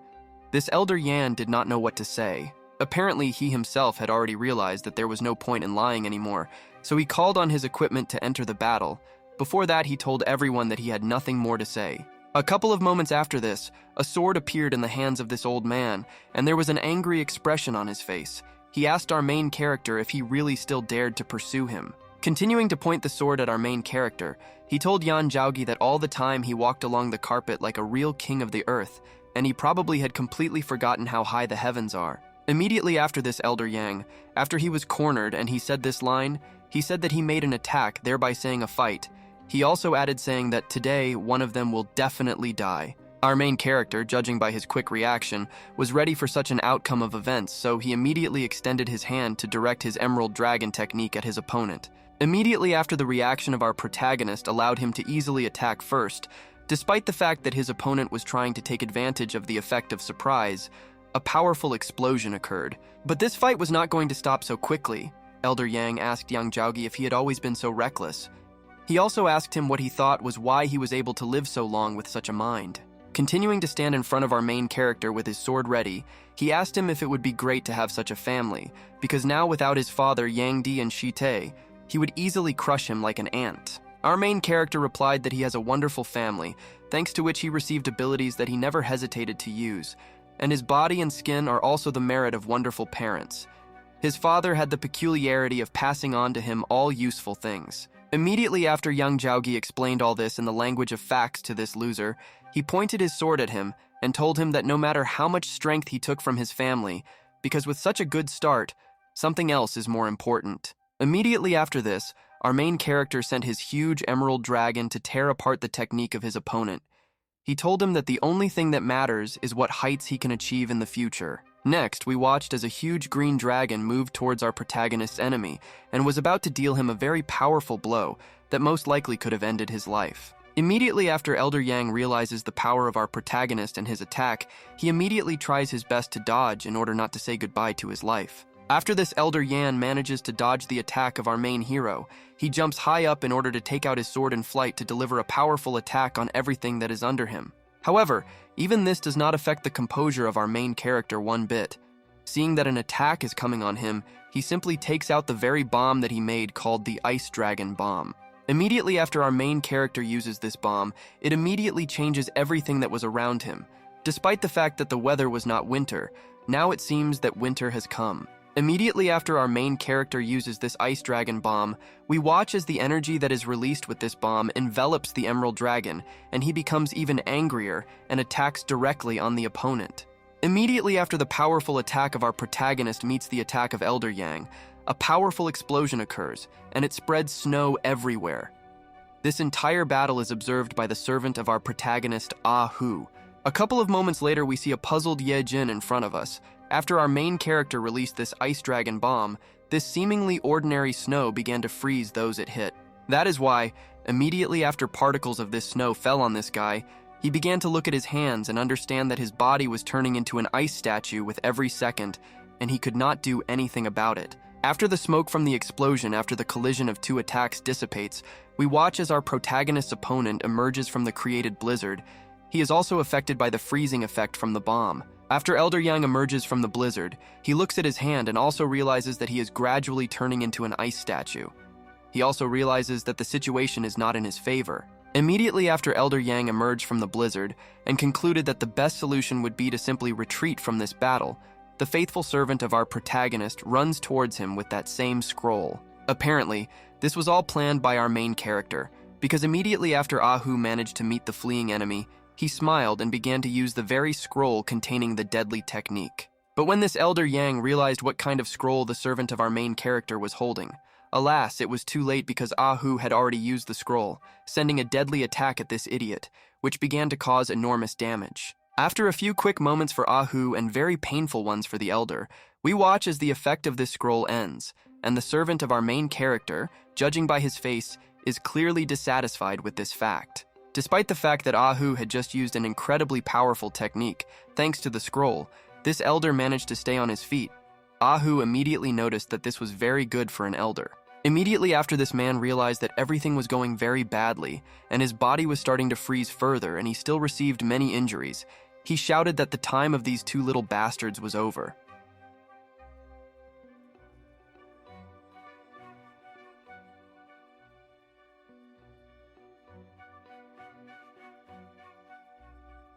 Speaker 1: This Elder Yan did not know what to say. Apparently, he himself had already realized that there was no point in lying anymore, so he called on his equipment to enter the battle. Before that, he told everyone that he had nothing more to say. A couple of moments after this, a sword appeared in the hands of this old man, and there was an angry expression on his face. He asked our main character if he really still dared to pursue him. Continuing to point the sword at our main character, he told Yang Jao that all the time he walked along the carpet like a real king of the earth, and he probably had completely forgotten how high the heavens are. Immediately after this Elder Yang, after he was cornered and he said this line, he said that he made an attack, thereby saying a fight. He also added saying that today one of them will definitely die. Our main character, judging by his quick reaction, was ready for such an outcome of events, so he immediately extended his hand to direct his Emerald Dragon technique at his opponent. Immediately after the reaction of our protagonist allowed him to easily attack first, despite the fact that his opponent was trying to take advantage of the effect of surprise, a powerful explosion occurred. But this fight was not going to stop so quickly. Elder Yang asked Yang Jao if he had always been so reckless. He also asked him what he thought was why he was able to live so long with such a mind. Continuing to stand in front of our main character with his sword ready, he asked him if it would be great to have such a family, because now without his father Yang Di and Shi Te, he would easily crush him like an ant. Our main character replied that he has a wonderful family, thanks to which he received abilities that he never hesitated to use, and his body and skin are also the merit of wonderful parents. His father had the peculiarity of passing on to him all useful things. Immediately after Yang Jao explained all this in the language of facts to this loser, he pointed his sword at him and told him that no matter how much strength he took from his family, because with such a good start, something else is more important. Immediately after this, our main character sent his huge emerald dragon to tear apart the technique of his opponent. He told him that the only thing that matters is what heights he can achieve in the future. Next, we watched as a huge green dragon moved towards our protagonist's enemy and was about to deal him a very powerful blow that most likely could have ended his life. Immediately after Elder Yang realizes the power of our protagonist and his attack, he immediately tries his best to dodge in order not to say goodbye to his life. After this, Elder Yan manages to dodge the attack of our main hero. He jumps high up in order to take out his sword in flight to deliver a powerful attack on everything that is under him. However, even this does not affect the composure of our main character one bit. Seeing that an attack is coming on him, he simply takes out the very bomb that he made called the Ice Dragon Bomb. Immediately after our main character uses this bomb, it immediately changes everything that was around him. Despite the fact that the weather was not winter, now it seems that winter has come. Immediately after our main character uses this Ice Dragon Bomb, we watch as the energy that is released with this bomb envelops the Emerald Dragon, and he becomes even angrier and attacks directly on the opponent. Immediately after the powerful attack of our protagonist meets the attack of Elder Yang, a powerful explosion occurs, and it spreads snow everywhere. This entire battle is observed by the servant of our protagonist, Ah Hu. A couple of moments later, we see a puzzled Ye Jin in front of us. After our main character released this Ice Dragon Bomb, this seemingly ordinary snow began to freeze those it hit. That is why, immediately after particles of this snow fell on this guy, he began to look at his hands and understand that his body was turning into an ice statue with every second, and he could not do anything about it. After the smoke from the explosion after the collision of two attacks dissipates, we watch as our protagonist's opponent emerges from the created blizzard. He is also affected by the freezing effect from the bomb. After Elder Yang emerges from the blizzard, he looks at his hand and also realizes that he is gradually turning into an ice statue. He also realizes that the situation is not in his favor. Immediately after Elder Yang emerged from the blizzard and concluded that the best solution would be to simply retreat from this battle, the faithful servant of our protagonist runs towards him with that same scroll. Apparently, this was all planned by our main character, because immediately after Ahu managed to meet the fleeing enemy, he smiled and began to use the very scroll containing the deadly technique. But when this Elder Yang realized what kind of scroll the servant of our main character was holding, alas, it was too late because Ahu had already used the scroll, sending a deadly attack at this idiot, which began to cause enormous damage. After a few quick moments for Ahu and very painful ones for the Elder, we watch as the effect of this scroll ends, and the servant of our main character, judging by his face, is clearly dissatisfied with this fact. Despite the fact that Ahu had just used an incredibly powerful technique, thanks to the scroll, this Elder managed to stay on his feet. Ahu immediately noticed that this was very good for an Elder. Immediately after, this man realized that everything was going very badly, and his body was starting to freeze further, and he still received many injuries. He shouted that the time of these two little bastards was over.